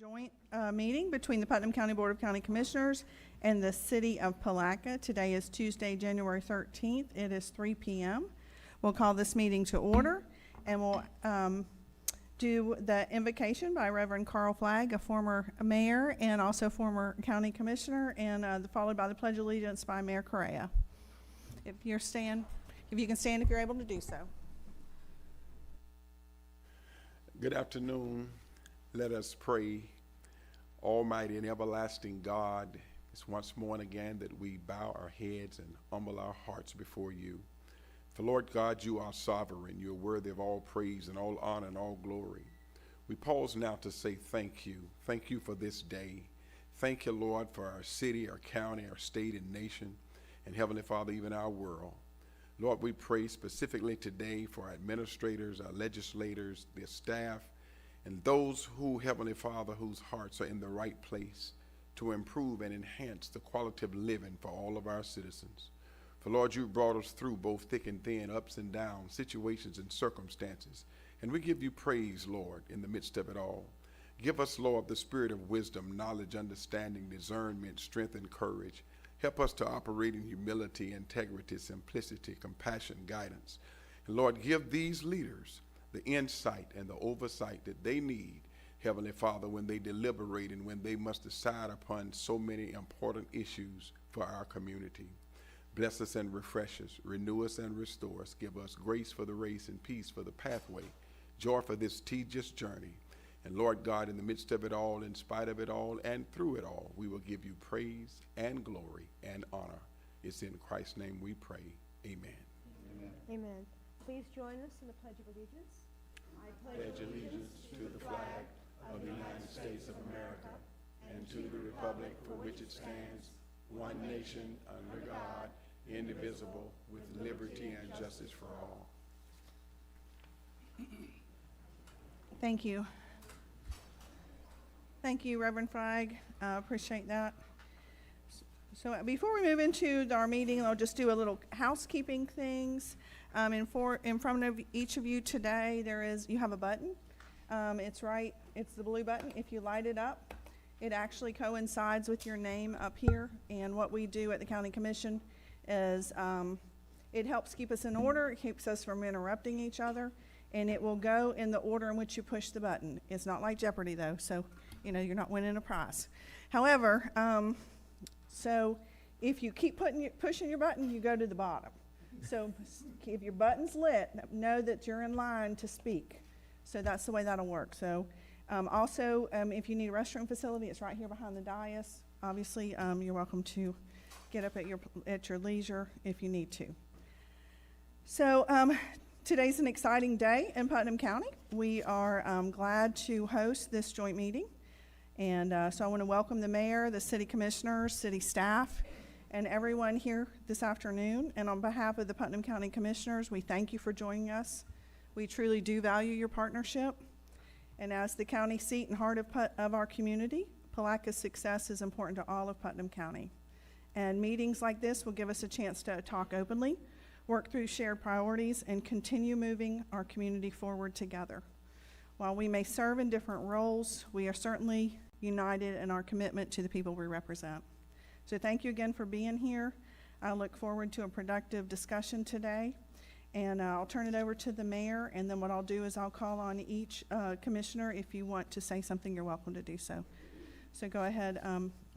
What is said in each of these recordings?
Joint meeting between the Putnam County Board of County Commissioners and the City of Palatka. Today is Tuesday, January 13th. It is 3 p.m. We'll call this meeting to order, and we'll do the invocation by Reverend Carl Flagg, a former mayor and also former county commissioner, and followed by the Pledge of Allegiance by Mayor Correa. If you can stand if you're able to do so. Good afternoon. Let us pray. Almighty and everlasting God, it's once more and again that we bow our heads and humble our hearts before you. For Lord God, you are sovereign. You're worthy of all praise and all honor and all glory. We pause now to say thank you. Thank you for this day. Thank you, Lord, for our city, our county, our state and nation, and Heavenly Father, even our world. Lord, we pray specifically today for our administrators, our legislators, their staff, and those who, Heavenly Father, whose hearts are in the right place to improve and enhance the quality of living for all of our citizens. For Lord, you've brought us through both thick and thin, ups and downs, situations and circumstances. And we give you praise, Lord, in the midst of it all. Give us, Lord, the spirit of wisdom, knowledge, understanding, discernment, strength, and courage. Help us to operate in humility, integrity, simplicity, compassion, guidance. And Lord, give these leaders the insight and the oversight that they need, Heavenly Father, when they deliberate and when they must decide upon so many important issues for our community. Bless us and refresh us, renew us and restore us. Give us grace for the race and peace for the pathway, joy for this tedious journey. And Lord God, in the midst of it all, in spite of it all, and through it all, we will give you praise and glory and honor. It's in Christ's name we pray. Amen. Amen. Amen. Please join us in the Pledge of Allegiance. I Pledge allegiance to the flag of the United States of America and to the republic for which it stands, one nation under God, indivisible, with liberty and justice for all. Thank you. Thank you, Reverend Flagg. Appreciate that. So before we move into our meeting, I'll just do a little housekeeping things. In front of each of you today, you have a button. It's the blue button. If you light it up, it actually coincides with your name up here. And what we do at the County Commission is it helps keep us in order. It keeps us from interrupting each other. And it will go in the order in which you push the button. It's not like Jeopardy, though, so you're not winning a prize. However, so if you keep pushing your button, you go to the bottom. So if your button's lit, know that you're in line to speak. So that's the way that'll work. So also, if you need a restroom facility, it's right here behind the dais. Obviously, you're welcome to get up at your leisure if you need to. So today's an exciting day in Putnam County. We are glad to host this joint meeting. And so I want to welcome the mayor, the city commissioners, city staff, and everyone here this afternoon. And on behalf of the Putnam County Commissioners, we thank you for joining us. We truly do value your partnership. And as the county seat and heart of our community, Palatka's success is important to all of Putnam County. And meetings like this will give us a chance to talk openly, work through shared priorities, and continue moving our community forward together. While we may serve in different roles, we are certainly united in our commitment to the people we represent. So thank you again for being here. I look forward to a productive discussion today. And I'll turn it over to the mayor, and then what I'll do is I'll call on each commissioner. If you want to say something, you're welcome to do so. So go ahead,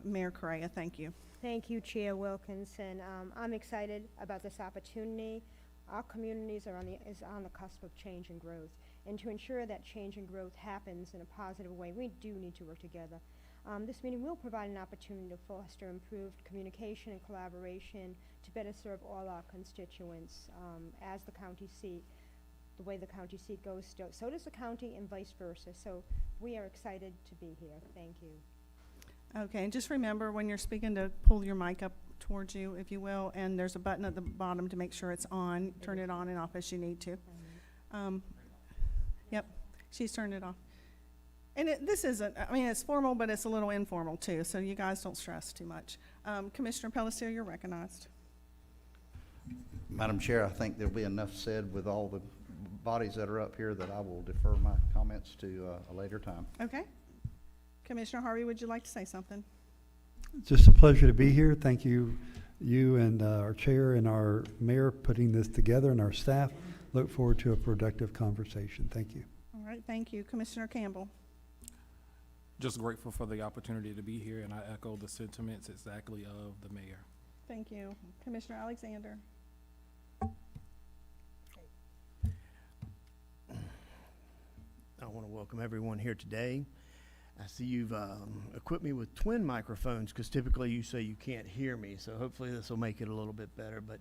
Mayor Correa, thank you. Thank you, Chair Wilkinson. I'm excited about this opportunity. Our communities are on the cusp of change and growth. And to ensure that change and growth happens in a positive way, we do need to work together. This meeting will provide an opportunity to foster improved communication and collaboration to better serve all our constituents. As the county seat, the way the county seat goes, so does the county and vice versa. So we are excited to be here. Thank you. Okay, and just remember when you're speaking to pull your mic up towards you, if you will, and there's a button at the bottom to make sure it's on. Turn it on and off as you need to. Yep, she's turned it off. And this isn't, it's formal, but it's a little informal too, so you guys don't stress too much. Commissioner Pelletier, you're recognized. Madam Chair, I think there'll be enough said with all the bodies that are up here that I will defer my comments to a later time. Okay. Commissioner Harvey, would you like to say something? Just a pleasure to be here. Thank you, you and our chair and our mayor putting this together and our staff. Look forward to a productive conversation. Thank you. All right, thank you. Commissioner Campbell. Just grateful for the opportunity to be here, and I echo the sentiments exactly of the mayor. Thank you. Commissioner Alexander. I want to welcome everyone here today. I see you've equipped me with twin microphones because typically you say you can't hear me, so hopefully this will make it a little bit better. But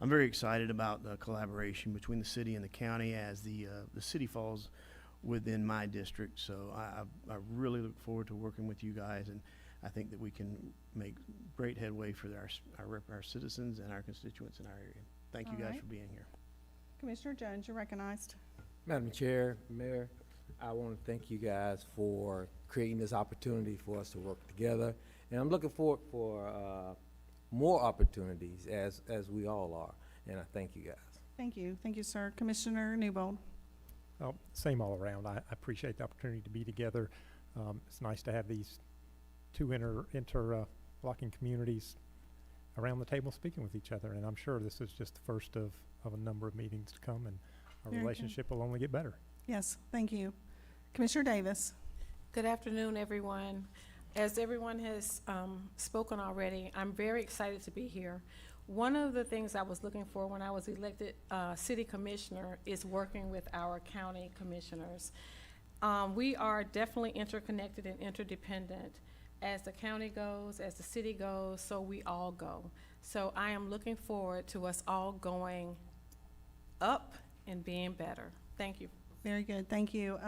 I'm very excited about the collaboration between the city and the county as the city falls within my district. So I really look forward to working with you guys, and I think that we can make great headway for our citizens and our constituents in our area. Thank you All guys right. for being here. Commissioner Jones, you're recognized. Madam Chair, Mayor, I want to thank you guys for creating this opportunity for us to work together. And I'm looking forward for more opportunities as we all are. And I thank you guys. Thank you. Thank you, sir. Commissioner Newbold. Well, same all around. I appreciate the opportunity to be together. It's nice to have these two interlocking communities around the table speaking with each other. And I'm sure this is just the first of a number of meetings to come, and our Very good. relationship will only get better. Yes, thank you. Commissioner Davis. Good afternoon, everyone. As everyone has spoken already, I'm very excited to be here. One of the things I was looking for when I was elected city commissioner is working with our county commissioners. We are definitely interconnected and interdependent. As the county goes, as the city goes, so we all go. So I am looking forward to us all going up and being better. Thank you. Very good. Thank you.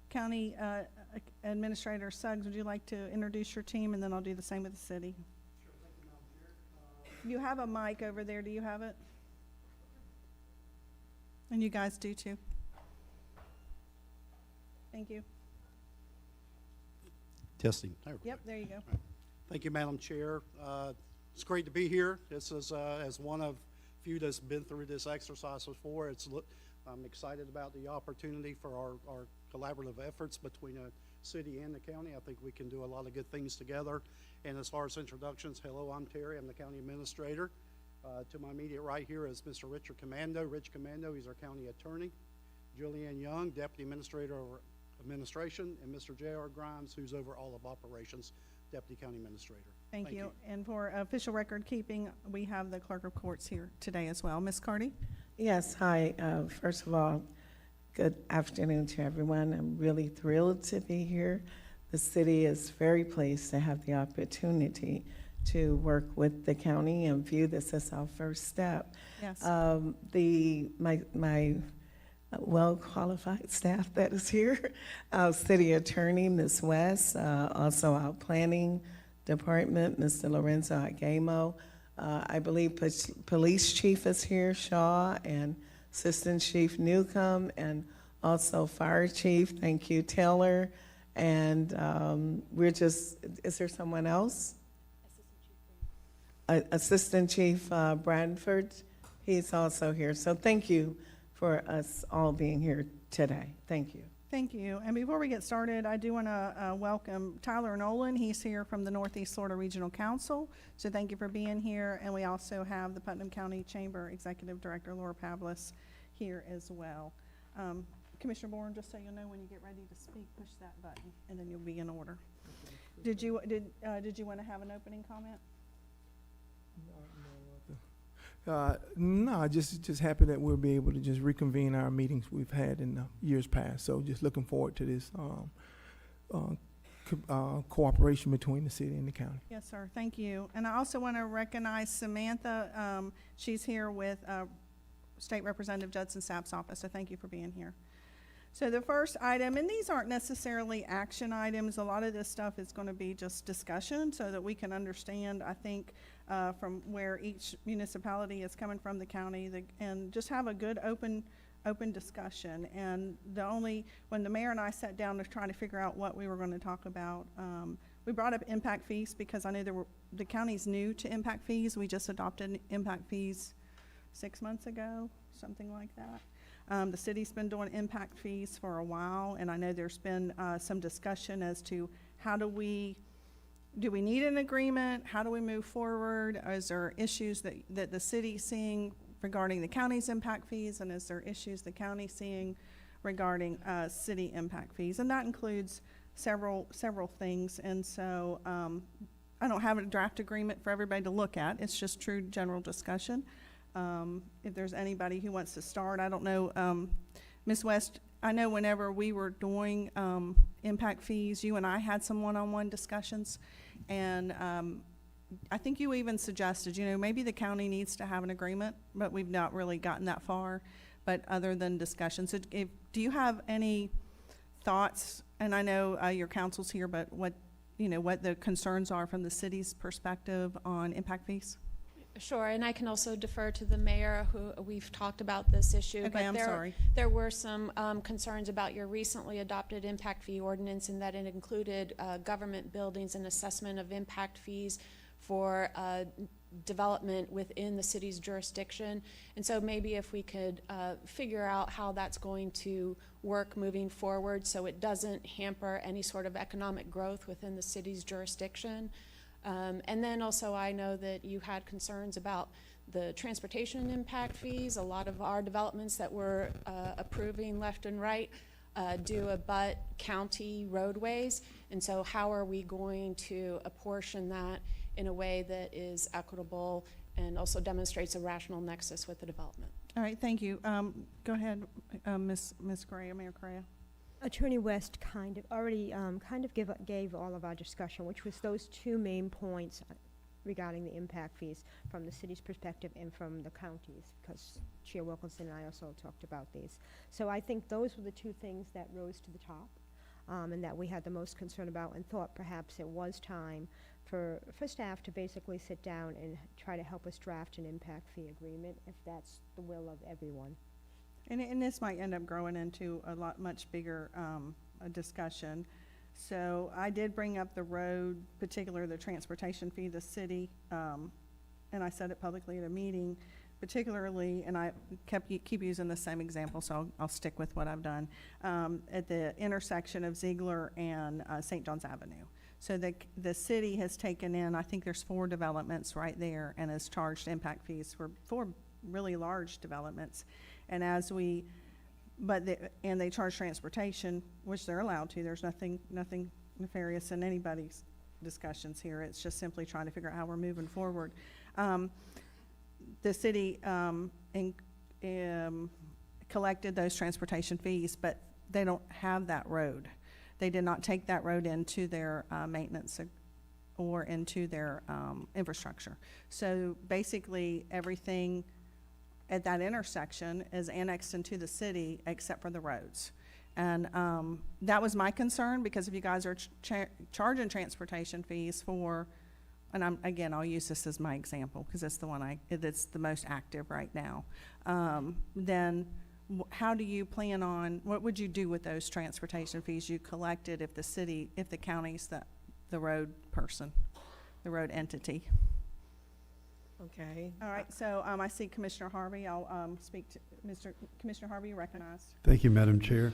County Administrator Suggs, would you like to introduce your team, and then I'll do the same with the city? Sure. Thank you, Madam Chair. You have a mic over there. Do you have it? And you guys do too. Thank you. Testing. There we Yep, there you go. go. Thank you, Madam Chair. It's great to be here. This is as one of few that's been through this exercise before. I'm excited about the opportunity for our collaborative efforts between the city and the county. I think we can do a lot of good things together. And as far as introductions, hello, I'm Terry. I'm the county administrator. To my immediate right here is Mr. Rich Commando, he's our county attorney. Julianne Young, deputy administrator of administration, and Mr. J.R. Grimes, who's over all of operations, deputy county administrator. Thank you. And for official record keeping, we have the clerk of courts here today as well. Ms. Carty? Yes, hi. First of all, good afternoon to everyone. I'm really thrilled to be here. The city is very pleased to have the opportunity to work with the county and view this as our first step. Yes. My well-qualified staff that is here, our city attorney, Ms. West, also our planning department, Mr. Lorenzo Agamo. I believe police chief is here, Shaw, and assistant chief Newcomb, and also fire chief, thank you, Taylor. And is there someone else? Assistant Chief Bradford, he's also here. So thank you for us all being here today. Thank you. Thank you. And before we get started, I do want to welcome Tyler Nolan. He's here from the Northeast Florida Regional Council. So thank you for being here. And we also have the Putnam County Chamber Executive Director Laura Pavlis here as well. Commissioner Bourne, just so you know, when you get ready to speak, push that button, and then you'll be in order. Did you want to have an opening comment? No, just happy that we'll be able to just reconvene our meetings we've had in the years past. So just looking forward to this cooperation between the city and the county. Yes, sir. Thank you. And I also want to recognize Samantha. She's here with State Representative Judson Sapp's office, so thank you for being here. So the first item, and these aren't necessarily action items, a lot of this stuff is going to be just discussion so that we can understand, I think, from where each municipality is coming from, the county, and just have a good open discussion. And when the mayor and I sat down to try to figure out what we were going to talk about, we brought up impact fees because I know the county's new to impact fees. We just adopted impact fees 6 months ago, something like that. The city's been doing impact fees for a while, and I know there's been some discussion as to how do we need an agreement? How do we move forward? Is there issues that the city's seeing regarding the county's impact fees? And is there issues the county's seeing regarding city impact fees? And that includes several things. And so I don't have a draft agreement for everybody to look at. It's just true general discussion. If there's anybody who wants to start, I don't know, Ms. West, I know whenever we were doing impact fees, you and I had some one-on-one discussions, and I think you even suggested, maybe the county needs to have an agreement, but we've not really gotten that far, but other than discussion. So do you have any thoughts, and I know your council's here, but what the concerns are from the city's perspective on impact fees? Sure, and I can also defer to the mayor, who we've talked about this issue. Okay, but I'm sorry. There were some concerns about your recently adopted impact fee ordinance, and that it included government buildings and assessment of impact fees for development within the city's jurisdiction. And so maybe if we could figure out how that's going to work moving forward so it doesn't hamper any sort of economic growth within the city's jurisdiction. And then also I know that you had concerns about the transportation impact fees. A lot of our developments that we're approving left and right do abut county roadways. And so how are we going to apportion that in a way that is equitable and also demonstrates a rational nexus with the development? All right, thank you. Go ahead, Ms. Correa, Mayor Correa. Attorney West kind of already gave all of our discussion, which was those two main points regarding the impact fees from the city's perspective and from the county's, because Chair Wilkinson and I also talked about these. So I think those were the two things that rose to the top, and that we had the most concern about, and thought perhaps it was time for staff to basically sit down and try to help us draft an impact fee agreement, if that's the will of everyone. And this might end up growing into a much bigger a discussion. So I did bring up the road, particularly the transportation fee, the city, and I said it publicly at a meeting, particularly, and I keep using the same example, so I'll stick with what I've done, at the intersection of Ziegler and St. John's Avenue. So the city has taken in, I think there's 4 developments right there, and has charged impact fees for 4 really large developments. And and they charge transportation, which they're allowed to. There's nothing nefarious in anybody's discussions here. It's just simply trying to figure out how we're moving forward. The city collected those transportation fees, but they don't have that road. They did not take that road into their maintenance or into their infrastructure. So basically, everything at that intersection is annexed into the city except for the roads. And that was my concern, because if you guys are charging transportation fees for, and I'll use this as my example because it's the one it's the most active right now, then how do you plan on, what would you do with those transportation fees you collected if the county's the road person, the road entity? Okay. All right, so I see Commissioner Harvey. I'll speak to Commissioner Harvey, you're recognized. Thank you, Madam Chair.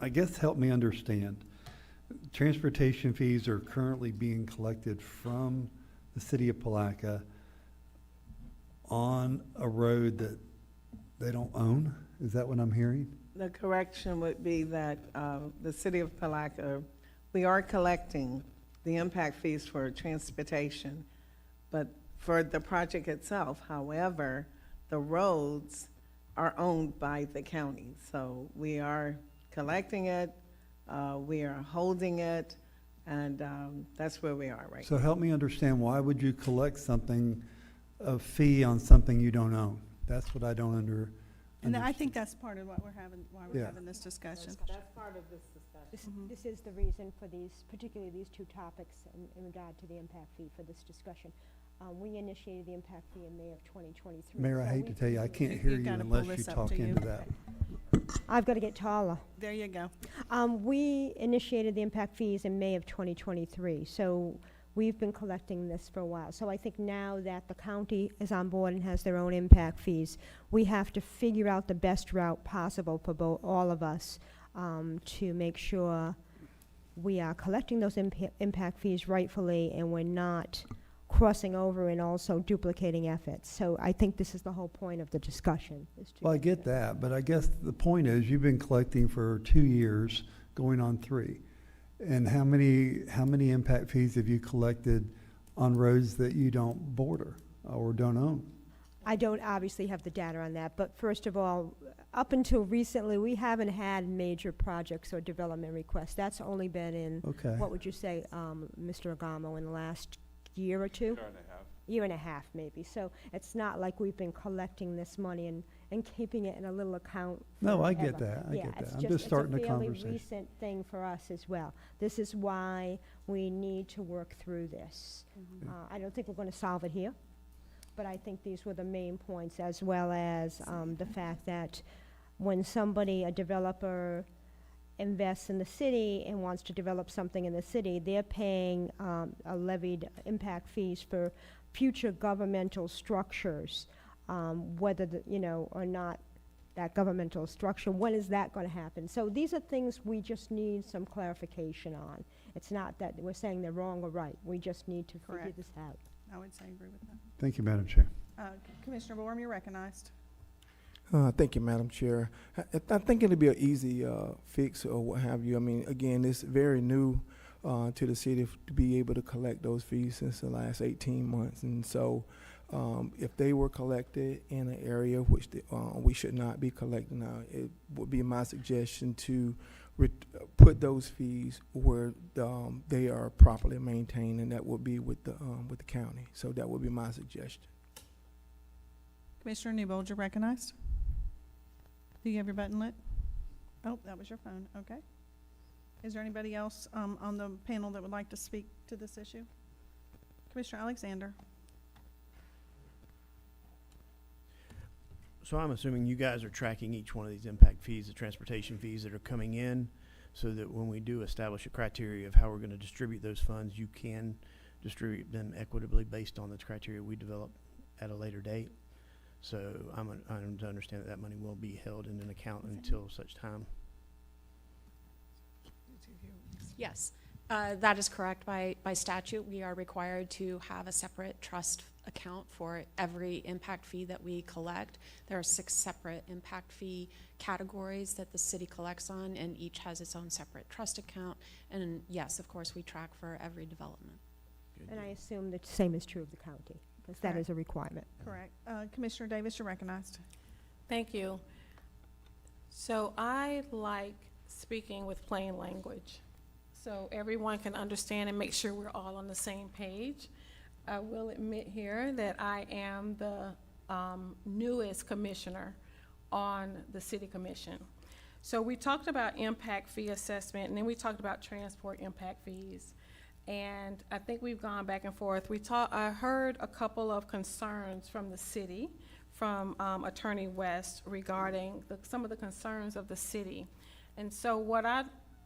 I guess help me understand. Transportation fees are currently being collected from the city of Palatka on a road that they don't own? Is that what I'm hearing? The correction would be that the city of Palatka, we are collecting the impact fees for transportation, but for the project itself. However, the roads are owned by the county. So we are collecting it, we are holding it, and that's where we are right now. So help me understand, why would you collect a fee on something you don't own? That's what I don't understand. And I think that's part of what why we're Yeah. having this discussion. That's part of this discussion. This is the reason for particularly these two topics in regard to the impact fee for this discussion. We initiated the impact fee in May of 2023. Mayor, I so hate we- to tell you, I can't You've hear you gotta pull unless you this up talk to you. into that. I've got to get taller. There you go. We initiated the impact fees in May of 2023, so we've been collecting this for a while. So I think now that the county is on board and has their own impact fees, we have to figure out the best route possible for all of us to make sure we are collecting those impact fees rightfully, and we're not crossing over and also duplicating efforts. So I think this is the whole point of the discussion. Is to Well, I get that, but I guess the point is, you've been collecting for 2 years, going on 3. And how many impact fees have you collected on roads that you don't border or don't own? I don't obviously have the data on that, but first of all, up until recently, we haven't had major projects or development requests. That's only been in, Okay. what would you say, Mr. Agamo, in the last year or two? Year and a half, maybe. So it's not like we've been collecting this money and keeping it in a little account. No, I get forever. that. I Yeah, get that. it's I'm just starting the It's a fairly conversation. recent thing for us as well. This is why we need to work through this. I don't think we're going to solve it here, but I think these were the main points, as well as the fact that when somebody, a developer, invests in the city and wants to develop something in the city, they're paying a levied impact fees for future governmental structures, whether or not that governmental structure, when is that going to happen? So these are things we just need some clarification on. It's not that we're saying they're wrong or right. We just need to figure Correct. this out. I would say agree with that. Thank you, Madam Chair. Commissioner Borum, you're recognized. Thank you, Madam Chair. I think it'll be an easy fix or what have you. I mean, again, it's very new to the city to be able to collect those fees since the last 18 months. And so if they were collected in an area which we should not be collecting now, it would be my suggestion to put those fees where they are properly maintained, and that would be with the county. So that would be my suggestion. Commissioner Newbold, you're recognized. Do you have your button lit? Oh, that was your phone. Okay. Is there anybody else on the panel that would like to speak to this issue? Commissioner Alexander. So I'm assuming you guys are tracking each one of these impact fees, the transportation fees that are coming in, so that when we do establish a criteria of how we're going to distribute those funds, you can distribute them equitably based on the criteria we develop at a later date. So I'm to understand that money will be held in an account until such time. Yes, that is correct. By statute, we are required to have a separate trust account for every impact fee that we collect. There are 6 separate impact fee categories that the city collects on, and each has its own separate trust account. And yes, of course, we track for every development. And I assume the same is true of the county, because that is a requirement. Correct. Commissioner Davis, you're recognized. Thank you. So I like speaking with plain language, so everyone can understand and make sure we're all on the same page. I will admit here that I am the newest commissioner on the city commission. So we talked about impact fee assessment, and then we talked about transport impact fees. And I think we've gone back and forth. I heard a couple of concerns from the city, from Attorney West, regarding some of the concerns of the city. And so what I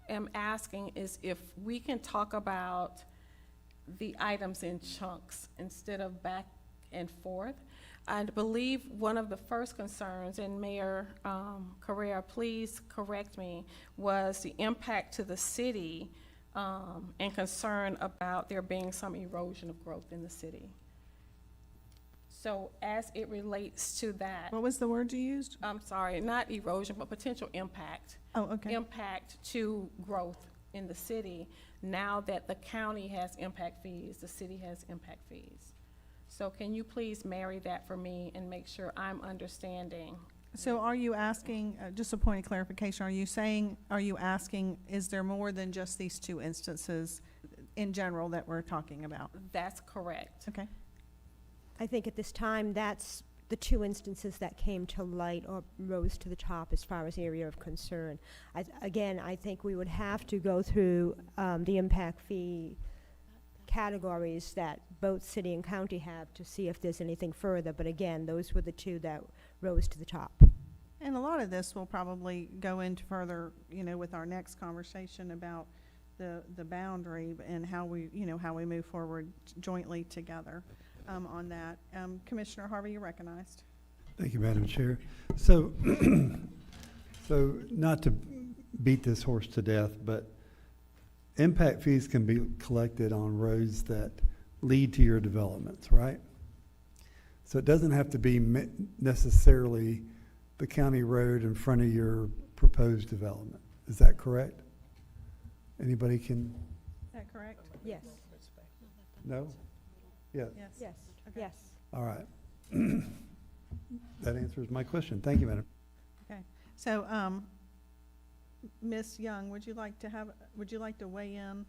am asking is if we can talk about the items in chunks instead of back and forth. I believe one of the first concerns, and Mayor Carrera, please correct me, was the impact to the city and concern about there being some erosion of growth in the city. So as it relates to that. What was the word you used? I'm sorry, not erosion, but potential impact. Oh, okay. Impact to growth in the city. Now that the county has impact fees, the city has impact fees. So can you please marry that for me and make sure I'm understanding? So are you asking, just a point of clarification, are you asking, is there more than just these 2 instances in general that we're talking about? That's correct. Okay. I think at this time, that's the 2 instances that came to light or rose to the top as far as area of concern. Again, I think we would have to go through the impact fee categories that both city and county have to see if there's anything further. But again, those were the 2 that rose to the top. And a lot of this will probably go into further, with our next conversation about the boundary and how we move forward jointly together on that. Commissioner Harvey, you're recognized. Thank you, Madam Chair. So, so not to beat this horse to death, but impact fees can be collected on roads that lead to your developments, right? So it doesn't have to be necessarily the county road in front of your proposed development. Is that correct? Anybody can, Is that correct? Yes, no? Yes, Yes. yes, Okay. yes. all right. That answers my question. Thank you, Madam. Okay, so, Ms. Young, would you like to weigh in,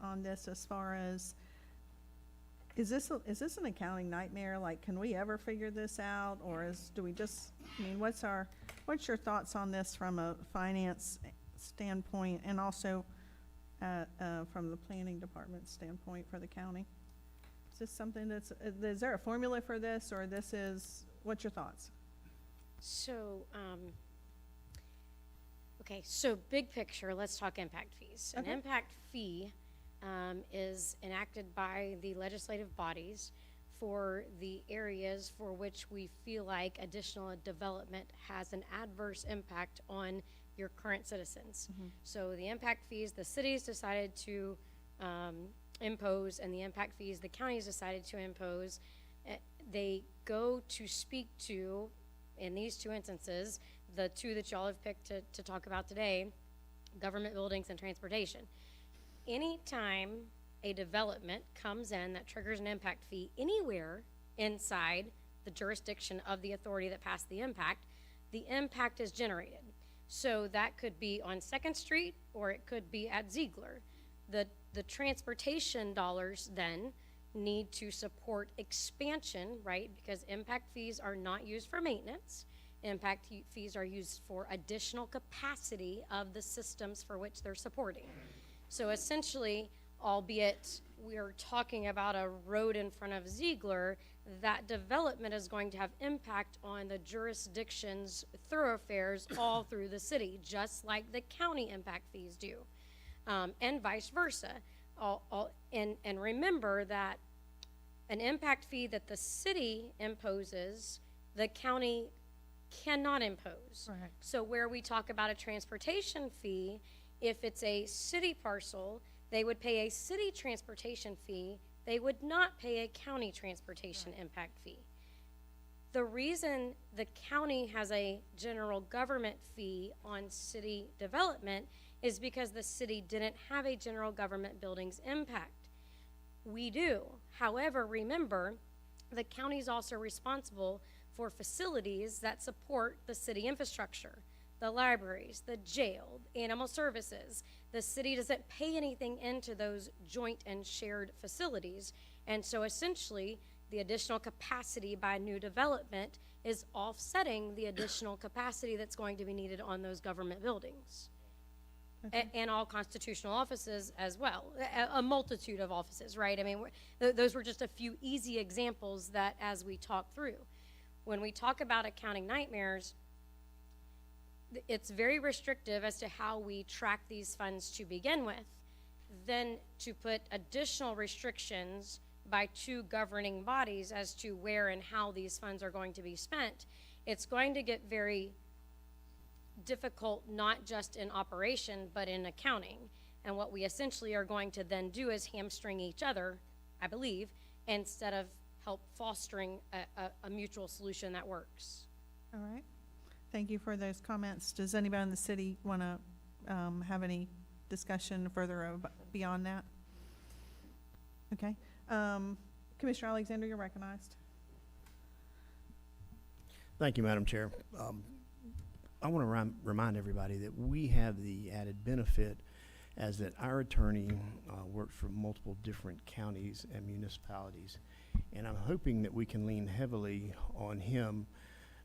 on this as far as, is this an accounting nightmare? Like, can we ever figure this out, or do we just, I mean, what's your thoughts on this from a finance standpoint, and also, from the planning department standpoint for the county? Is this something is there a formula for this, or what's your thoughts? So, okay, so big picture, let's talk impact fees. An Okay. impact fee is enacted by the legislative bodies for the areas for which we feel like additional development has an adverse impact on your current citizens. So the impact fees the cities decided to impose, and the impact fees the counties decided to impose, they go to speak to, in these two instances, the two that y'all have picked to talk about today, government buildings and transportation. Anytime a development comes in that triggers an impact fee anywhere inside the jurisdiction of the authority that passed the impact is generated. So that could be on 2nd Street, or it could be at Ziegler. The transportation dollars then need to support expansion, right? Because impact fees are not used for maintenance. Impact fees are used for additional capacity of the systems for which they're supporting. So essentially, albeit we're talking about a road in front of Ziegler, that development is going to have impact on the jurisdiction's thoroughfares all through the city, just like the county impact fees do, and vice versa. And remember that an impact fee that the city imposes, the county cannot impose. Right. So where we talk about a transportation fee, if it's a city parcel, they would pay a city transportation fee. They would not pay a county transportation impact fee. The reason the county has a general government fee on city development is because the city didn't have a general government buildings impact. We do. However, remember, the county is also responsible for facilities that support the city infrastructure, the libraries, the jail, animal services. The city doesn't pay anything into those joint and shared facilities. And so essentially, the additional capacity by new development is offsetting the additional capacity that's going to be needed on those government buildings. Okay. And all constitutional offices as well, a multitude of offices, right? I mean, those were just a few easy examples that as we talk through. When we talk about accounting nightmares, it's very restrictive as to how we track these funds to begin with. Then to put additional restrictions by two governing bodies as to where and how these funds are going to be spent, it's going to get very difficult, not just in operation, but in accounting. And what we essentially are going to then do is hamstring each other, I believe, instead of help fostering a mutual solution that works. All right. Thank you for those comments. Does anybody in the city want to have any discussion further beyond that? Okay. Commissioner Alexander, you're recognized. Thank you, Madam Chair. I want to remind everybody that we have the added benefit as that our attorney works for multiple different counties and municipalities. And I'm hoping that we can lean heavily on him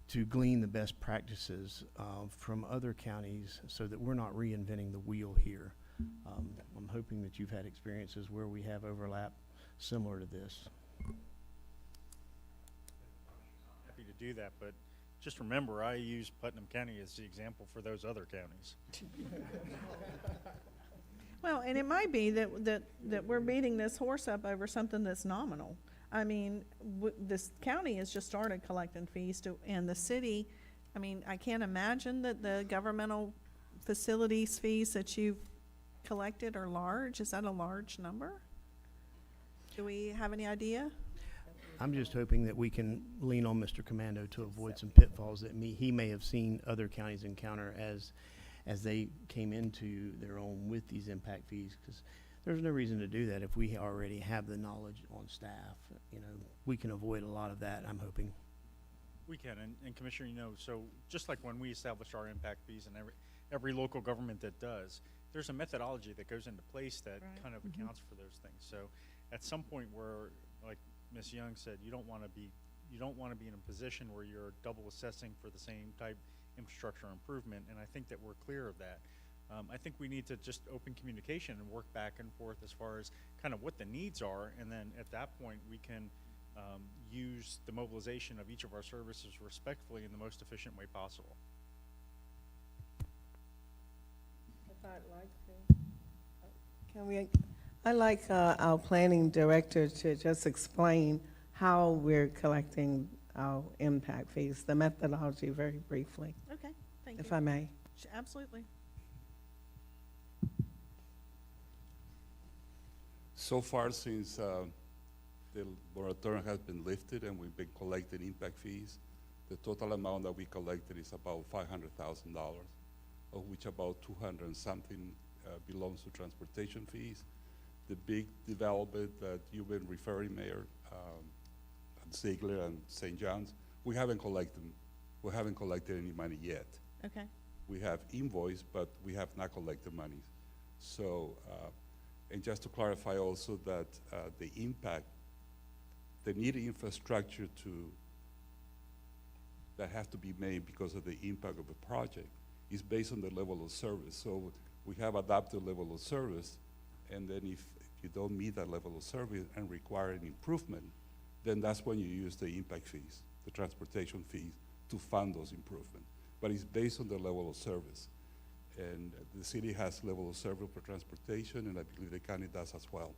to glean the best practices from other counties so that we're not reinventing the wheel here. I'm hoping that you've had experiences where we have overlap similar to this. Happy to do that, but just remember, I use Putnam County as the example for those other counties. Well, and it might be that we're beating this horse up over something that's nominal. I mean, this county has just started collecting fees and the city, I mean, I can't imagine that the governmental facilities fees that you've collected are large. Is that a large number? Do we have any idea? I'm just hoping that we can lean on Mr. Commando to avoid some pitfalls that he may have seen other counties encounter as they came into their own with these impact fees, because there's no reason to do that if we already have the knowledge on staff. You know, we can avoid a lot of that, I'm hoping. We can, and Commissioner, you know, so just like when we establish our impact fees and every local government that does, there's a methodology that goes into place that kind of accounts for those things. So at some point where, like Ms. Young said, you don't want to be in a position where you're double assessing for the same type infrastructure improvement, and I think that we're clear of that. I think we need to just open communication and work back and forth as far as kind of what the needs are, and then at that point we can use the mobilization of each of our services respectfully in the most efficient way possible. I'd like our planning director to just explain how we're collecting our impact fees, the methodology very briefly, Okay, thank you. if I may. Absolutely. So far, since the moratorium has been lifted and we've been collecting impact fees, the total amount that we collected is about $500,000, of which about 200 and something belongs to transportation fees. The big development that you've been referring, Mayor, at Ziegler and St. John's, we haven't collected any money yet. Okay. We have invoiced, but we have not collected money. So, and just to clarify also that the impact, the needed infrastructure that has to be made because of the impact of the project is based on the level of service. So we have adapted level of service, and then if you don't meet that level of service and require an improvement, then that's when you use the impact fees, the transportation fees, to fund those improvements. But it's based on the level of service. And the city has level of service for transportation, and I believe the county does as well.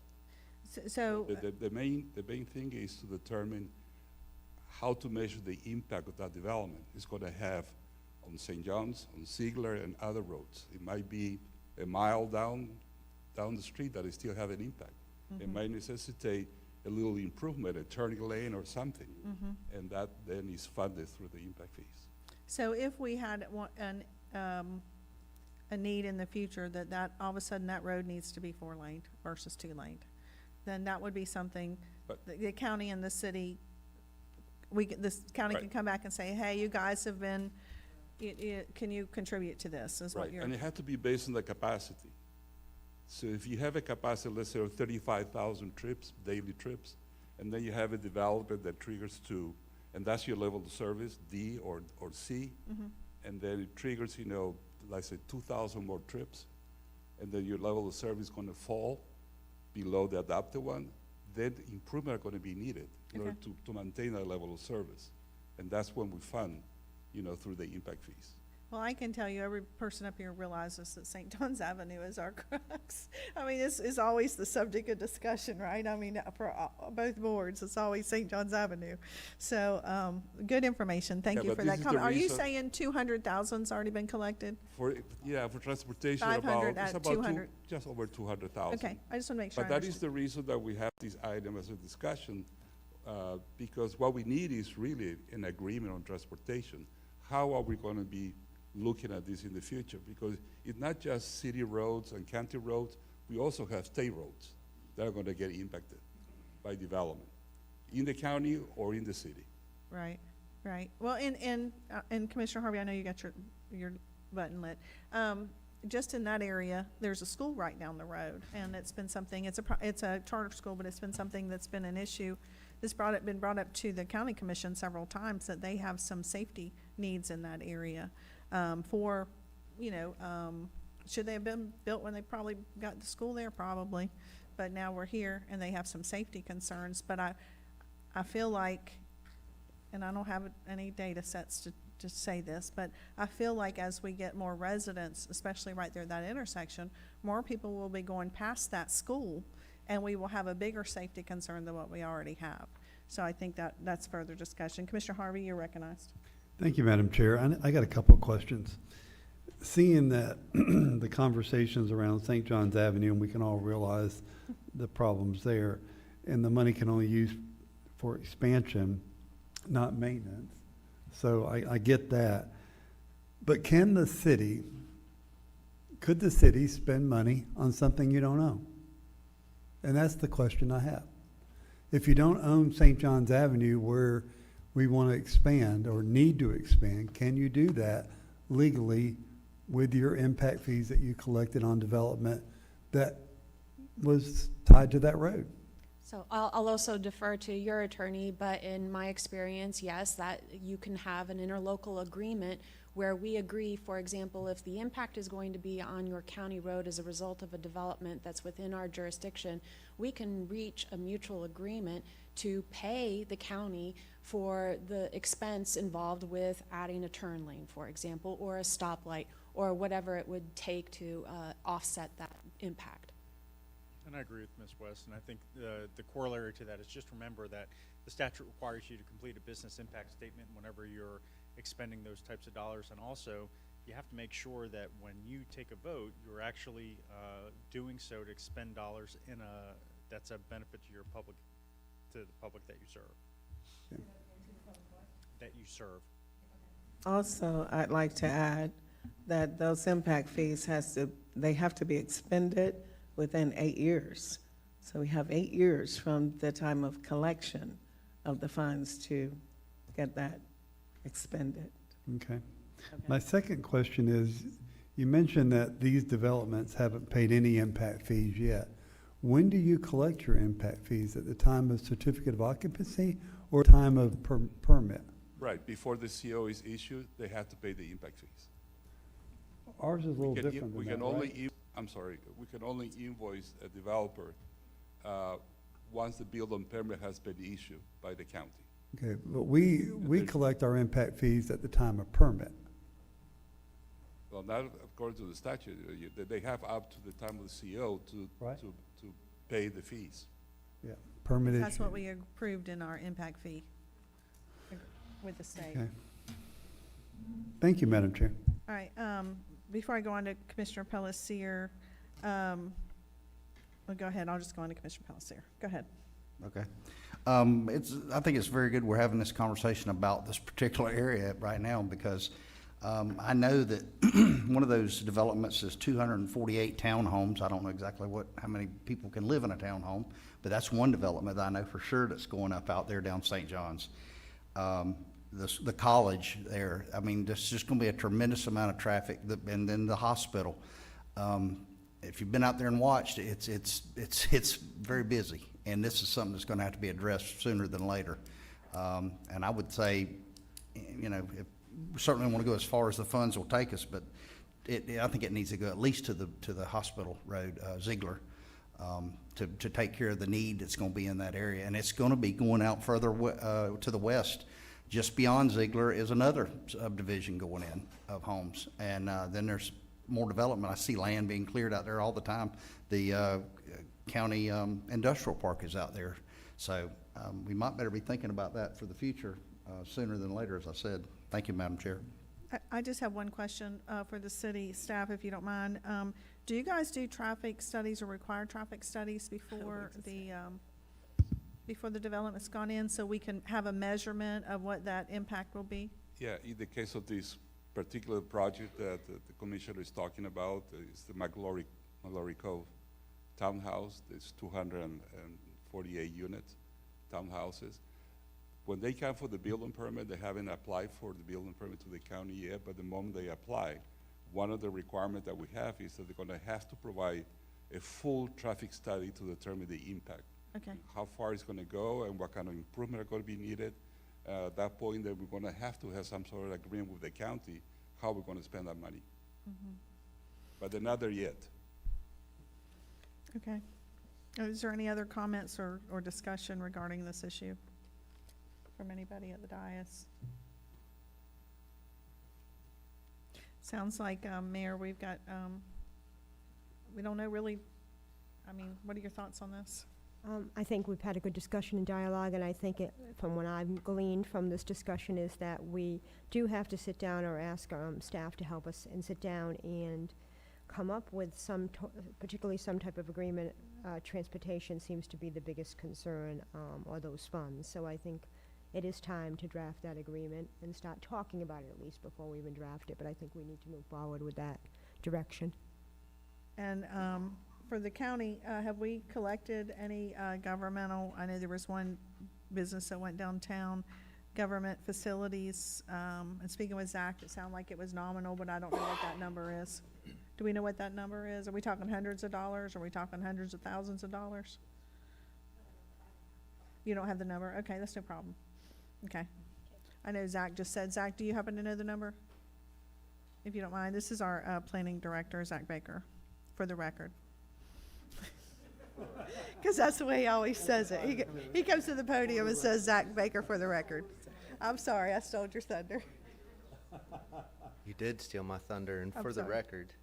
So The main thing is to determine how to measure the impact of that development. It's going to have on St. John's, on Ziegler, and other roads. It might be a mile down the street that it still have an impact. It might necessitate a little improvement, a turning lane or something, and that then is funded through the impact fees. So if we had a need in the future that all of a sudden that road needs to be 4-laned versus 2-laned, then that would be something the county and the city, this county Right. can come back and say, hey, you guys have been, can you contribute to this, is what Right, you're. and it has to be based on the capacity. So if you have a capacity, let's say, of 35,000 trips, daily trips, and then you have a development that triggers 2, and that's your level of service, D or C, and then it triggers, let's say 2,000 more trips, and then your level of service is going to fall below the adapted one, then improvement are going to be needed in order to maintain that level of service. And that's when we fund, through the impact fees. Well, I can tell you, every person up here realizes that St. John's Avenue is our crux. I mean, this is always the subject of discussion, right? I mean, for both boards, it's always St. John's Avenue. So, good information. Thank you but for this that is comment. the Are you reason- saying 200,000's already been collected? For transportation, 500 it's at about 200. just over 200,000. Okay, I just want to make sure I But that is understand. the reason that we have this item as a discussion, because what we need is really an agreement on transportation. How are we going to be looking at this in the future? Because it's not just city roads and county roads, we also have state roads that are going to get impacted by development in the county or in the city. Right, right. Well, and Commissioner Harvey, I know you got your button lit. Just in that area, there's a school right down the road, and it's been something, it's a charter school, but it's been something that's been an issue. This been brought up to the county commission several times, that they have some safety needs in that area. Should they have been built when they probably got the school there? Probably. But now we're here and they have some safety concerns. But I feel like, and I don't have any data sets to say this, but I feel like as we get more residents, especially right there at that intersection, more people will be going past that school, and we will have a bigger safety concern than what we already have. So I think that's further discussion. Commissioner Harvey, you're recognized. Thank you, Madam Chair. I got a couple of questions. seeing that the conversations around St. John's Avenue, and we can all realize the problems there, and the money can only use for expansion, not maintenance. So I get that. But could the city spend money on something you don't own? And that's the question I have. If you don't own St. John's Avenue where we want to expand or need to expand, can you do that legally with your impact fees that you collected on development that was tied to that road? So I'll also defer to your attorney, but in my experience, yes, that you can have an interlocal agreement where we agree, for example, if the impact is going to be on your county road as a result of a development that's within our jurisdiction, we can reach a mutual agreement to pay the county for the expense involved with adding a turn lane, for example, or a stoplight, or whatever it would take to offset that impact. And I agree with Ms. West, and I think the corollary to that is just remember that the statute requires you to complete a business impact statement whenever you're expending those types of dollars, and also you have to make sure that when you take a vote, you're actually doing so to expend dollars in that's a benefit to your public, to the public that you serve. Yeah. That you serve. Also, I'd like to add that those impact fees have to be expended within 8 years. So we have 8 years from the time of collection of the funds to get that expended. Okay. My second question is, you mentioned that these developments haven't paid any impact fees yet. When do you collect your impact fees? At the time of certificate of occupancy or time of permit? Right, before the CO is issued, they have to pay the impact fees. Ours is a little different than that, right? I'm sorry, we can only invoice a developer once the building permit has been issued by the county. Okay, but we collect our impact fees at the time of permit. Well, not according to the statute. They have up to the time of the CO Right. to pay the fees. Yeah, permit That's issue. what we approved in our impact fee with the state. Okay. Thank you, Madam Chair. All right, before I go on to Commissioner Palacier, well, go ahead, I'll just go on to Commissioner Palacier. Go ahead. Okay. I think it's very good we're having this conversation about this particular area right now because I know that one of those developments is 248 townhomes. I don't know exactly how many people can live in a townhome, but that's one development that I know for sure that's going up out there down St. John's. The college there, I mean, there's just going to be a tremendous amount of traffic, and then the hospital. If you've been out there and watched, it's very busy, and this is something that's going to have to be addressed sooner than later. And I would say, you know, we certainly want to go as far as the funds will take us, but I think it needs to go at least to the hospital road, Ziegler, to take care of the need that's going to be in that area, and it's going to be going out further to the west. Just beyond Ziegler is another subdivision going in of homes, and then there's more development. I see land being cleared out there all the time. The county industrial park is out there, so we might better be thinking about that for the future sooner than later, as I said. Thank you, Madam Chair. I just have one question for the city staff, if you don't mind. Do you guys do traffic studies or require traffic studies before the development's gone in, so we can have a measurement of what that impact will be? Yeah, in the case of this particular project that the commissioner is talking about, is the McGlory Cove townhouse. There's 248 units, townhouses. When they come for the building permit, they haven't applied for the building permit to the county yet, but the moment they apply, one of the requirements that we have is that they're going to have to provide a full traffic study to determine the impact. Okay. How far it's going to go and what kind of improvement are going to be needed. At that point, then we're going to have some sort of agreement with the county how we're going to spend that money. Mm-hmm. But they're not there yet. Okay. Is there any other comments or discussion regarding this issue from anybody at the dais? Sounds like, Mayor, we've got, we don't know really, I mean, what are your thoughts on this? I think we've had a good discussion and dialogue, and I think from what I've gleaned from this discussion is that we do have to sit down or ask staff to help us and sit down and come up with particularly some type of agreement. Transportation seems to be the biggest concern, or those funds. So I think it is time to draft that agreement and start talking about it at least before we even draft it. But I think we need to move forward with that direction. And for the county, have we collected any governmental, I know there was one business that went downtown, government facilities, and speaking with Zach, it sounded like it was nominal, but I don't know what that number is. Do we know what that number is? Are we talking hundreds of dollars? Are we talking hundreds of thousands of dollars? You don't have the number? Okay, that's no problem. Okay. I know Zach just said. Zach, do you happen to know the number? If you don't mind, this is our planning director, Zach Baker, for the record. Because that's the way he always says it. He comes to the podium and says, Zach Baker, for the record. I'm sorry, I stole your thunder. You did steal my thunder, and I'm for the sorry. record,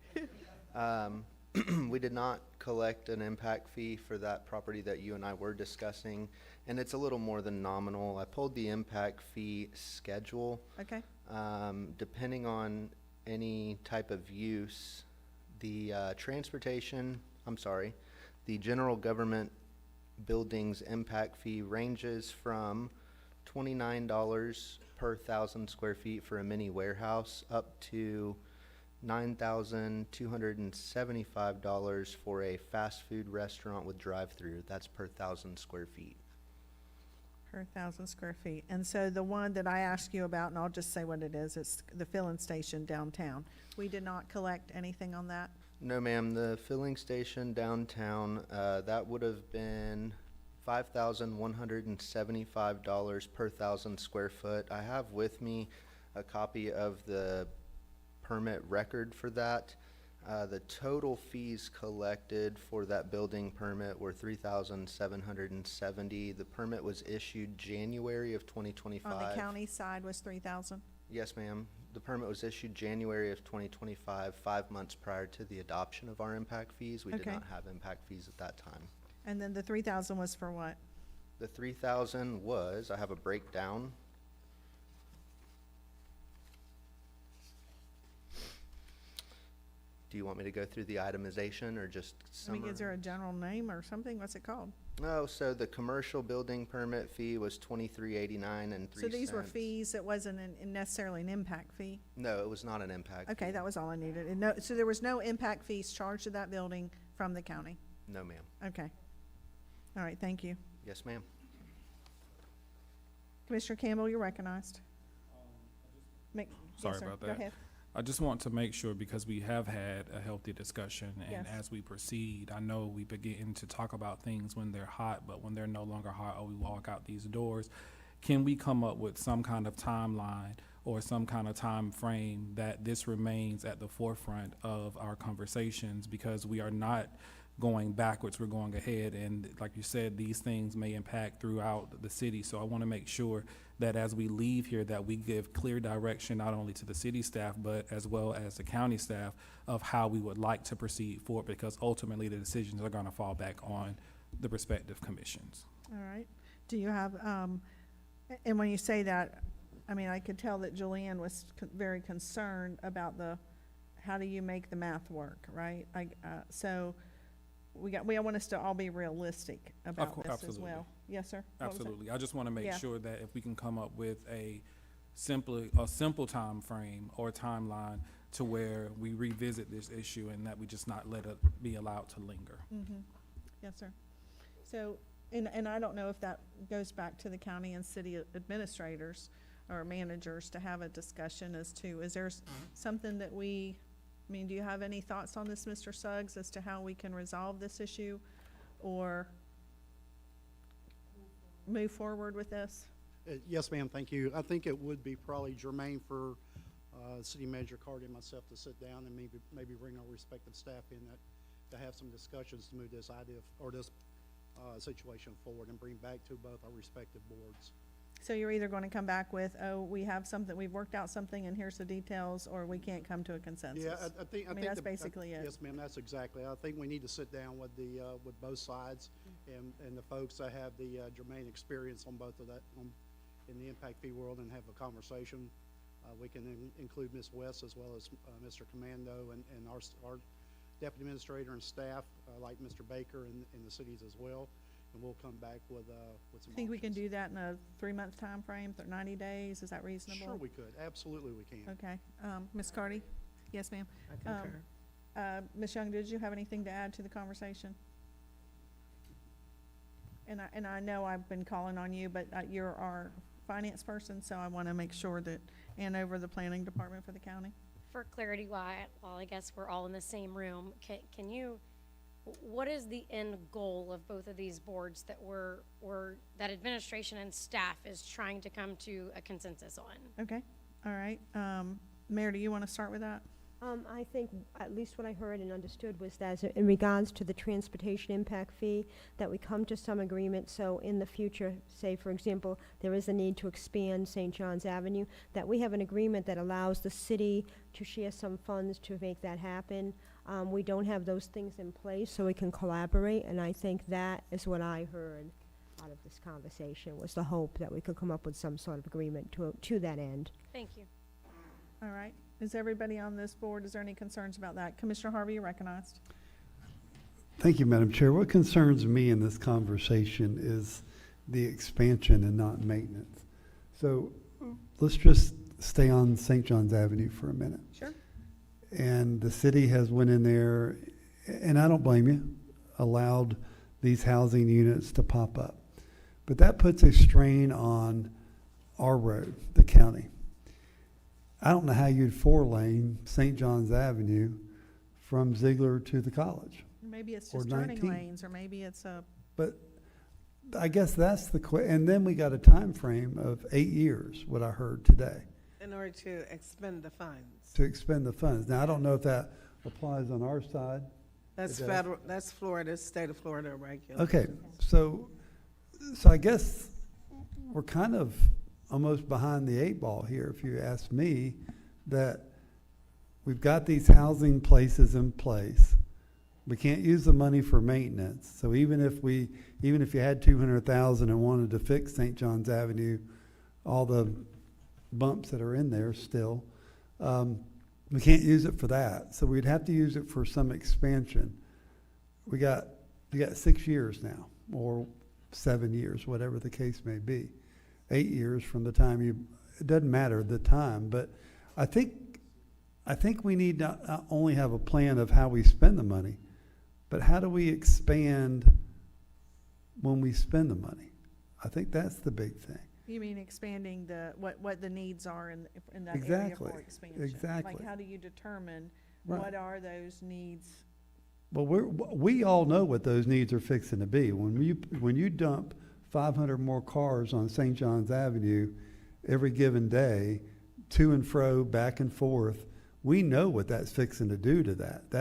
we did not collect an impact fee for that property that you and I were discussing, and it's a little more than nominal. I pulled the impact fee schedule. Okay. Depending on any type of use, the the general government buildings impact fee ranges from $29 per 1,000 square feet for a mini warehouse up to $9,275 for a fast food restaurant with drive-through. That's per 1,000 square feet. Per 1,000 square feet. And so the one that I asked you about, and I'll just say what it is, it's the filling station downtown. We did not collect anything on that? No, ma'am. The filling station downtown, that would have been $5,175 per 1,000 square foot. I have with me a copy of the permit record for that. The total fees collected for that building permit were $3,770. The permit was issued January of 2025. On the county side was 3,000? Yes, ma'am. The permit was issued January of 2025, 5 months prior to the adoption of our impact fees. We did Okay. not have impact fees at that time. And then the 3,000 was for what? The 3,000 was, I have a breakdown. Do you want me to go through the itemization or just I summary? mean, is there a general name or something? What's it called? Oh, so the commercial building permit fee was $23.89 and 3 So these were cents. fees, it wasn't necessarily an impact fee? No, it was not an impact Okay, fee. that was all I needed. And no, so there was no impact fees charged to that building from the county? No, ma'am. Okay. All right, thank you. Yes, ma'am. Commissioner Campbell, you're recognized. Yes, Sorry sir. about Go that. ahead. I just want to make sure, because we have had a healthy discussion, and Yes. as we proceed, I know we begin to talk about things when they're hot, but when they're no longer hot or we walk out these doors, can we come up with some kind of timeline or some kind of time frame that this remains at the forefront of our conversations? Because we are not going backwards, we're going ahead, and like you said, these things may impact throughout the city. So I want to make sure that as we leave here, that we give clear direction not only to the city staff, but as well as the county staff of how we would like to proceed forward, because ultimately the decisions are going to fall back on the respective commissions. All right. Do you have, and when you say that, I mean, I could tell that Julianne was very concerned about how do you make the math work, right? So we want us to all be realistic about this as absolutely. well. Yes, sir? What was that? Absolutely. I just want to make Yeah. sure that if we can come up with a simple time frame or timeline to where we revisit this issue and that we just not let it be allowed to linger. Mm-hmm. Yes, sir. So, and I don't know if that goes back to the county and city administrators or managers to have a discussion as to, is there something that do you have any thoughts on this, Mr. Suggs, as to how we can resolve this issue or move forward with this? Yes, ma'am, thank you. I think it would be probably germane for City Manager Carter and myself to sit down and maybe bring our respective staff in to have some discussions to move this idea or this situation forward and bring back to both our respective boards. So you're either going to come back with, oh, we have something, we've worked out something and here's the details, or we can't come to a consensus. Yeah, I think. I mean, that's basically it. Yes, ma'am, that's exactly. I think we need to sit down with with both sides and the folks that have the germane experience on both of that, in the impact fee world, and have a conversation. We can include Ms. West as well as Mr. Commando and our deputy administrator and staff, like Mr. Baker and the cities as well. And we'll come back with some Think we can options. do that in a 3-month time frame, 90 days? Is that reasonable? Sure, we could. Absolutely, we can. Okay. Ms. Carty? Yes, ma'am. I concur. Ms. Young, did you have anything to add to the conversation? And I know I've been calling on you, but you're our finance person, so I want to make sure that, and over the planning department for the county. For clarity, while I guess we're all in the same room, can you, what is the end goal of both of these boards that that administration and staff is trying to come to a consensus on? Okay, all right. Mayor, do you want to start with that? I think at least what I heard and understood was that in regards to the transportation impact fee, that we come to some agreement, so in the future, say for example, there is a need to expand St. John's Avenue, that we have an agreement that allows the city to share some funds to make that happen. We don't have those things in place, so we can collaborate, and I think that is what I heard out of this conversation, was the hope that we could come up with some sort of agreement to that end. Thank you. All right. Is everybody on this board, is there any concerns about that? Commissioner Harvey, you're recognized. Thank you, Madam Chair. What concerns me in this conversation is the expansion and not maintenance. So let's just stay on St. John's Avenue for a minute. Sure. And the city has went in there, and I don't blame you, allowed these housing units to pop up. But that puts a strain on our road, the county. I don't know how you'd 4-lane St. John's Avenue from Ziegler to the college. Maybe it's Or just turning 19. lanes, or maybe it's a, But I guess that's and then we got a time frame of 8 years, what I heard today, In order to expend the funds. to expend the funds. Now, I don't know if that applies on our side. That's It does. federal, that's Florida, state of Florida regulations. Okay, so I guess we're kind of almost behind the 8 ball here, if you ask me, that we've got these housing places in place. We can't use the money for maintenance. So even if you had 200,000 and wanted to fix St. John's Avenue, all the bumps that are in there still, we can't use it for that. So we'd have to use it for some expansion. We got 6 years now, or 7 years, whatever the case may be. 8 years from the time it doesn't matter the time, but I think we need to not only have a plan of how we spend the money, but how do we expand when we spend the money? I think that's the big thing. you mean expanding what the needs are in that area Exactly, for expansion? exactly. Like, how do you determine Right. what are those needs? Well, we all know what those needs are fixing to be. When you dump 500 more cars on St. John's Avenue every given day, to and fro, back and forth, we know what that's fixing to do to that.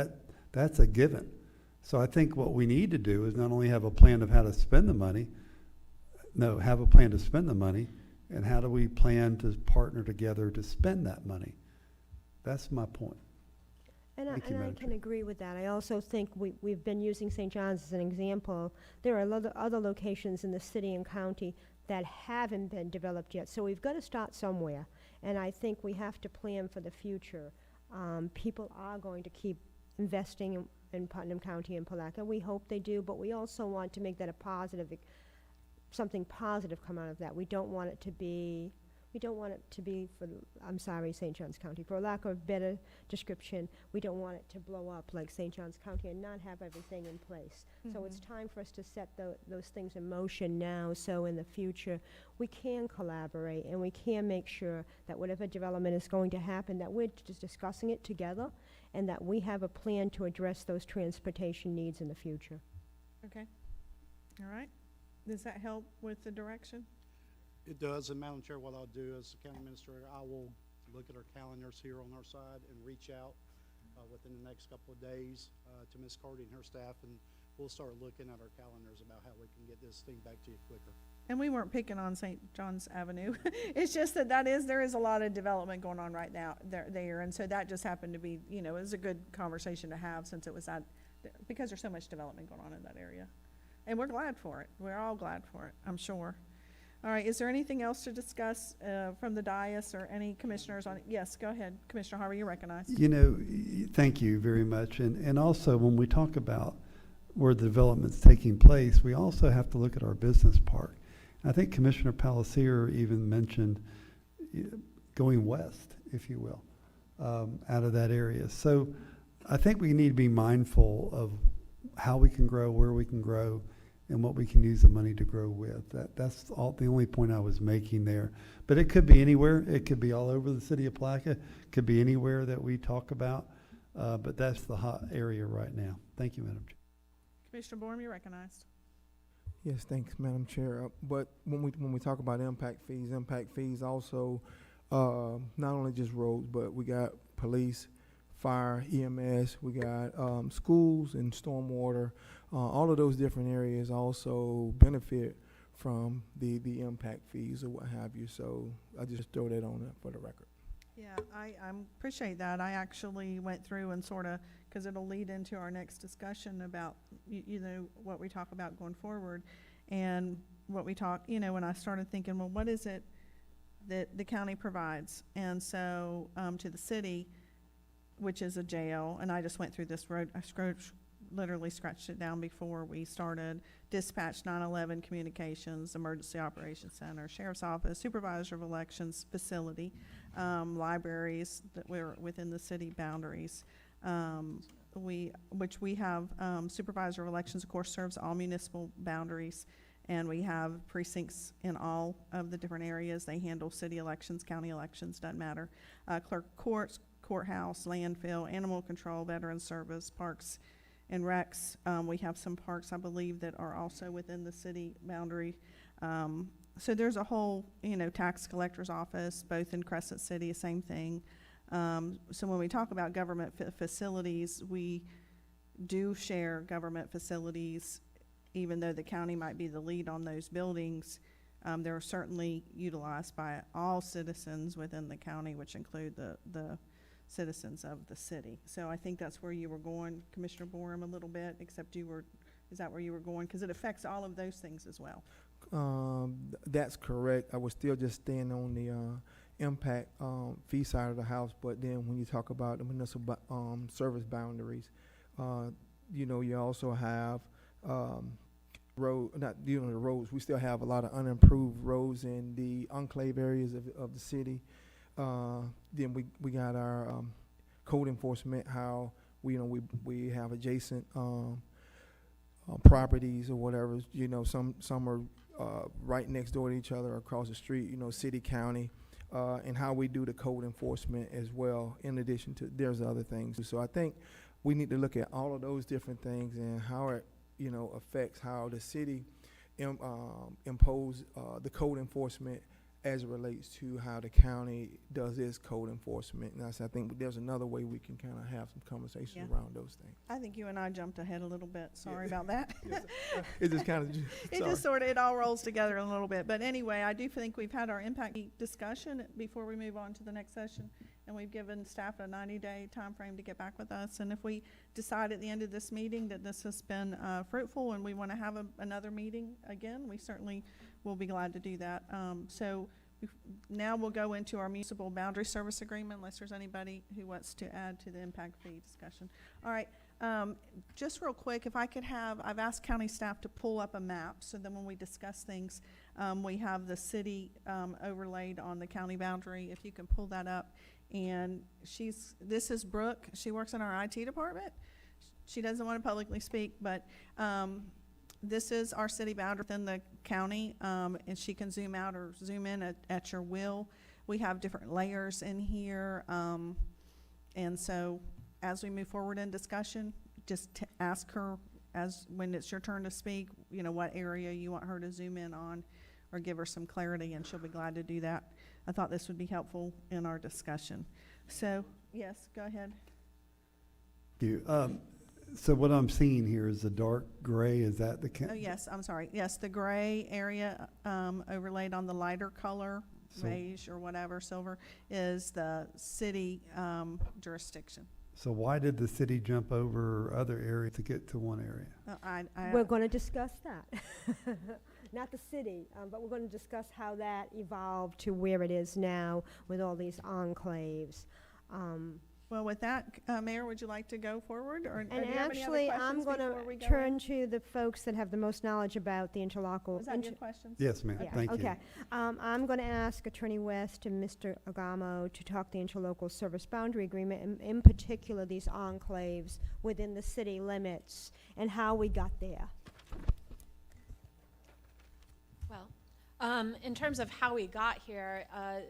That's a given. So I think what we need to do is not only have a plan of how to spend the money, have a plan to spend the money, and how do we plan to partner together to spend that money? That's my point. And I Thank you, Madam can Chair. agree with that. I also think we've been using St. John's as an example. There are other locations in the city and county that haven't been developed yet. So we've got to start somewhere. And I think we have to plan for the future. People are going to keep investing in Putnam County and Palatka. We hope they do, but we also want to make that something positive come out of that. We don't want it to be I'm sorry, St. John's County, for lack of a better description, we don't want it to blow up like St. John's County and not have everything in place. So it's time for us to set those things in motion now, so in the future, we can collaborate and we can make sure that whatever development is going to happen, that we're just discussing it together and that we have a plan to address those transportation needs in the future. Okay. All right. Does that help with the direction? It does, and Madam Chair, what I'll do as the county administrator, I will look at our calendars here on our side and reach out within the next couple of days to Ms. Carty and her staff and we'll start looking at our calendars about how we can get this thing back to you quicker. And we weren't picking on St. John's Avenue. It's just that there is a lot of development going on right now there. And so that just happened to be, it was a good conversation to have since it was because there's so much development going on in that area. And we're glad for it. We're all glad for it, I'm sure. All right, is there anything else to discuss from the dais or any commissioners on it? Yes, go ahead, Commissioner Harvey, you're recognized. Thank you very much. And also, when we talk about where the development's taking place, we also have to look at our business park. I think Commissioner Palatka even mentioned going west, if you will, out of that area. So I think we need to be mindful of how we can grow, where we can grow, and what we can use the money to grow with. That's the only point I was making there. But it could be anywhere. It could be all over the city of Palatka. It could be anywhere that we talk about. But that's the hot area right now. Thank you, Madam Chair. Commissioner Borum, you're recognized. Yes, thanks, Madam Chair. But when we talk about impact fees also not only just roads, but we got police, fire, EMS, we got schools and stormwater. All of those different areas also benefit from the impact fees or what have you. So I just throw that on there for the record. Yeah, I appreciate that. I actually went through and sort of, because it'll lead into our next discussion about, what we talk about going forward. And what we talk, when I started thinking, well, what is it that the county provides? And so to the city, which is a jail, and I just went through this road, literally scratched it down before we started. Dispatch 911 communications, emergency operations center, sheriff's office, supervisor of elections facility, libraries that were within the city boundaries. Which we have supervisor of elections, of course, serves all municipal boundaries, and we have precincts in all of the different areas. They handle city elections, county elections, doesn't matter. Clerk courts, courthouse, landfill, animal control, veterans service, parks and recs. We have some parks, I believe, that are also within the city boundary. So there's a whole, tax collector's office, both in Crescent City, same thing. So when we talk about government facilities, we do share government facilities, even though the county might be the lead on those buildings. They're certainly utilized by all citizens within the county, which include the citizens of the city. So I think that's where you were going, Commissioner Borum, a little bit, except is that where you were going? Because it affects all of those things as well. That's correct. I was still just staying on the impact fee side of the house, but then when you talk about the municipal service boundaries, you also have not dealing with the roads. We still have a lot of unimproved roads in the enclave areas of the city. Then we got our code enforcement, how we have adjacent properties or whatever. Some are right next door to each other across the street, city, county. And how we do the code enforcement as well, in addition to, there's other things. So I think we need to look at all of those different things and how it, affects how the city impose the code enforcement as it relates to how the county does its code enforcement. And I think there's another way we can kind of have some conversations around those things. I think you and I jumped ahead a little bit. Sorry about that. It just kind of, it just sort of, it all rolls together a little bit. But anyway, I do think we've had our impact discussion before we move on to the next session. And we've given staff a 90-day time frame to get back with us. And if we decide at the end of this meeting that this has been fruitful and we want to have another meeting again, we certainly will be glad to do that. So now we'll go into our municipal boundary service agreement, unless there's anybody who wants to add to the impact fee discussion. All right, just real quick, if I could have, I've asked county staff to pull up a map, so then when we discuss things, we have the city overlaid on the county boundary. If you can pull that up. And this is Brooke. She works in our IT department. She doesn't want to publicly speak, but this is our city boundary within the county, and she can zoom out or zoom in at your will. We have different layers in here, and so as we move forward in discussion, just ask her when it's your turn to speak, what area you want her to zoom in on, or give her some clarity, and she'll be glad to do that. I thought this would be helpful in our discussion. So, yes, go ahead. Thank you. So what I'm seeing here is the dark gray, is that the? Oh, yes, I'm sorry. Yes, the gray area overlaid on the lighter color, So- beige or whatever, silver, is the city jurisdiction. So why did the city jump over other areas to get to one area? We're going to discuss that. Not the city, but we're going to discuss how that evolved to where it is now with all these enclaves. Well, with that, Mayor, would you like to go forward? Or do And you have any other actually, I'm questions going before we to go turn in? to the folks that have the most knowledge about the interlocal. Was that your questions? Yes, ma'am, Yeah, thank you. okay. I'm going to ask Attorney West and Mr. Agamo to talk the interlocal service boundary agreement, and in particular, these enclaves within the city limits and how we got there. Well, in terms of how we got here,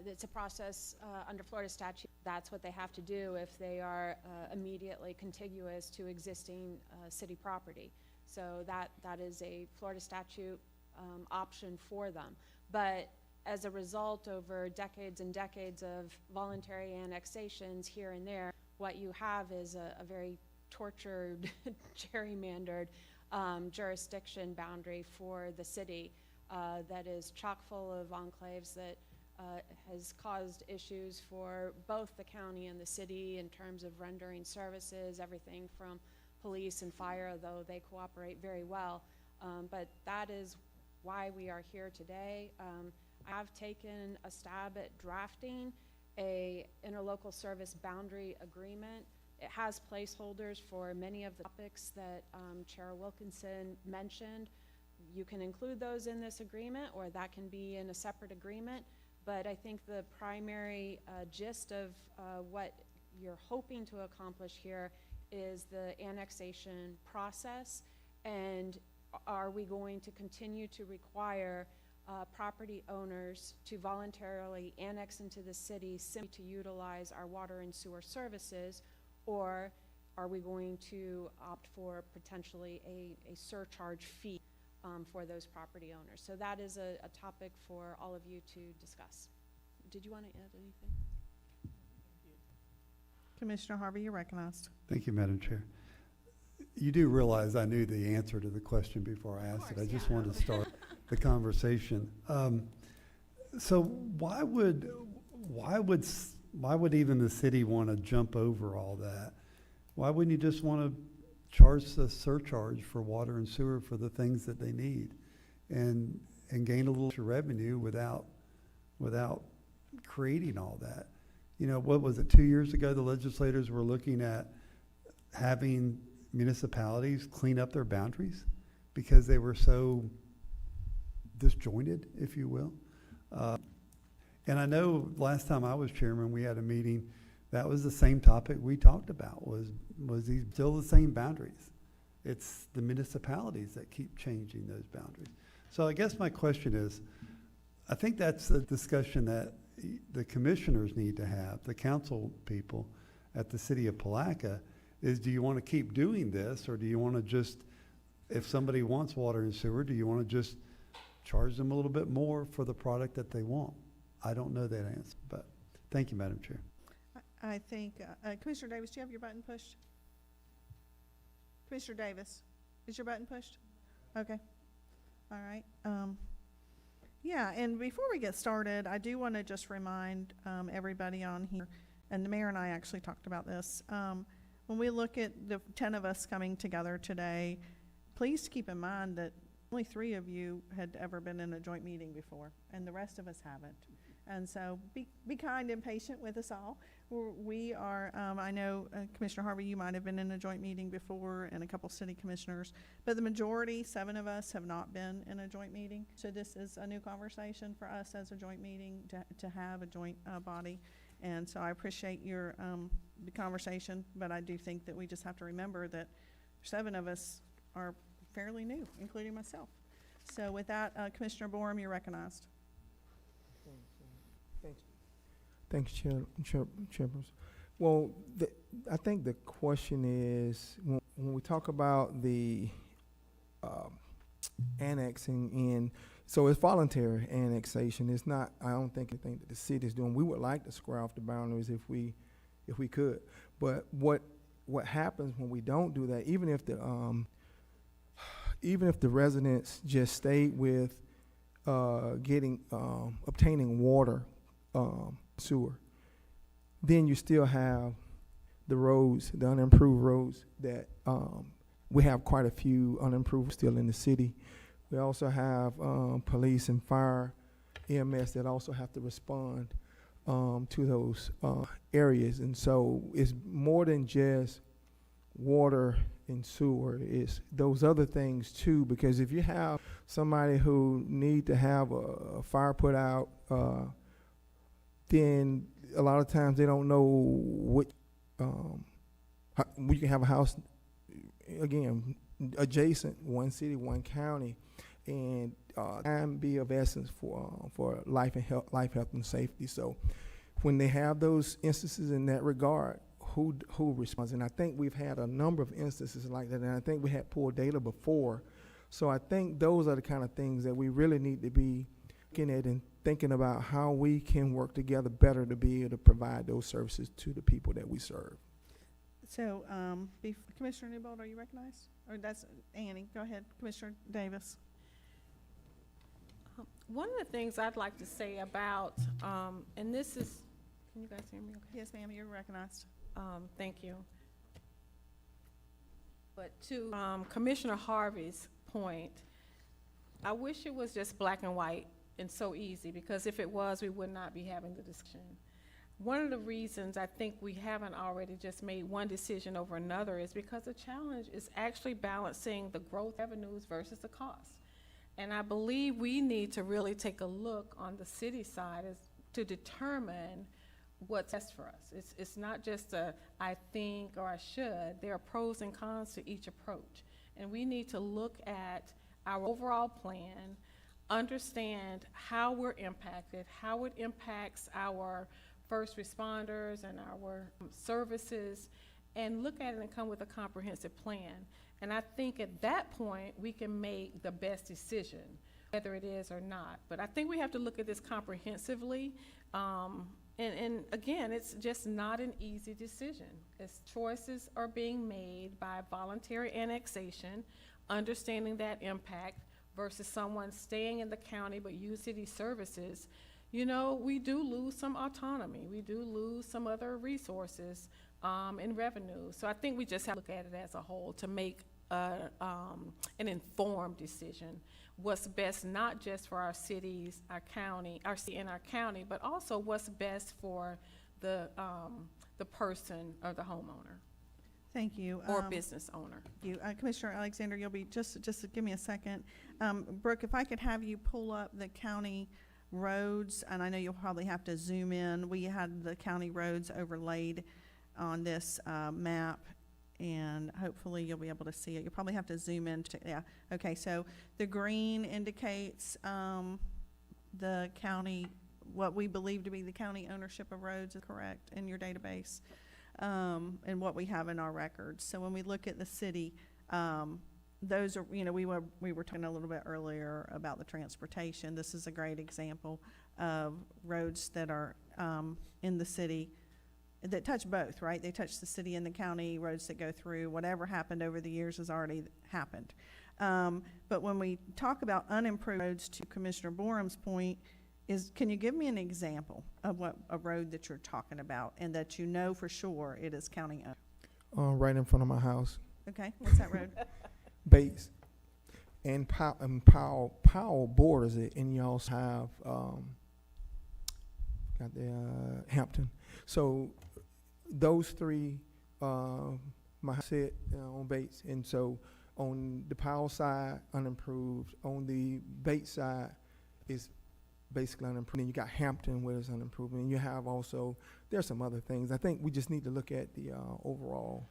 it's a process under Florida statute. That's what they have to do if they are immediately contiguous to existing city property. So that is a Florida statute option for them. But as a result, over decades and decades of voluntary annexations here and there, what you have is a very tortured, gerrymandered jurisdiction boundary for the city that is chock full of enclaves that has caused issues for both the county and the city in terms of rendering services, everything from police and fire, though they cooperate very well. But that is why we are here today. I've taken a stab at drafting a interlocal service boundary agreement. It has placeholders for many of the topics that Chair Wilkinson mentioned. You can include those in this agreement, or that can be in a separate agreement. But I think the primary gist of what you're hoping to accomplish here is the annexation process. And are we going to continue to require property owners to voluntarily annex into the city simply to utilize our water and sewer services, or are we going to opt for potentially a surcharge fee for those property owners? So that is a topic for all of you to discuss. Did you want to add anything? Commissioner Harvey, you're recognized. Thank you, Madam Chair. You do realize I knew the answer to the question before I asked it. I just wanted to start the conversation. So why would even the city want to jump over all that? Why wouldn't you just want to charge the surcharge for water and sewer for the things that they need and gain a little extra revenue without creating all that? You know, what was it, 2 years ago, the legislators were looking at having municipalities clean up their boundaries because they were so disjointed, if you will. And I know last time I was chairman, we had a meeting, that was the same topic we talked about, was these still the same boundaries? It's the municipalities that keep changing those boundaries. So I guess my question is, I think that's a discussion that the commissioners need to have, the council people at the city of Palatka, is do you want to keep doing this, or do you want to just, if somebody wants water and sewer, do you want to just charge them a little bit more for the product that they want? I don't know that answer, but thank you, Madam Chair. I think, Commissioner Davis, do you have your button pushed? Commissioner Davis, is your button pushed? Okay. All right. Yeah, and before we get started, I do want to just remind everybody on here, and the mayor and I actually talked about this. When we look at the 10 of us coming together today, please keep in mind that only 3 of you had ever been in a joint meeting before, and the rest of us haven't. And so be kind and patient with us all. We are, I know, Commissioner Harvey, you might have been in a joint meeting before, and a couple city commissioners, but the majority, 7 of us, have not been in a joint meeting. So this is a new conversation for us as a joint meeting to have a joint body. And so I appreciate your the conversation, but I do think that we just have to remember that 7 of us are fairly new, including myself. So with that, Commissioner Borum, you're recognized. Thanks, Chairperson. Well, I think the question is, when we talk about the annexing in, so it's voluntary annexation. It's not, I don't think anything that the city is doing. We would like to square off the boundaries if we could. But what what happens when we don't do that, even if the residents just stayed with obtaining water, sewer, then you still have the roads, the unimproved roads that we have quite a few unimproved still in the city. We also have police and fire, EMS that also have to respond to those areas. And so it's more than just water and sewer, it's those other things too, because if you have somebody who need to have a fire put out, then a lot of times they don't know what, we can have a house, again, adjacent, one city, one county, and time be of essence for life and health, and safety. So when they have those instances in that regard, who responds? And I think we've had a number of instances like that, and I think we had poor data before. So I think those are the kind of things that we really need to be looking at and thinking about how we can work together better to be able to provide those services to the people that we serve. So, Commissioner Newbold, are you recognized? Or that's Annie. Go ahead, Commissioner Davis. One of the things I'd like to say about, and this is, can you guys hear me okay? Yes, ma'am, you're recognized. Thank you. But to Commissioner Harvey's point, I wish it was just black and white and so easy, because if it was, we would not be having the discussion. One of the reasons I think we haven't already just made one decision over another is because the challenge is actually balancing the growth revenues versus the cost. And I believe we need to really take a look on the city side to determine what's best for us. It's not just a I think or I should. There are pros and cons to each approach. And we need to look at our overall plan, understand how we're impacted, how it impacts our first responders and our services, and look at it and come with a comprehensive plan. And I think at that point, we can make the best decision, whether it is or not. But I think we have to look at this comprehensively. And again, it's just not an easy decision. As choices are being made by voluntary annexation, understanding that impact versus someone staying in the county but use city services, you know, we do lose some autonomy. We do lose some other resources and revenue. So I think we just have to look at it as a whole to make an informed decision. What's best not just for our cities, our county, our city and our county, but also what's best for the person or the homeowner. Thank you. Or business owner. You, Commissioner Alexander, you'll be just give me a second. Brooke, if I could have you pull up the county roads, and I know you'll probably have to zoom in. We had the county roads overlaid on this map, and hopefully you'll be able to see it. You'll probably have to zoom in to, yeah. Okay, so the green indicates the county, what we believe to be the county ownership of roads is correct in your database, and what we have in our records. So when we look at the city, those are, you know, we were talking a little bit earlier about the transportation. This is a great example of roads that are in the city that touch both, right? They touch the city and the county, roads that go through. Whatever happened over the years has already happened. But when we talk about unimproved roads, to Commissioner Borum's point, can you give me an example of what a road that you're talking about and that you know for sure it is county owned? Right in front of my house. Okay, what's that road? Bates. And Powell borders it, and you also have got the Hampton. So those three, my house sit on Bates, and so on the Powell side, unimproved. On the Bates side is basically unimproved. And you got Hampton where it's unimproved, and you have also, there's some other things. I think we just need to look at the overall.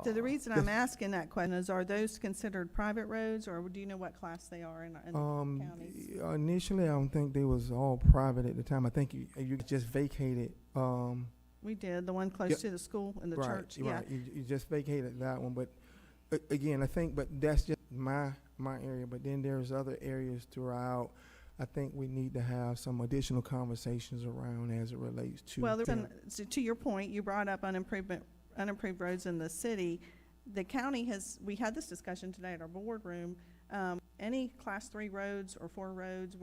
So the reason I'm asking that question is, are those considered private roads, or do you know what class they are in the counties? Initially, I don't think they was all private at the time. I think you just vacated. We did, the one close to the school and the church. Yeah. Right, you just vacated that one. But again, I think, but that's just my area. But then there's other areas throughout. I think we need to have some additional conversations around as it relates to. Well, to your point, you brought up unimproved unimproved roads in the city, the county we had this discussion today at our boardroom. Any class 3 roads or 4 roads,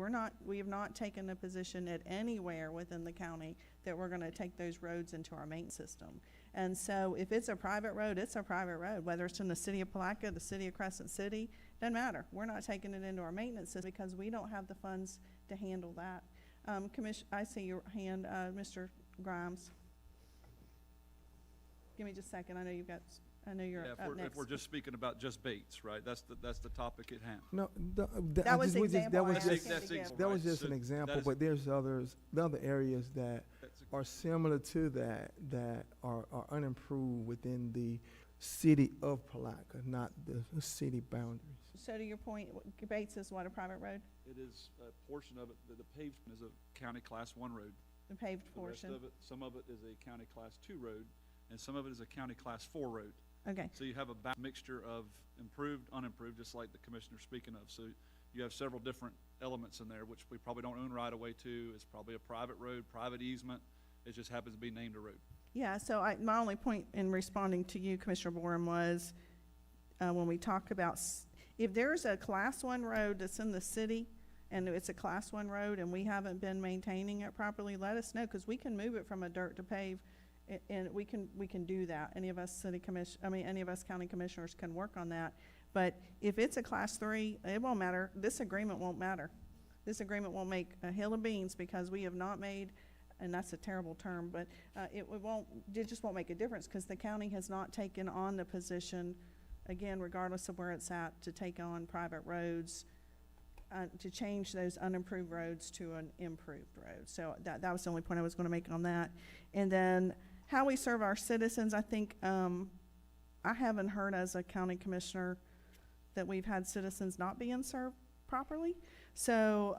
we have not taken a position at anywhere within the county that we're gonna take those roads into our maintenance system. And so if it's a private road, it's a private road, whether it's in the city of Palatka, the city of Crescent City, doesn't matter. We're not taking it into our maintenance system because we don't have the funds to handle that. I see your hand, Mr. Grimes. Give me just a second. I know you're Yeah, up next. if we're just speaking about just baits, right? That's the topic at hand. No, That was the example I asked him to give. that was Right, just so an that example, is- but there's the other areas that are similar to that are unimproved within the city of Palatka, not the city boundaries. So to your point, Bates is what, a private road? It is a portion of it, the paved is a county class 1 road. The paved The rest portion? of it, some of it is a county class 2 road, and some of it is a county class 4 road. Okay. So you have a mixture of improved, unimproved, just like the commissioner's speaking of. So you have several different elements in there, which we probably don't own right away to. It's probably a private road, private easement. It just happens to be named a road. Yeah, so my only point in responding to you, Commissioner Borum, was when we talk about, if there's a class 1 road that's in the city and it's a class 1 road and we haven't been maintaining it properly, let us know, because we can move it from a dirt to pave, and we can do that. Any of us any of us county commissioners can work on that. But if it's a class 3, it won't matter. This agreement won't matter. This agreement won't make a hill of beans because we have not made, and that's a terrible term, but it just won't make a difference because the county has not taken on the position, again, regardless of where it's at, to take on private roads, to change those unimproved roads to an improved road. So that was the only point I was going to make on that. And then how we serve our citizens, I think I haven't heard as a county commissioner that we've had citizens not being served properly. So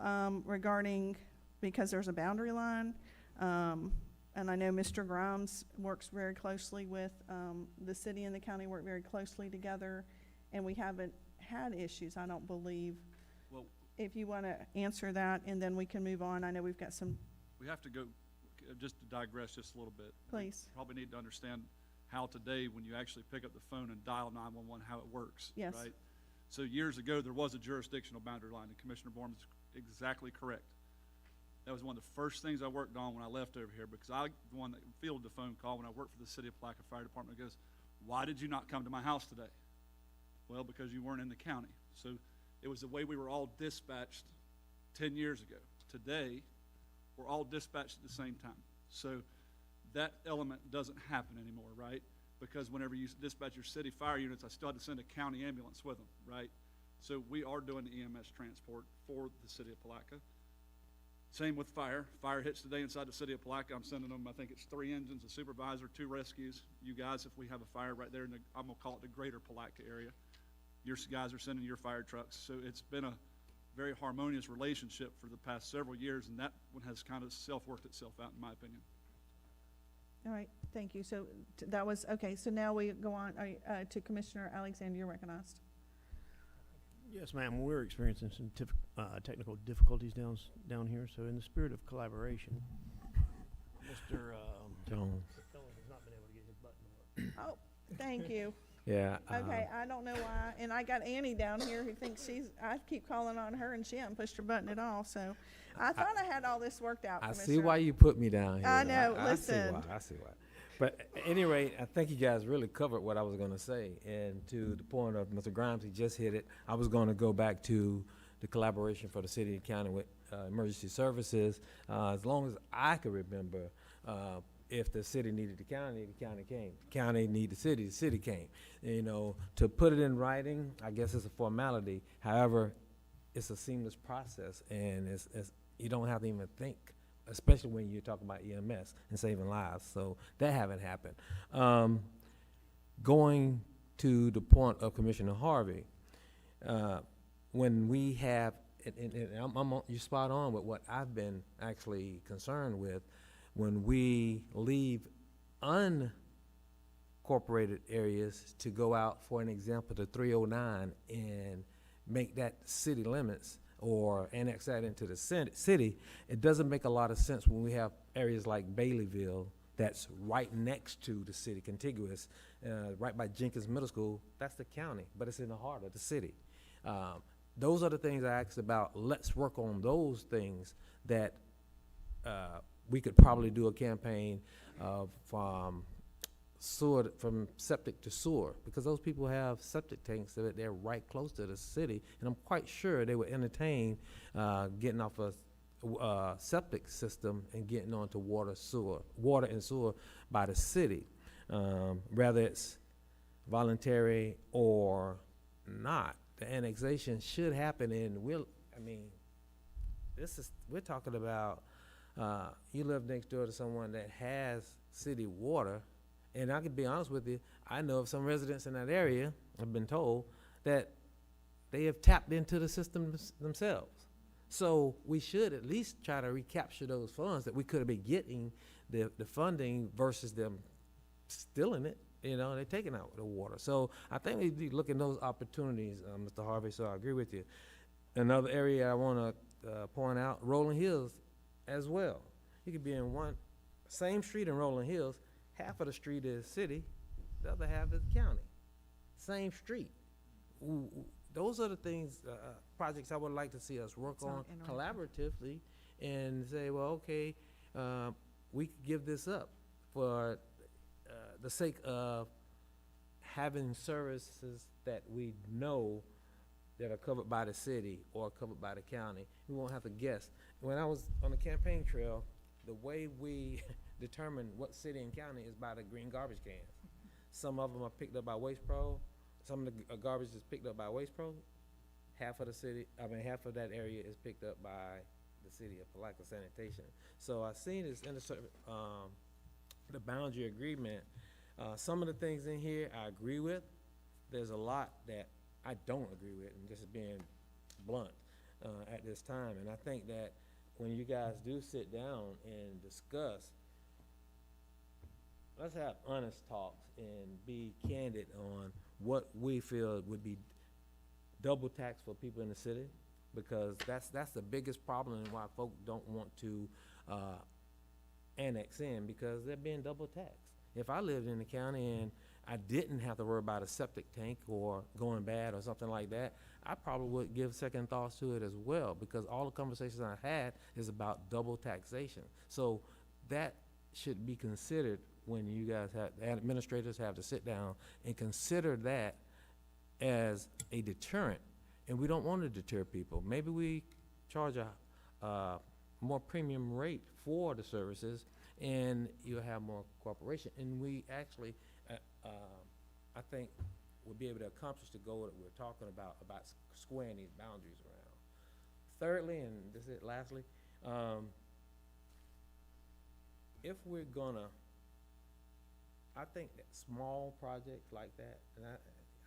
because there's a boundary line, and I know Mr. Grimes works very closely with the city and the county work very closely together, and we haven't had issues, I don't believe. Well, If you want to answer that, and then we can move on. I know we've got some, we have to go, just to digress just a little bit. Please. We probably need to understand how today, when you actually pick up the phone and dial 911, how it works. Yes. Right? So years ago, there was a jurisdictional boundary line, and Commissioner Borum is exactly correct. That was one of the first things I worked on when I left over here, because I, the one that fielded the phone call when I worked for the City of Palatka Fire Department, goes, "Why did you not come to my house today?" Well, because you weren't in the county. So it was the way we were all dispatched 10 years ago. Today, we're all dispatched at the same time. So that element doesn't happen anymore, right? Because whenever you dispatch your city fire units, I still had to send a county ambulance with them, right? So we are doing the EMS transport for the City of Palatka. Same with fire. Fire hits today inside the City of Palatka. I'm sending them, I think it's 3 engines, a supervisor, 2 rescues. You guys, if we have a fire right there, I'm going to call it the greater Palatka area, your guys are sending your fire trucks. So it's been a very harmonious relationship for the past several years, and that one has kind of self-worked itself out, in my opinion. all right, thank you. So that was, okay, so now we go on to Commissioner Alexander, you're recognized. Yes, ma'am. We're experiencing some technical difficulties down here. So in the spirit of collaboration, Mr. Jones. has not been able to get his button to work. Oh, thank you. Yeah. Okay, I don't know why, and I got Annie down here who thinks I keep calling on her and she hasn't pushed her button at all, so I thought I had all this worked out, I Commissioner. see why you put me down here. I know, I listen. see why. But at any rate, I think you guys really covered what I was going to say. And to the point of Mr. Grimes, he just hit it. I was going to go back to the collaboration for the city and county with emergency services. As long as I can remember, if the city needed the county came. The county needed the city came. You know, to put it in writing, I guess it's a formality. However, it's a seamless process, and it's you don't have to even think, especially when you're talking about EMS and saving lives. So that haven't happened. Going to the point of Commissioner Harvey, when we have, and you're spot on with what I've been actually concerned with, when we leave unincorporated areas to go out, for an example, to 309 and make that city limits, or annex that into the city, it doesn't make a lot of sense when we have areas like Baileyville that's right next to the city, contiguous, right by Jenkins Middle School, that's the county, but it's in the heart of the city. Those are the things I asked about. Let's work on those things that we could probably do a campaign from sewer, from septic to sewer, because those people have septic tanks that they're right close to the city, and I'm quite sure they would entertain getting off a septic system and getting onto water and sewer by the city, whether it's voluntary or not. The annexation should happen, and we're talking about you live next door to someone that has city water, and I can be honest with you, I know of some residents in that area, I've been told, that they have tapped into the system themselves. So we should at least try to recapture those funds that we could have been getting, the funding, versus them stealing it. They're taking out the water. So I think we need to look at those opportunities, Mr. Harvey, so I agree with you. Another area I want to point out, Rolling Hills as well. You could be in one, same street in Rolling Hills, half of the street is city, the other half is county. Same street. Those are the things, projects I would like to see us work on collaboratively and say, well, okay, we could give this up for the sake of having services that we know that are covered by the city or covered by the county. We won't have to guess. When I was on the campaign trail, the way we determine what city and county is by the green garbage cans. Some of them are picked up by Waste Pro. Some of the garbage is picked up by Waste Pro. Half of that area is picked up by the city of Palatka Sanitation. So I've seen this in the boundary agreement. Some of the things in here I agree with. There's a lot that I don't agree with, and just being blunt at this time. And I think that when you guys do sit down and discuss, let's have honest talks and be candid on what we feel would be double tax for people in the city, because that's the biggest problem and why folks don't want to annex in, because they're being double taxed. If I lived in the county and I didn't have to worry about a septic tank or going bad or something like that, I probably would give second thoughts to it as well, because all the conversations I had is about double taxation. So that should be considered when you guys have, administrators have to sit down and consider that as a deterrent. And we don't want to deter people. Maybe we charge a more premium rate for the services, and you'll have more cooperation. And we actually, I think, we'll be able to accomplish the goal that we're talking about squaring these boundaries around. Thirdly, and this is it, lastly, if we're gonna, I think that small projects like that, and I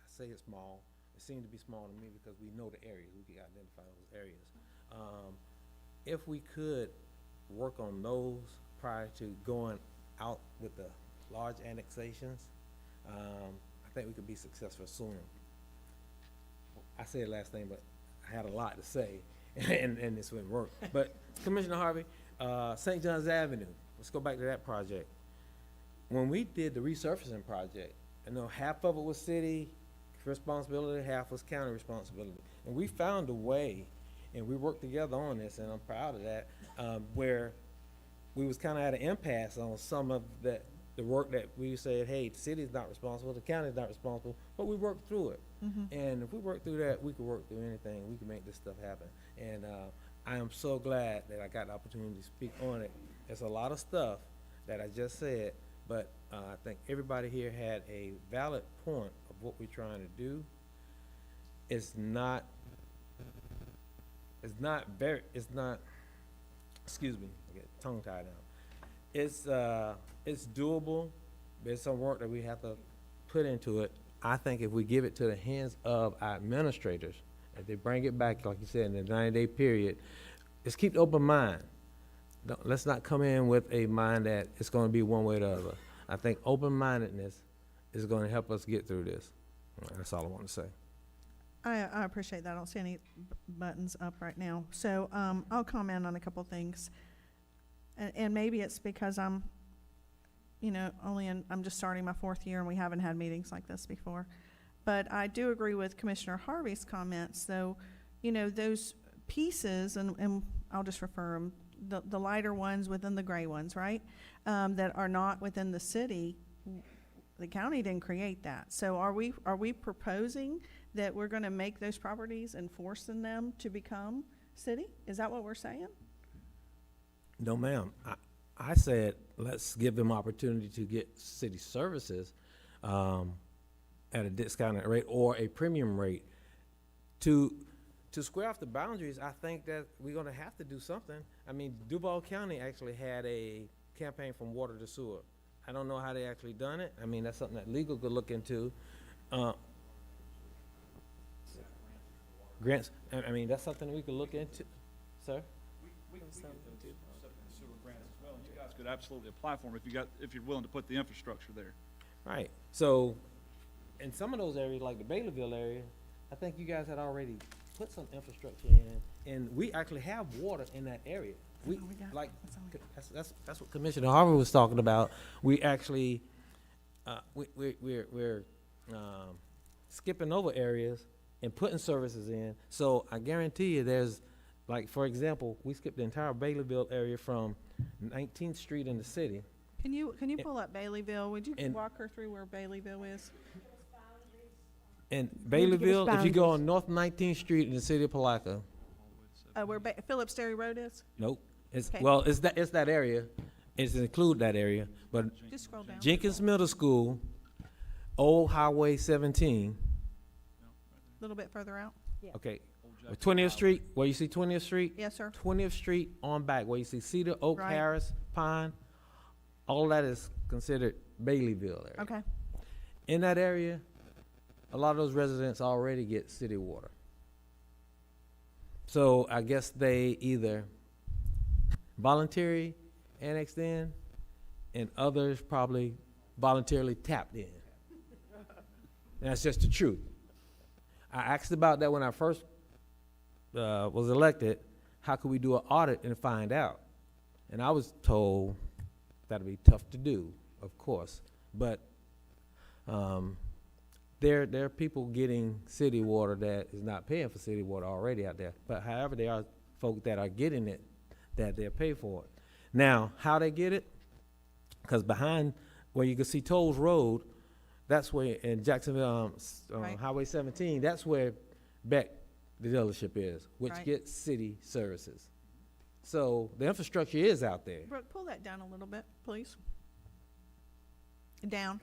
say it's small, it seems to be small to me because we know the areas, we can identify those areas. If we could work on those prior to going out with the large annexations, I think we could be successful sooner. I said last thing, but I had a lot to say, and this wouldn't work. But Commissioner Harvey, St. John's Avenue, let's go back to that project. When we did the resurfacing project, I know half of it was city responsibility, half was county responsibility. And we found a way, and we worked together on this, and I'm proud of that, where we was kind of at an impasse on some of the work that we said, hey, the city's not responsible, the county's not responsible, but we worked through it. And if we work through that, we could work through anything. We can make this stuff happen. And I am so glad that I got the opportunity to speak on it. There's a lot of stuff that I just said, but I think everybody here had a valid point of what we're trying to do. It's not, excuse me, I get tongue tied now. It's doable. There's some work that we have to put into it. I think if we give it to the hands of our administrators, if they bring it back, like you said, in the 90-day period, just keep the open mind. Let's not come in with a mind that it's going to be one way or the other. I think open-mindedness is going to help us get through this. That's all I want to say. I appreciate that. I don't see any buttons up right now. So I'll comment on a couple things. And maybe it's because I'm I'm just starting my 4th year and we haven't had meetings like this before. But I do agree with Commissioner Harvey's comments, though, those pieces, and I'll just refer them, the lighter ones within the gray ones, right? That are not within the city, the county didn't create that. So are we proposing that we're gonna make those properties and forcing them to become city? Is that what we're saying? No, ma'am. I said, let's give them opportunity to get city services at a discounted rate or a premium rate. To square off the boundaries, I think that we're gonna have to do something. I mean, Duval County actually had a campaign from water to sewer. I don't know how they actually done it. I mean, that's something that legal could look into. Grants, I mean, that's something we could look into, sir? We can sewer grants as well, and you guys could absolutely apply for them if you're willing to put the infrastructure there. Right. So, in some of those areas, like the Baileyville area, I think you guys had already put some infrastructure in, and we actually have water in that area. That's what Commissioner Harvey was talking about. We actually, we're skipping over areas and putting services in. So I guarantee you there's, like, for example, we skipped the entire Baileyville area from 19th Street in the city. Can you pull up Baileyville? Would you walk her through where Baileyville is? In Give us Baileyville, if you go boundaries. on North 19th Street in the city of Palatka, Where Phillips Dairy Road is? nope. It's, Okay. well, it's that area. It's include that area, but Just scroll down. Jenkins Middle School, Old Highway 17, A little bit further out? okay, 20th Street, where you see 20th Street? Yes, sir. 20th Street on back, where you see Cedar, Oak, Right. Harris, Pine, all that is considered Baileyville area. Okay. In that area, a lot of those residents already get city water. So I guess they either voluntary annexed in, and others probably voluntarily tapped in. And that's just the truth. I asked about that when I first was elected. How could we do an audit and find out? And I was told that'd be tough to do, of course, but there are people getting city water that is not paying for city water already out there. But however, there are folk that are getting it, that they'll pay for it. Now, how they get it? Because behind where you can see Tolles Road, that's where in Jacksonville, Right. Highway 17, that's where Beck, the dealership is, which Right. gets city services. So the infrastructure is out there. Brooke, pull that down a little bit, please. Down.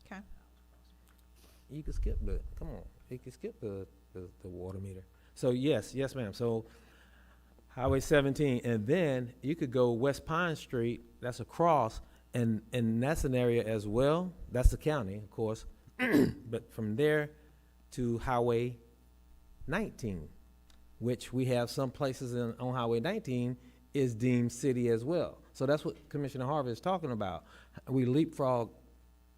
Okay. You can skip the, come on, you can skip the water meter. So yes, ma'am. So Highway 17, and then you could go West Pine Street, that's across, and that's an area as well. That's the county, of course. But from there to Highway 19, which we have some places on Highway 19 is deemed city as well. So that's what Commissioner Harvey is talking about. We leapfrog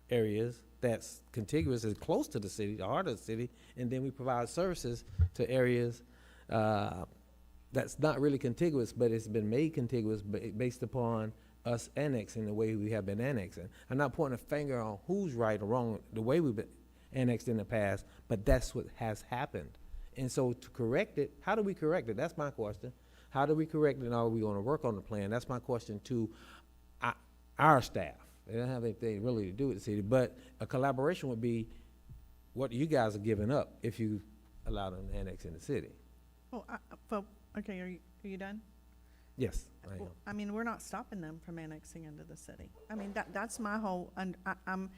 areas that's contiguous and close to the city, the heart of the city, and then we provide services to areas that's not really contiguous, but it's been made contiguous based upon us annexing the way we have been annexing. I'm not pointing a finger on who's right or wrong the way we've been annexed in the past, but that's what has happened. And so to correct it, how do we correct it? That's my question. How do we correct it, and are we going to work on the plan? That's my question to our staff. They don't have anything really to do with the city, but a collaboration would be what you guys are giving up if you allow them to annex in the city. Well, okay, are you done? Yes, I am. Well, I mean, we're not stopping them from annexing into the city. I mean, that's my whole, and I'm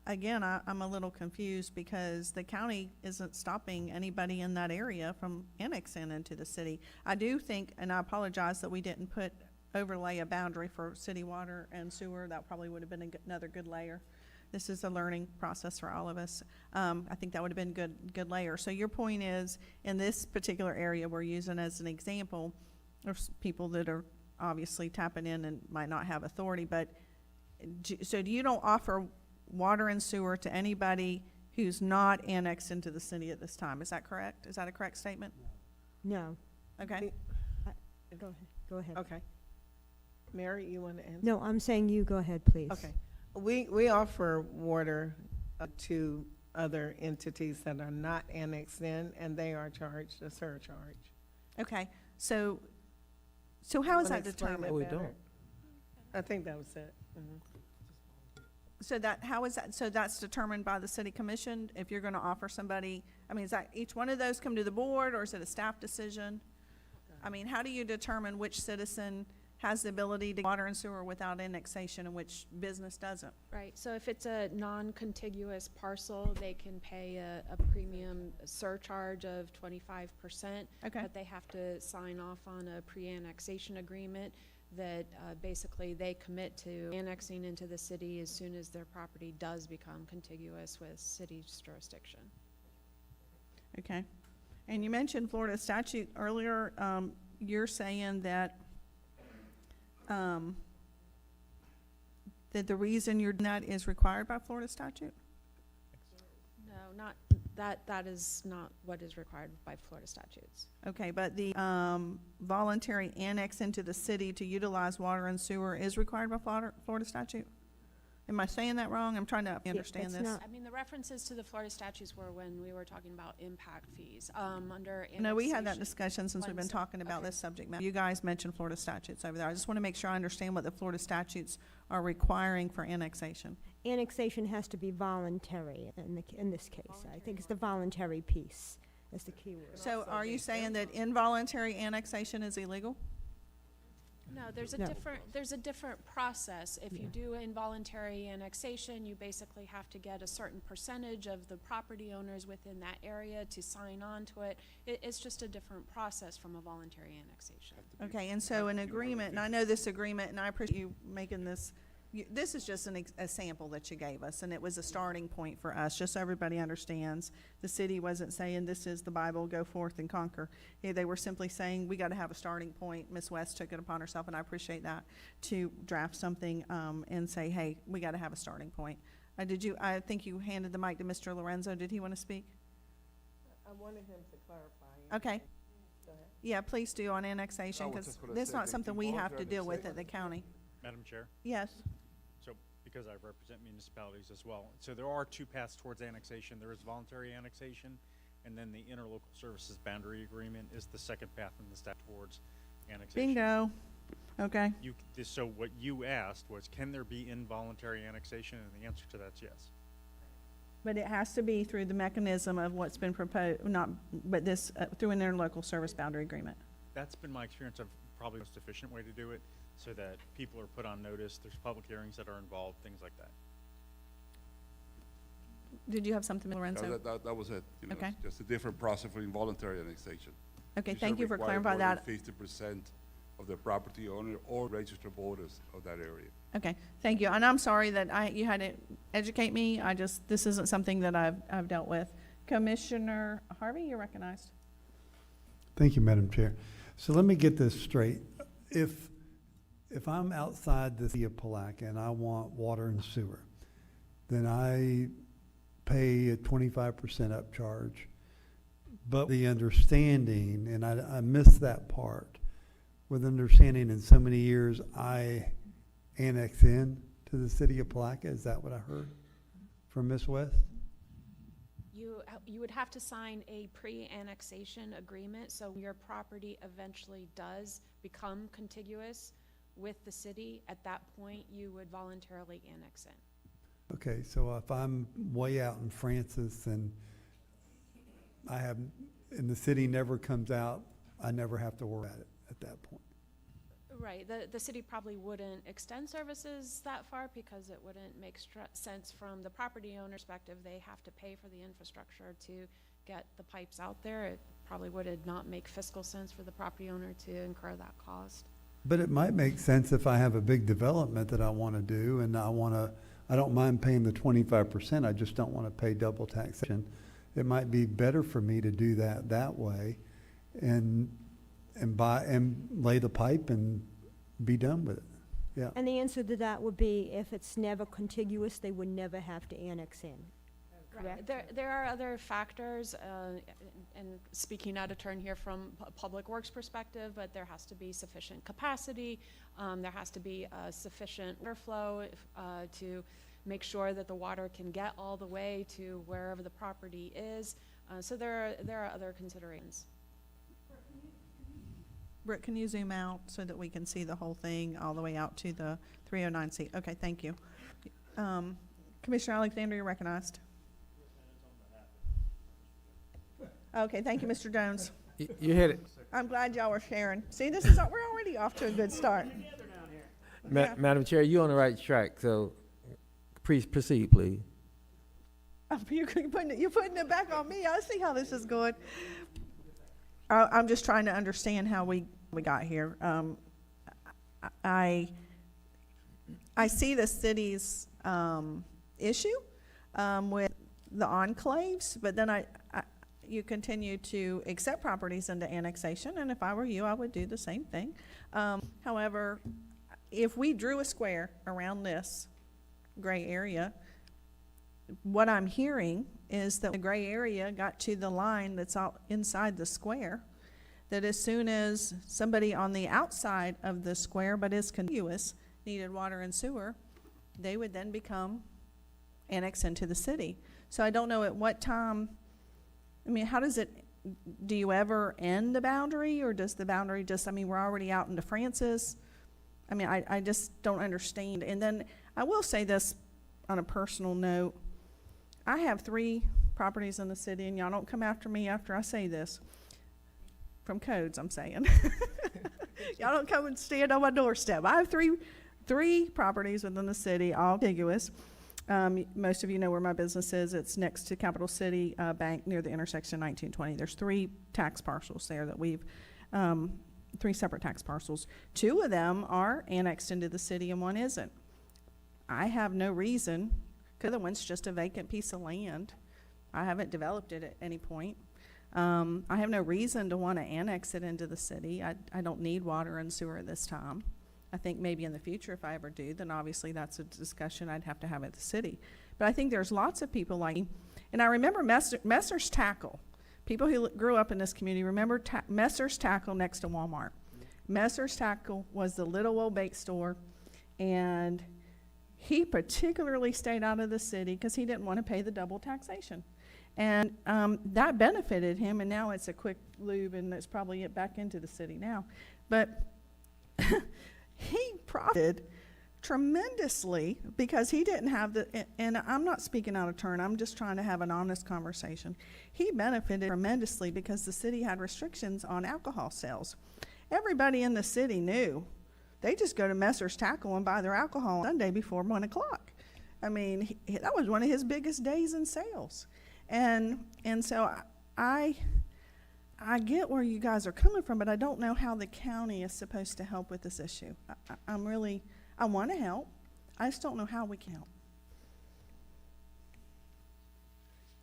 a little confused because the county isn't stopping anybody in that area from annexing into the city. I do think, and I apologize that we didn't overlay a boundary for city water and sewer. That probably would have been another good layer. This is a learning process for all of us. I think that would have been good layer. So your point is, in this particular area we're using as an example, there's people that are obviously tapping in and might not have authority, but so you don't offer water and sewer to anybody who's not annexed into the city at this time. Is that correct? Is that a correct statement? No. Okay. Go ahead. Okay. Mary, you want to answer? No, I'm saying you go ahead, please. Okay. We offer water to other entities that are not annexed in, and they are charged a surcharge. Okay, so how is Wanna that explain determined? it We better? don't. I think that was it. So how is that, so that's determined by the city commission, if you're gonna offer somebody, I mean, is that each one of those come to the board, or is it a staff decision? I mean, how do you determine which citizen has the ability to water and sewer without annexation and which business doesn't? Right, so if it's a non-contiguous parcel, they can pay a premium surcharge of 25%. Okay. But they have to sign off on a pre-annexation agreement that basically they commit to annexing into the city as soon as their property does become contiguous with city's jurisdiction. Okay, and you mentioned Florida statute earlier, you're saying that that the reason you're doing that is required by Florida statute? No, not, that is not what is required by Florida statutes. Okay, but the voluntary annex into the city to utilize water and sewer is required by Florida statute? Am I saying that wrong? I'm trying to understand that's this. not- I mean, the references to the Florida statutes were when we were talking about impact fees, under No, we had that annexation. discussion since we've been One sec- talking about okay. this subject matter. You guys mentioned Florida statutes over there. I just want to make sure I understand what the Florida statutes are requiring for annexation. Annexation has to be voluntary in this case. I think it's the voluntary piece is the key word. So are you saying that involuntary annexation is illegal? No, there's a No. different process. If you do involuntary annexation, you basically have to get a certain percentage of the property owners within that area to sign on to it. It's just a different process from a voluntary annexation. Okay, and so an agreement, and I know this agreement, and I appreciate you making this, this is just a sample that you gave us, and it was a starting point for us, just so everybody understands. The city wasn't saying, this is the Bible, go forth and conquer. They were simply saying, we gotta have a starting point. Ms. West took it upon herself, and I appreciate that, to draft something, and say, hey, we gotta have a starting point. I think you handed the mic to Mr. Lorenzo. Did he wanna speak? I wanted him to clarify. Okay. Go ahead. Yeah, please do on annexation, I was because just gonna that's say not that something we have to involuntary deal with at annexation- the county. Madam Chair, Yes. so because I represent municipalities as well, so there are two paths towards annexation. There is voluntary annexation, and then the interlocal services boundary agreement is the second path in the step towards annexation. Bingo. Okay. So what you asked was, can there be involuntary annexation? And the answer to that's yes. But it has to be through the mechanism of what's been proposed, through an interlocal service boundary agreement. That's been my experience of probably the most efficient way to do it, so that people are put on notice, there's public hearings that are involved, things like that. Did you have something, Lorenzo? That was it. You know, Okay. it's just a different process for involuntary annexation. Okay, thank you for clarifying that. 50% of the property owner or registered voters of that area. Okay, thank you. And I'm sorry that you had to educate me. This isn't something that I've dealt with. Commissioner Harvey, you're recognized. Thank you, Madam Chair. So let me get this straight. If I'm outside the city of Palatka and I want water and sewer, then I pay a 25% upcharge. But the understanding, and I missed that part, with understanding in so many years I annex in to the city of Palatka, is that what I heard from Ms. West? You would have to sign a pre-annexation agreement, so your property eventually does become contiguous with the city. At that point, you would voluntarily annex in. Okay, so if I'm way out in Francis and and the city never comes out, I never have to worry about it at that point. Right, the city probably wouldn't extend services that far because it wouldn't make sense from the property owner perspective. They have to pay for the infrastructure to get the pipes out there. It probably would not make fiscal sense for the property owner to incur that cost. But it might make sense if I have a big development that I want to do and I don't mind paying the 25%, I just don't want to pay double taxation. It might be better for me to do that way and lay the pipe and be done with it. Yeah. And the answer to that would be if it's never contiguous, they would never have to annex in. correct? There are other factors, and speaking out of turn here from Public Works perspective, but there has to be sufficient capacity, there has to be sufficient water flow to make sure that the water can get all the way to wherever the property is. So there are other considerations. Brooke, can you zoom out so that we can see the whole thing all the way out to the 309C? Okay, thank you. Commissioner Alexander, you're recognized. Okay, thank you, Mr. Jones. You hit it. I'm glad y'all were sharing. See, we're already off to a good start. Yeah. Madam Chair, you're on the right track, so please proceed, please. You're putting it back on me. I see how this is going. I'm just trying to understand how we got here. I see the city's issue with the enclaves, but then you continue to accept properties into annexation, and if I were you, I would do the same thing. However, if we drew a square around this gray area, what I'm hearing is that the gray area got to the line that's out inside the square, that as soon as somebody on the outside of the square but is contiguous needed water and sewer, they would then become annexed into the city. So I don't know at what time, I mean, how does it, do you ever end the boundary, or does the boundary just, I mean, we're already out into Francis. I mean, I just don't understand. And then I will say this on a personal note. I have 3 properties in the city, and y'all don't come after me after I say this. From codes, I'm saying. Y'all don't come and stand on my doorstep. I have three properties within the city, all contiguous. Most of you know where my business is. It's next to Capital City Bank near the intersection 1920. There's 3 tax parcels there that we've, 3 separate tax parcels. 2 of them are annexed into the city and 1 isn't. I have no reason, because the other one's just a vacant piece of land. I haven't developed it at any point. I have no reason to want to annex it into the city. I don't need water and sewer at this time. I think maybe in the future, if I ever do, then obviously that's a discussion I'd have to have at the city. But I think there's lots of people like me. And I remember Messer's Tackle. People who grew up in this community remember Messer's Tackle next to Walmart. Messer's Tackle was the little old bake store, and he particularly stayed out of the city because he didn't want to pay the double taxation. And that benefited him, and now it's a quick lube, and it's probably it back into the city now. But he profited tremendously because he didn't have the, and I'm not speaking out of turn, I'm just trying to have an honest conversation. He benefited tremendously because the city had restrictions on alcohol sales. Everybody in the city knew. They just go to Messer's Tackle and buy their alcohol on Sunday before 1 o'clock. I mean, that was one of his biggest days in sales. And so I get where you guys are coming from, but I don't know how the county is supposed to help with this issue. I want to help. I just don't know how we can help.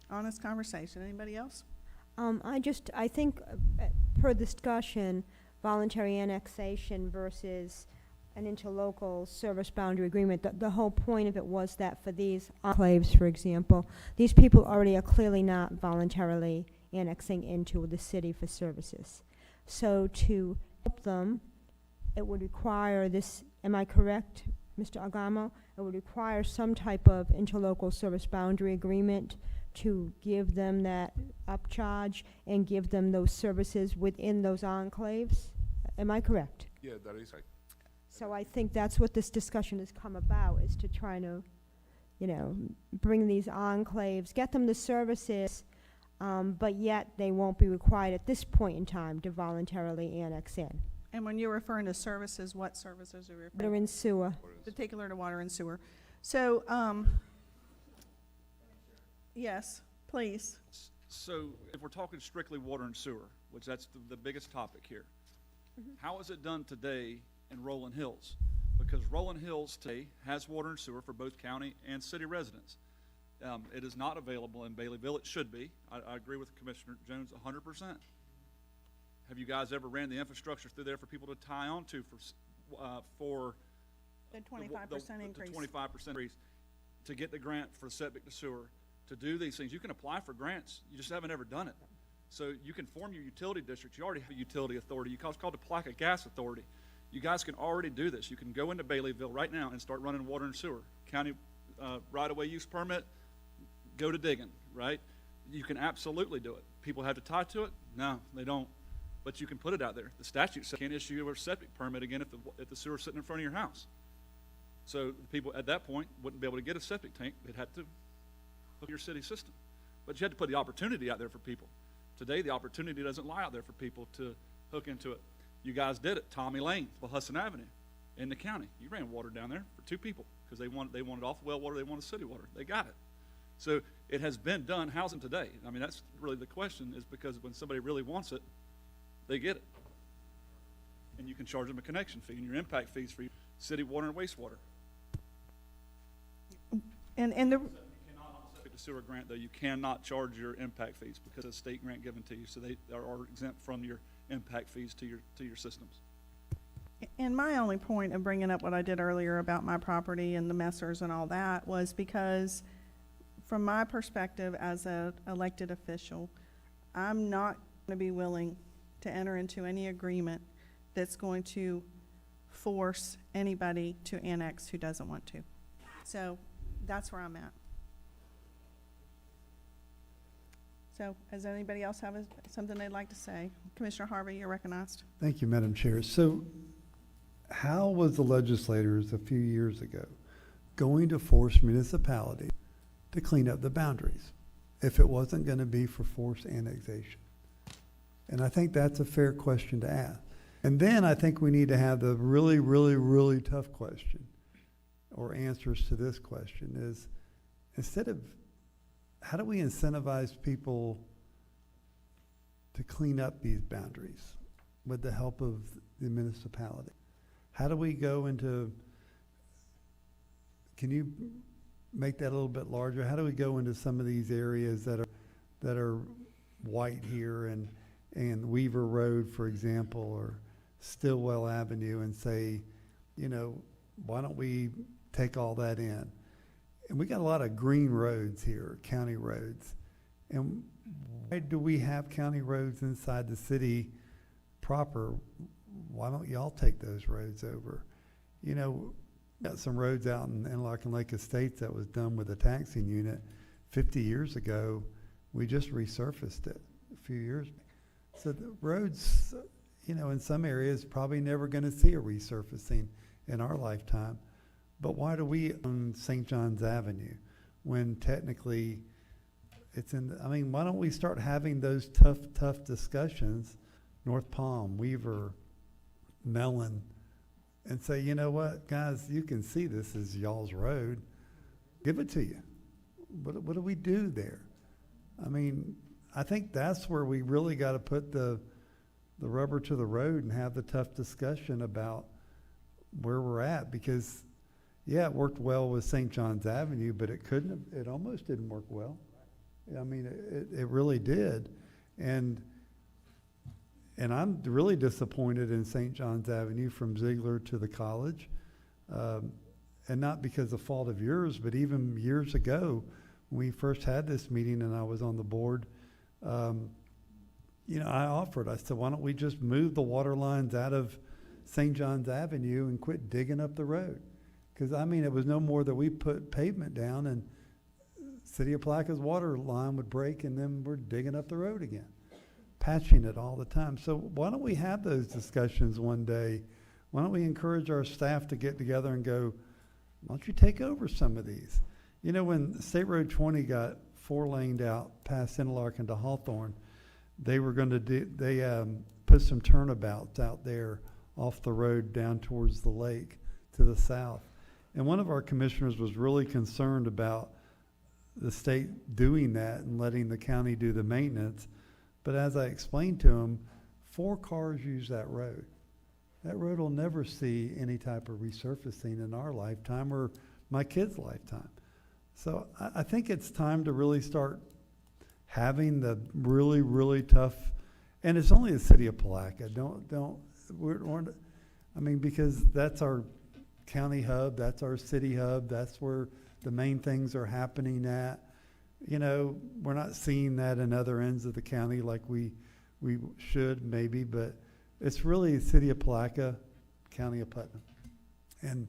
Honest conversation. Anybody else? I think per discussion, voluntary annexation versus an interlocal service boundary agreement, the whole point of it was that for these enclaves, for example, these people already are clearly not voluntarily annexing into the city for services. So to help them, it would require this, am I correct, Mr. Agamo? It would require some type of interlocal service boundary agreement to give them that upcharge and give them those services within those enclaves. Am I correct? Yeah, that is right. So I think that's what this discussion has come about, is to try to, bring these enclaves, get them the services, but yet they won't be required at this point in time to voluntarily annex in. And when you're referring to services, what services are you referring to? Water and sewer. Particular to water and sewer. So, yes, please. So if we're talking strictly water and sewer, which that's the biggest topic here, how is it done today in Rolling Hills? Because Rolling Hills today has water and sewer for both county and city residents. It is not available in Baileyville. It should be. I agree with Commissioner Jones 100%. Have you guys ever ran the infrastructure through there for people to tie onto for the 25% increase? The 25% increase to get the grant for septic to sewer to do these things. You can apply for grants, you just haven't ever done it. So you can form your utility district. You already have a utility authority. It's called the Palatka Gas Authority. You guys can already do this. You can go into Baileyville right now and start running water and sewer. County right-of-way use permit, go to digging, right? You can absolutely do it. People have to tie to it? No, they don't. But you can put it out there. The statute says you can't issue a septic permit again if the sewer's sitting in front of your house. So the people at that point wouldn't be able to get a septic tank. They'd have to hook your city system. But you had to put the opportunity out there for people. Today, the opportunity doesn't lie out there for people to hook into it. You guys did it. Tommy Lane, Hudson Avenue, in the county. You ran water down there for 2 people because they wanted off well water, they wanted city water. They got it. So it has been done. How's it today? I mean, that's really the question, is because when somebody really wants it, they get it. And you can charge them a connection fee and your impact fees for your city water and wastewater. And the The sewer grant, though, you cannot charge your impact fees because it's a state grant given to you, so they are exempt from your impact fees to your systems. And my only point of bringing up what I did earlier about my property and the Messers and all that was because from my perspective as an elected official, I'm not going to be willing to enter into any agreement that's going to force anybody to annex who doesn't want to. So that's where I'm at. So does anybody else have something they'd like to say? Commissioner Harvey, you're recognized. Thank you, Madam Chair. So how was the legislators a few years ago going to force municipalities to clean up the boundaries if it wasn't going to be for forced annexation? And I think that's a fair question to ask. And then I think we need to have the really, really, really tough question, or answers to this question, is instead of how do we incentivize people to clean up these boundaries with the help of the municipality? How do we go into, can you make that a little bit larger? How do we go into some of these areas that are white here and Weaver Road, for example, or Stillwell Avenue, and say, you know, why don't we take all that in? And we got a lot of green roads here, county roads. And why do we have county roads inside the city proper? Why don't y'all take those roads over? You know, got some roads out in Interlochen Lake Estates that was done with a taxing unit 50 years ago. We just resurfaced it a few years back. So the roads, you know, in some areas probably never going to see a resurfacing in our lifetime. But why do we own St. John's Avenue when technically it's in, I mean, why don't we start having those tough discussions, North Palm, Weaver, Mellon, and say, you know what, guys, you can see this is y'all's road. Give it to you. What do we do there? I mean, I think that's where we really got to put the rubber to the road and have the tough discussion about where we're at, because yeah, it worked well with St. John's Avenue, but it couldn't have, it almost didn't work well. I mean, it really did. And I'm really disappointed in St. John's Avenue from Ziegler to the college. And not because of fault of yours, but even years ago, when we first had this meeting and I was on the board, you know, I said, why don't we just move the water lines out of St. John's Avenue and quit digging up the road? Because, I mean, it was no more that we put pavement down and City of Palaka's water line would break and then we're digging up the road again, patching it all the time. So why don't we have those discussions one day? Why don't we encourage our staff to get together and go, why don't you take over some of these? You know, when State Road 20 got 4-laned out past Interlochen to Hawthorne, they were going to put some turnabouts out there off the road down towards the lake to the south. And one of our commissioners was really concerned about the state doing that and letting the county do the maintenance. But as I explained to him, 4 cars use that road. That road will never see any type of resurfacing in our lifetime or my kids' lifetime. So I think it's time to really start having the really, really tough, and it's only the city of Palatka. I mean, because that's our county hub, that's our city hub, that's where the main things are happening at. You know, we're not seeing that in other ends of the county like we should maybe, but it's really the city of Palatka, county of Putnam. And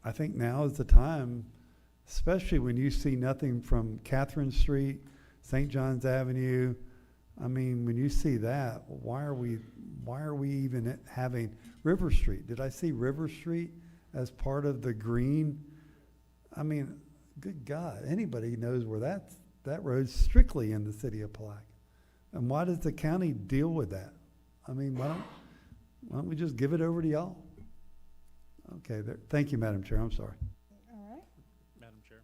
I think now is the time, especially when you see nothing from Catherine Street, St. John's Avenue. I mean, when you see that, why are we even having River Street? Did I see River Street as part of the green? I mean, good God, anybody knows where that road's strictly in the city of Palatka. And why does the county deal with that? I mean, why don't we just give it over to y'all? Okay, thank you, Madam Chair, I'm sorry. All right. Madam Chair.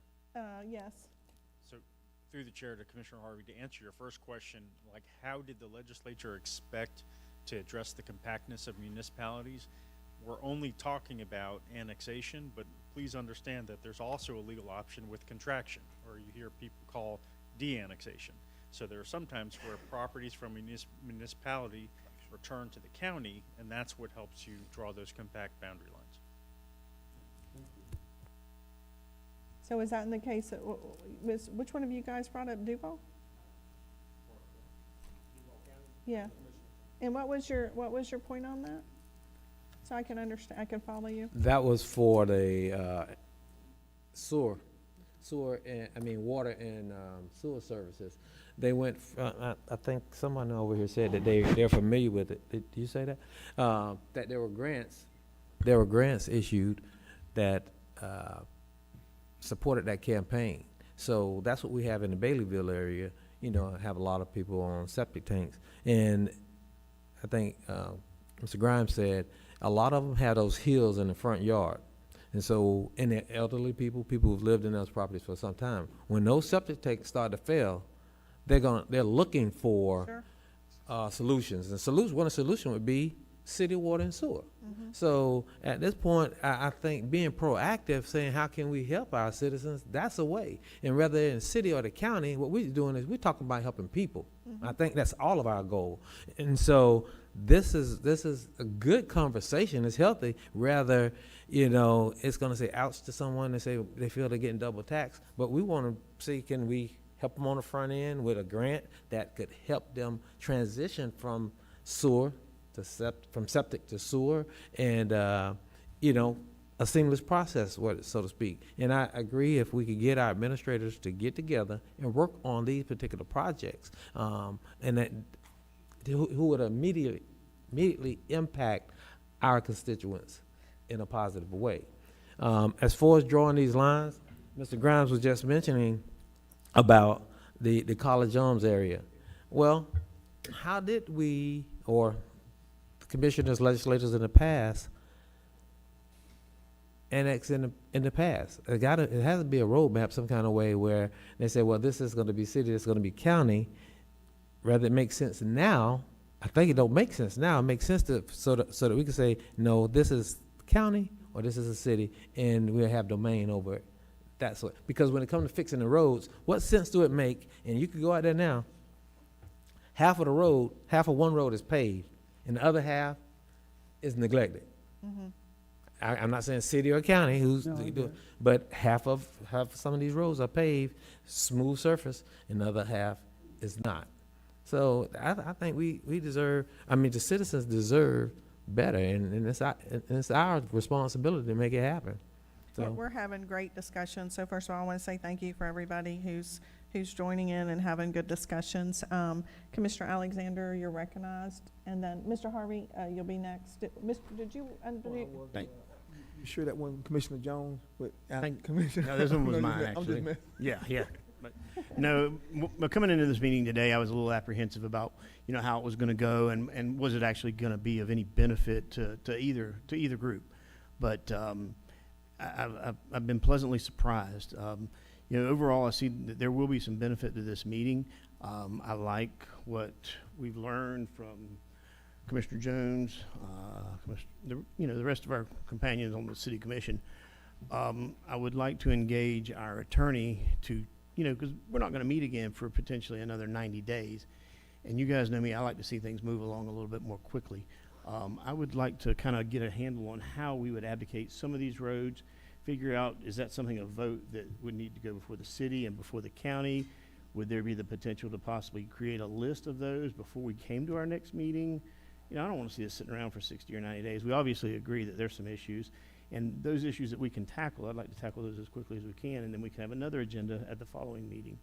Yes. So, through the chair to Commissioner Harvey, to answer your first question, like how did the legislature expect to address the compactness of municipalities? We're only talking about annexation, but please understand that there's also a legal option with contraction, or you hear people call de-annexation. So there are sometimes where properties from municipality return to the county, and that's what helps you draw those compact boundary lines. So is that in the case, which one of you guys brought up Duval? Yeah. And what was your point on that? So I can understand, I can follow you. That was for the water and sewer services. They went, I think someone over here said that they're familiar with it. Did you say that? That there were grants issued that supported that campaign. So that's what we have in the Baileyville area. You know, have a lot of people on septic tanks. And I think Mr. Grimes said a lot of them have those hills in the front yard. And so, and they're elderly people who've lived in those properties for some time. When those septic tanks start to fail, they're looking for solutions. And one solution would be city water and sewer. Mm-hmm. So at this point, I think being proactive, saying how can we help our citizens, that's a way. And whether in the city or the county, what we're doing is we're talking about helping people. Mm-hmm. I think that's all of our goal. And so this is a good conversation. It's healthy. Rather, you know, it's going to say ouch to someone and say they feel they're getting double taxed. But we want to see, can we help them on the front end with a grant that could help them transition from sewer to from septic to sewer, and you know, a seamless process, so to speak. And I agree, if we could get our administrators to get together and work on these particular projects, and that who would immediately impact our constituents in a positive way. As far as drawing these lines, Mr. Grimes was just mentioning about the College Arms area. Well, how did we, or commissioners, legislators in the past, annex in the past? It has to be a roadmap some kind of way where they say, well, this is going to be city, this is going to be county. Rather, it makes sense now. I think it don't make sense now. It makes sense so that we can say, no, this is county or this is a city, and we'll have domain over it. That's what. Because when it comes to fixing the roads, what sense do it make? And you can go out there now. Half of one road is paved, and the other half is neglected. Mm-hmm. I'm not saying city or county but half of some of these roads are paved, smooth surface, and the other half is not. So I think we deserve, the citizens deserve better, and it's our responsibility to make it happen. So We're having great discussions. So first of all, I want to say thank you for everybody who's joining in and having good discussions. Commissioner Alexander, you're recognized. And then Mr. Harvey, you'll be next. Did you? You sure that wasn't Commissioner Jones? Commissioner? No, this one was mine, actually. Yeah. But no, coming into this meeting today, I was a little apprehensive about, how it was going to go, and was it actually going to be of any benefit to either group. But I've been pleasantly surprised. Overall, I see that there will be some benefit to this meeting. I like what we've learned from Commissioner Jones, the rest of our companions on the City Commission. I would like to engage our attorney to, because we're not going to meet again for potentially another 90 days. And you guys know me, I like to see things move along a little bit more quickly. I would like to kind of get a handle on how we would advocate some of these roads figure out, is that something, a vote that would need to go before the city and before the county? Would there be the potential to possibly create a list of those before we came to our next meeting? You know, I don't want to see us sitting around for 60 or 90 days. We obviously agree that there's some issues, and those issues that we can tackle, I'd like to tackle those as quickly as we can, and then we can have another agenda at the following meeting.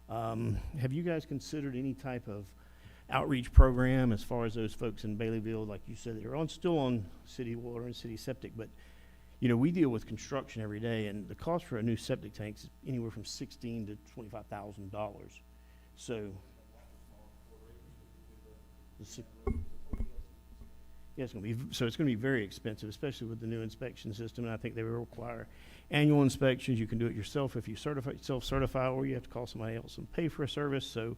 Have you guys considered any type of outreach program as far as those folks in Baileyville, like you said, they're still on city water and city septic, but you know, we deal with construction every day, and the cost for a new septic tank is anywhere from $16,000 to $25,000. So, yeah, it's going to be very expensive, especially with the new inspection system. And I think they will require annual inspections. You can do it yourself if you self-certify, or you have to call somebody else and pay for a service. So,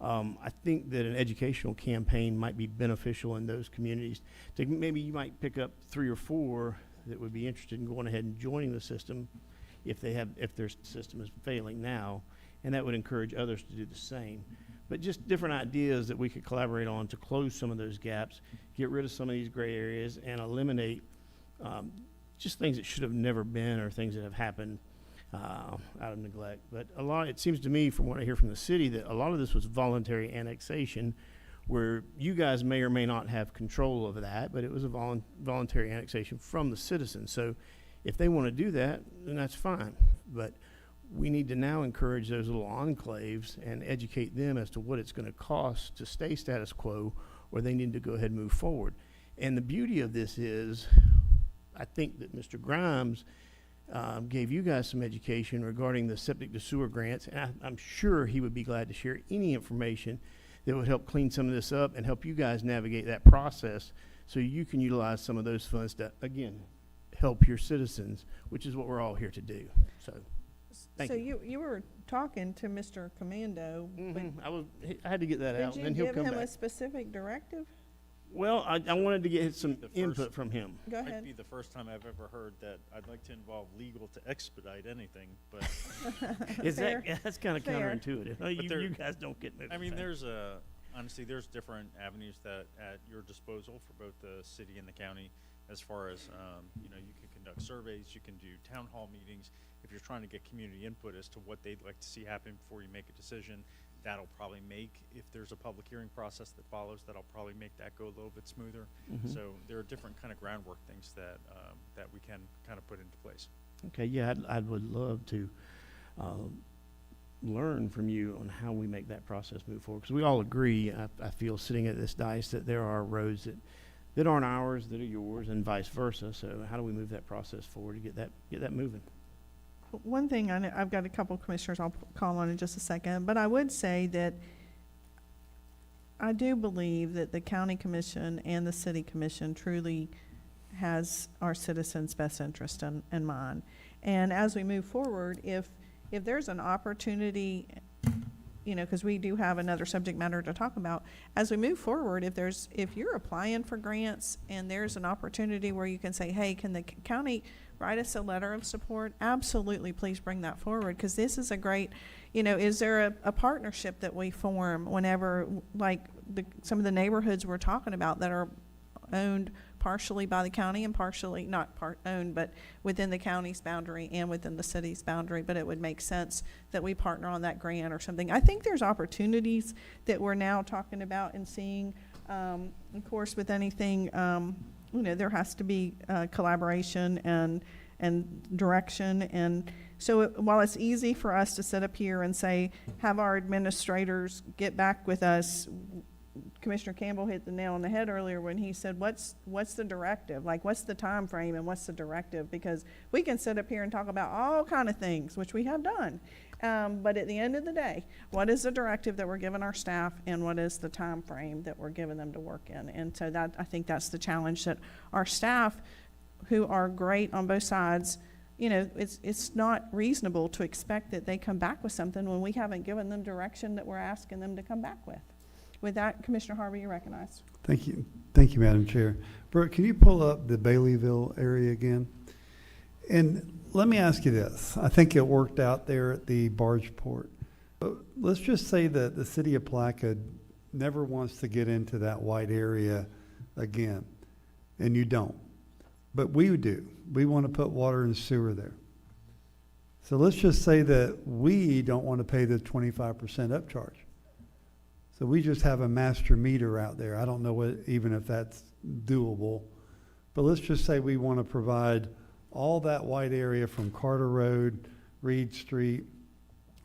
I think that an educational campaign might be beneficial in those communities. Maybe you might pick up 3 or 4 that would be interested in going ahead and joining the system if their system is failing now, and that would encourage others to do the same. But just different ideas that we could collaborate on to close some of those gaps, get rid of some of these gray areas, and eliminate just things that should have never been, or things that have happened out of neglect. But it seems to me, from what I hear from the city, that a lot of this was voluntary annexation, where you guys may or may not have control over that, but it was a voluntary annexation from the citizens. So if they want to do that, then that's fine. But we need to now encourage those little enclaves and educate them as to what it's going to cost to stay status quo, or they need to go ahead and move forward. And the beauty of this is, I think that Mr. Grimes gave you guys some education regarding the septic to sewer grants, and I'm sure he would be glad to share any information that would help clean some of this up and help you guys navigate that process, so you can utilize some of those funds to, again, help your citizens, which is what we're all here to do. So, thank you. So you were talking to Mr. Commando. I had to get that out, and then he'll come Did you give him back. a specific directive? Well, I wanted to get some input from him. Go ahead. Might be the first time I've ever heard that I'd like to involve legal to expedite anything, but That's kind of Fair. counterintuitive. You guys don't get moving. I mean, fast. honestly, there's different avenues that at your disposal for both the city and the county, as far as, you know, you can conduct surveys, you can do town hall meetings. If you're trying to get community input as to what they'd like to see happen before you make a decision, that'll probably make, if there's a public hearing process that follows, that'll probably make that go a little bit smoother. So there are different kind of groundwork things that that we can kind of put into place. Okay, yeah, I would love to learn from you on how we make that process move forward, because we all agree, I feel, sitting at this dais, that there are roads that aren't ours, that are yours, and vice versa. So how do we move that process forward to get that moving? One thing, I know, I've got a couple of commissioners I'll call on in just a second, but I would say that I do believe that the county commission and the city commission truly has our citizens' best interest in mind. And as we move forward, if there's an opportunity, you know, because we do have another subject matter to talk about, as we move forward, if you're applying for grants and there's an opportunity where you can say, hey, can the county write us a letter of support? Absolutely, please bring that forward, because this is a great, you know, is there a partnership that we form whenever, like some of the neighborhoods we're talking about that are owned partially by the county and partially not owned, but within the county's boundary and within the city's boundary, but it would make sense that we partner on that grant or something. I think there's opportunities that we're now talking about and seeing. Of course, with anything, you know, there has to be collaboration and direction. And so while it's easy for us to sit up here and say, have our administrators get back with us, Commissioner Campbell hit the nail on the head earlier when he said, what's the directive? Like, what's the time frame and what's the directive? Because we can sit up here and talk about all kind of things, which we have done. But at the end of the day, what is the directive that we're giving our staff, and what is the time frame that we're giving them to work in? And so that, I think that's the challenge, that our staff, who are great on both sides, you know, it's not reasonable to expect that they come back with something when we haven't given them direction that we're asking them to come back with. With that, Commissioner Harvey, you're recognized. Thank you. Thank you, Madam Chair. Brooke, can you pull up the Baileyville area again? And let me ask you this. I think it worked out there at the barge port. But let's just say that the city of Palatka never wants to get into that white area again, and you don't. but we do. We want to put water and sewer there. So let's just say that we don't want to pay the 25% upcharge. So we just have a master meter out there. I don't know even if that's doable, but let's just say we want to provide all that white area from Carter Road, Reed Street,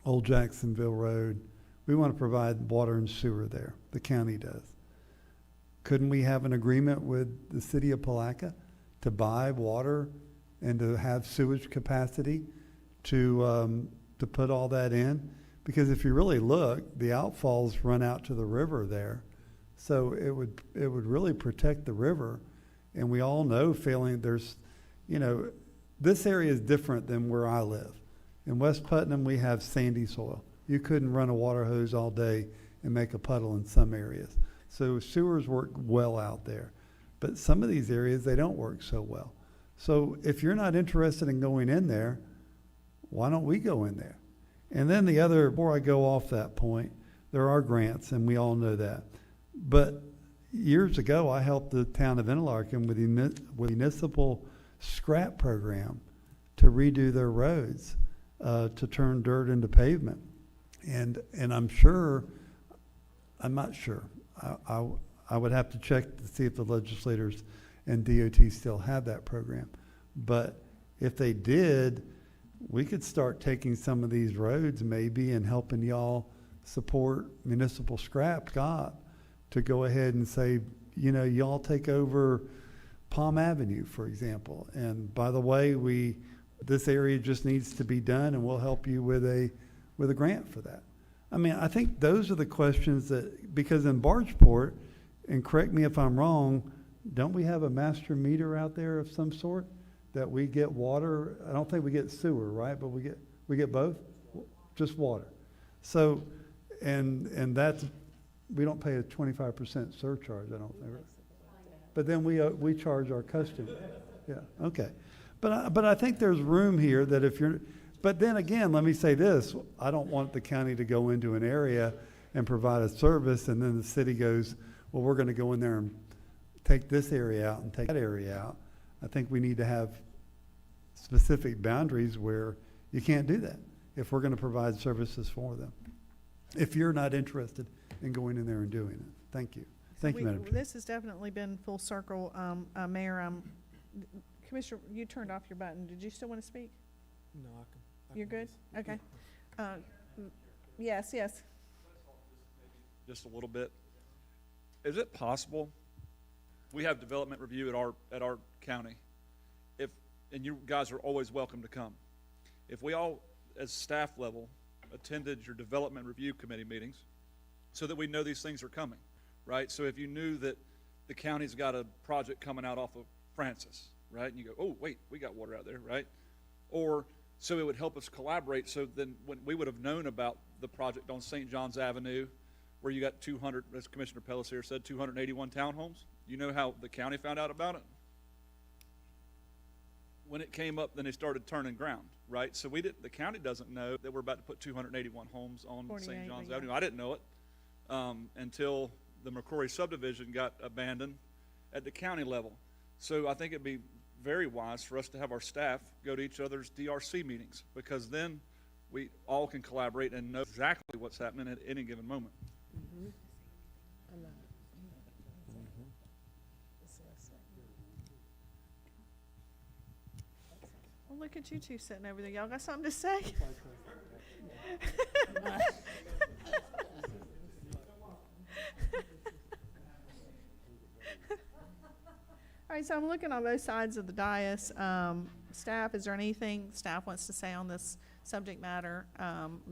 Old Jacksonville Road. We want to provide water and sewer there. The county does. Couldn't we have an agreement with the city of Palatka to buy water and to have sewage capacity to put all that in? Because if you really look, the outfalls run out to the river there. So it would really protect the river. And we all know this area is different than where I live. In West Putnam, we have sandy soil. You couldn't run a water hose all day and make a puddle in some areas. So sewers work well out there. But some of these areas, they don't work so well. So if you're not interested in going in there, why don't we go in there? And then before I go off that point, there are grants, and we all know that. But years ago, I helped the town of Interlaken with the municipal scrap program to redo their roads, to turn dirt into pavement. And I'm not sure. I would have to check to see if the legislators and DOT still have that program. But if they did, we could start taking some of these roads maybe and helping y'all support municipal scrap, to go ahead and say, y'all take over Palm Avenue, for example. And by the way, this area just needs to be done, and we'll help you with a grant for that. I mean, I think those are the questions because in Bargeport, and correct me if I'm wrong, don't we have a master meter out there of some sort that we get water? I don't think we get sewer, right? But we get both? Just water. So, and we don't pay a 25% surcharge, I don't think. But then we charge our customers. Yeah, okay. But I think there's room here that but then again, let me say this, I don't want the county to go into an area and provide a service, and then the city goes, well, we're going to go in there and take this area out and take that area out. I think we need to have specific boundaries where you can't do that if we're going to provide services for them. If you're not interested in going in there and doing it. Thank you. Thank you, Madam Chair. This has definitely been full circle. Mayor, Commissioner, you turned off your button. Did you still want to speak? No, You're good? Okay. Yes. Just a little bit. Is it possible, we have development review at our county, and you guys are always welcome to come. If we all, as staff level, attended your development review committee meetings so that we know these things are coming, right? So if you knew that the county's got a project coming out off of Francis, right? And you go, oh, wait, we got water out there, right? Or so it would help us collaborate, so then when we would have known about the project on St. John's Avenue where you got 200, as Commissioner Pelletier said, 281 townhomes. You know how the county found out about it? When it came up, then they started turning ground, right? So the county doesn't know that we're about to put 281 homes on St. John's Avenue. I didn't know it until the McCrory subdivision got abandoned at the county level. So I think it'd be very wise for us to have our staff go to each other's DRC meetings, because then we all can collaborate and know exactly what's happening at any given moment. Mm-hmm. Well, look at you two sitting over there. Y'all got something to say? All right, so I'm looking on both sides of the dais. Staff, is there anything staff wants to say on this subject matter?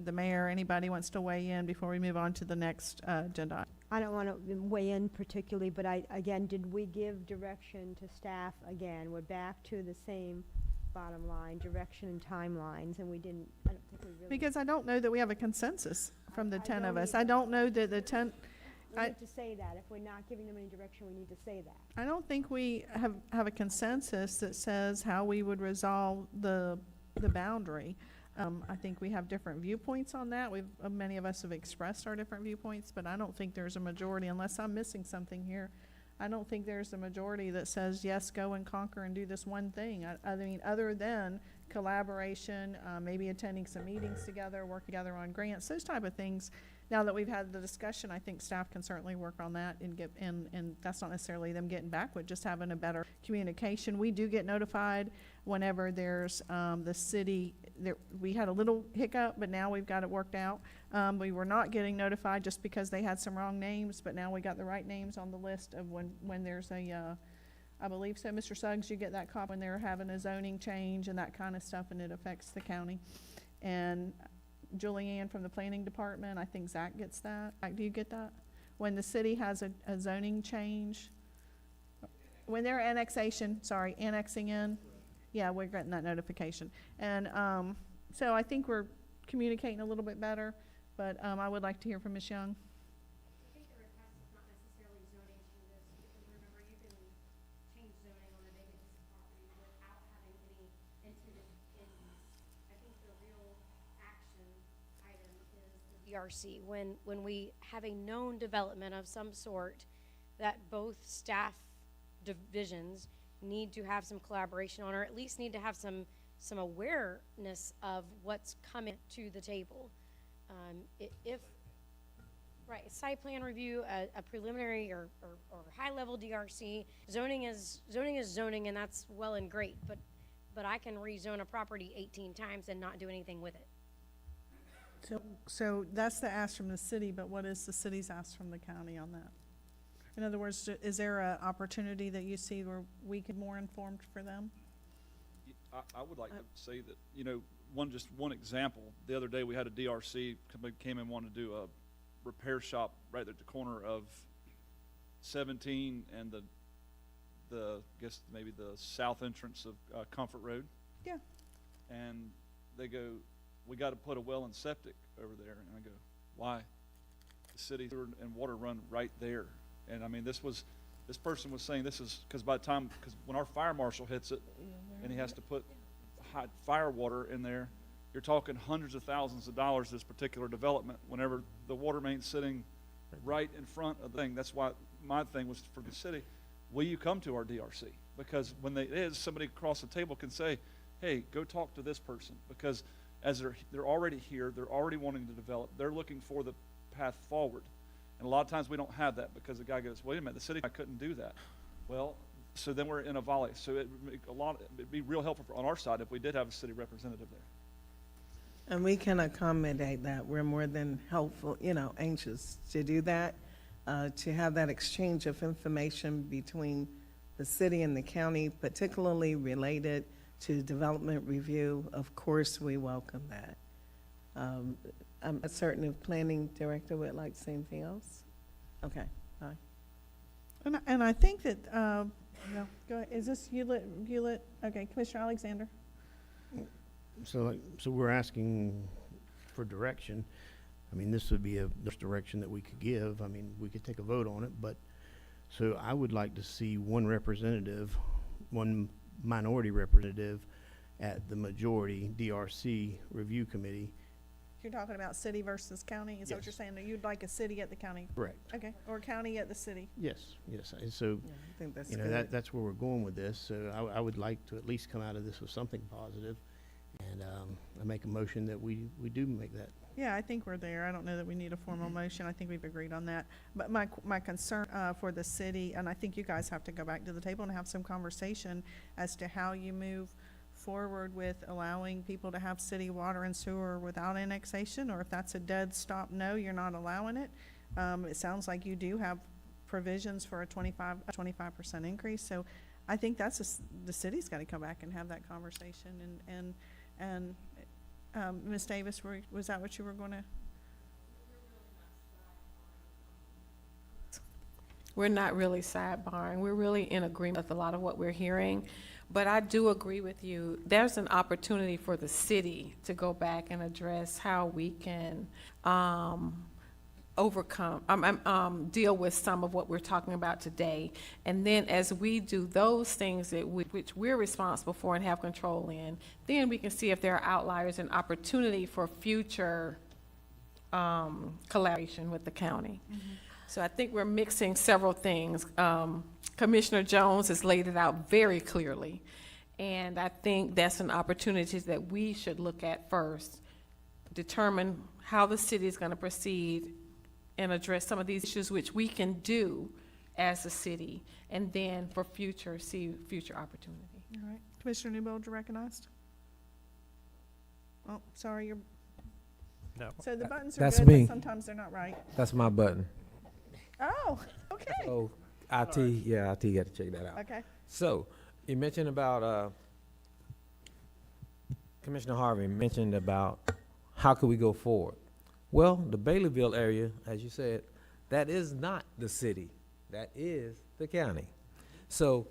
The mayor, anybody wants to weigh in before we move on to the next agenda? I don't want to weigh in particularly, but again, did we give direction to staff again? We're back to the same bottom line, direction and timelines, and I don't think we really. Because I don't know that we have a consensus from the 10 of us. I don't know that the 10. We need to say that. If we're not giving them any direction, we need to say that. I don't think we have a consensus that says how we would resolve the boundary. I think we have different viewpoints on that. Many of us have expressed our different viewpoints, but I don't think there's a majority, unless I'm missing something here. I don't think there's a majority that says, yes, go and conquer and do this one thing. I mean, other than collaboration, maybe attending some meetings together, work together on grants, those type of things. Now that we've had the discussion, I think staff can certainly work on that and get, and that's not necessarily them getting back with, just having a better communication. We do get notified whenever there's, the city, there, we had a little hiccup, but now we've got it worked out. We were not getting notified just because they had some wrong names, but now we got the right names on the list of when there's a, I believe so, Mr. Suggs, you get that cop when they're having a zoning change and that kind of stuff, and it affects the county. And Julianne from the planning department, I think Zach gets that. Zach, do you get that? When the city has a zoning change, when they're annexing in, yeah, we're getting that notification. And so I think we're communicating a little bit better, but I would like to hear from Ms. Young. I think the request is not necessarily zoning changes, because remember, you can change zoning on a vacant piece of property without having any intended ends. I think the real action item is the DRC. When we have a known development of some sort that both staff divisions need to have some collaboration on, or at least need to have some awareness of what's coming to the table. If right, site plan review, a preliminary or high-level DRC, zoning is zoning, and that's well and great, but I can rezone a property 18 times and not do anything with it. So that's the ask from the city, but what is the city's ask from the county on that? In other words, is there an opportunity that you see where we could more informed for them? I would like to say that, you know, just one example. The other day we had a DRC came and wanted to do a repair shop right at the corner of 17 and the I guess maybe the south entrance of Comfort Road. Yeah. And they go, we got to put a well and septic over there. And I go, why? The city sewer and water run right there. And I mean, this person was saying this is because when our fire marshal hits it and he has to put hot fire water in there, you're talking hundreds of thousands of dollars this particular development whenever the water main's sitting right in front of the thing. That's why my thing was for the city, will you come to our DRC? Because when somebody across the table can say, hey, go talk to this person, because as they're already here, they're already wanting to develop, they're looking for the path forward. And a lot of times we don't have that because the guy goes, wait a minute, the city, I couldn't do that. Well, so then we're in a volley. So it'd be real helpful on our side if we did have a city representative there. And we can accommodate that. We're more than helpful, anxious to do that, to have that exchange of information between the city and the county, particularly related to development review. Of course, we welcome that. I'm certain if planning director would like to say anything else. Okay, bye. And I think that, no, go ahead. Is this Hewlett? Okay, Commissioner Alexander. So we're asking for direction. I mean, this would be this direction that we could give. I mean, we could take a vote on it, but so I would like to see one minority representative at the majority DRC review committee. You're talking about city versus county? Is that what you're saying? That you'd like a city at the county? Correct. Okay, or county at the city? Yes. And so, Yeah, I think that's that's where we're going with this. So I would like to at least come out of this with something positive. And I make a motion that we do make that. Yeah, I think we're there. I don't know that we need a formal motion. I think we've agreed on that. But my concern for the city, and I think you guys have to go back to the table and have some conversation as to how you move forward with allowing people to have city water and sewer without annexation, or if that's a dead stop, no, you're not allowing it. It sounds like you do have provisions for a 25% increase. So I think that's the city's got to come back and have that conversation. And Ms. Davis, was that what you were going to? We're not really sidebarring. We're really in agreement with a lot of what we're hearing. But I do agree with you. There's an opportunity for the city to go back and address how we can deal with some of what we're talking about today. And then as we do those things which we're responsible for and have control in, then we can see if there are outliers and opportunity for future collaboration with the county. Mm-hmm. So I think we're mixing several things. Commissioner Jones has laid it out very clearly. And I think that's an opportunity that we should look at first, determine how the city is going to proceed and address some of these issues, which we can do as a city, and then for future opportunity. All right, Commissioner Newbold, you're recognized. Oh, sorry, you're, No. so the buttons are That's good, me. but sometimes they're not right. That's my button. Oh, okay, So, IT, yeah, IT got to check that out. okay. So, you mentioned about, Commissioner Harvey mentioned about how could we go forward? Well, the Baileyville area, as you said, that is not the city. That is the county. So,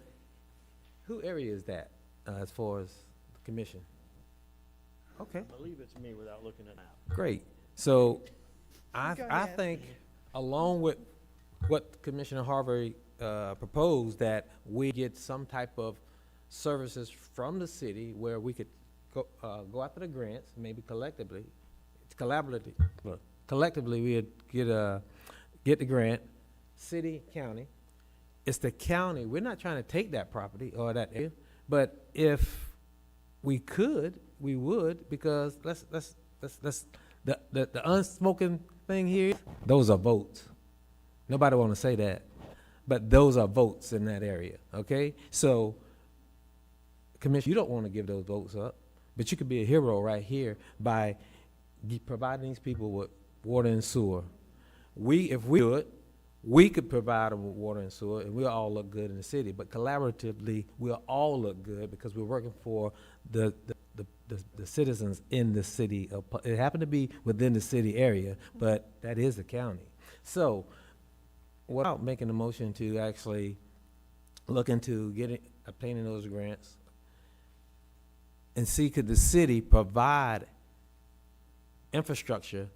who area is that, as far as the commission? Okay, I believe it's me without looking at that. great. So, I Go I ahead. think, along with what Commissioner Harvey proposed, that we get some type of services from the city where we could go after the grants, maybe collectively, collectively we'd get the grant, city, county. It's the county. We're not trying to take that property or that area, but if we could, we would, because let's the unspoken thing here, those are votes. Nobody want to say that, but those are votes in that area, okay? So, Commissioner, you don't want to give those votes up, but you could be a hero right here by providing these people with water and sewer. If we do it, we could provide them with water and sewer, and we'll all look good in the city. But collaboratively, we'll all look good because we're working for the citizens in the city. It happened to be within the city area, but that is the county. So, without making a motion to actually look into obtaining those grants and see could the city provide infrastructure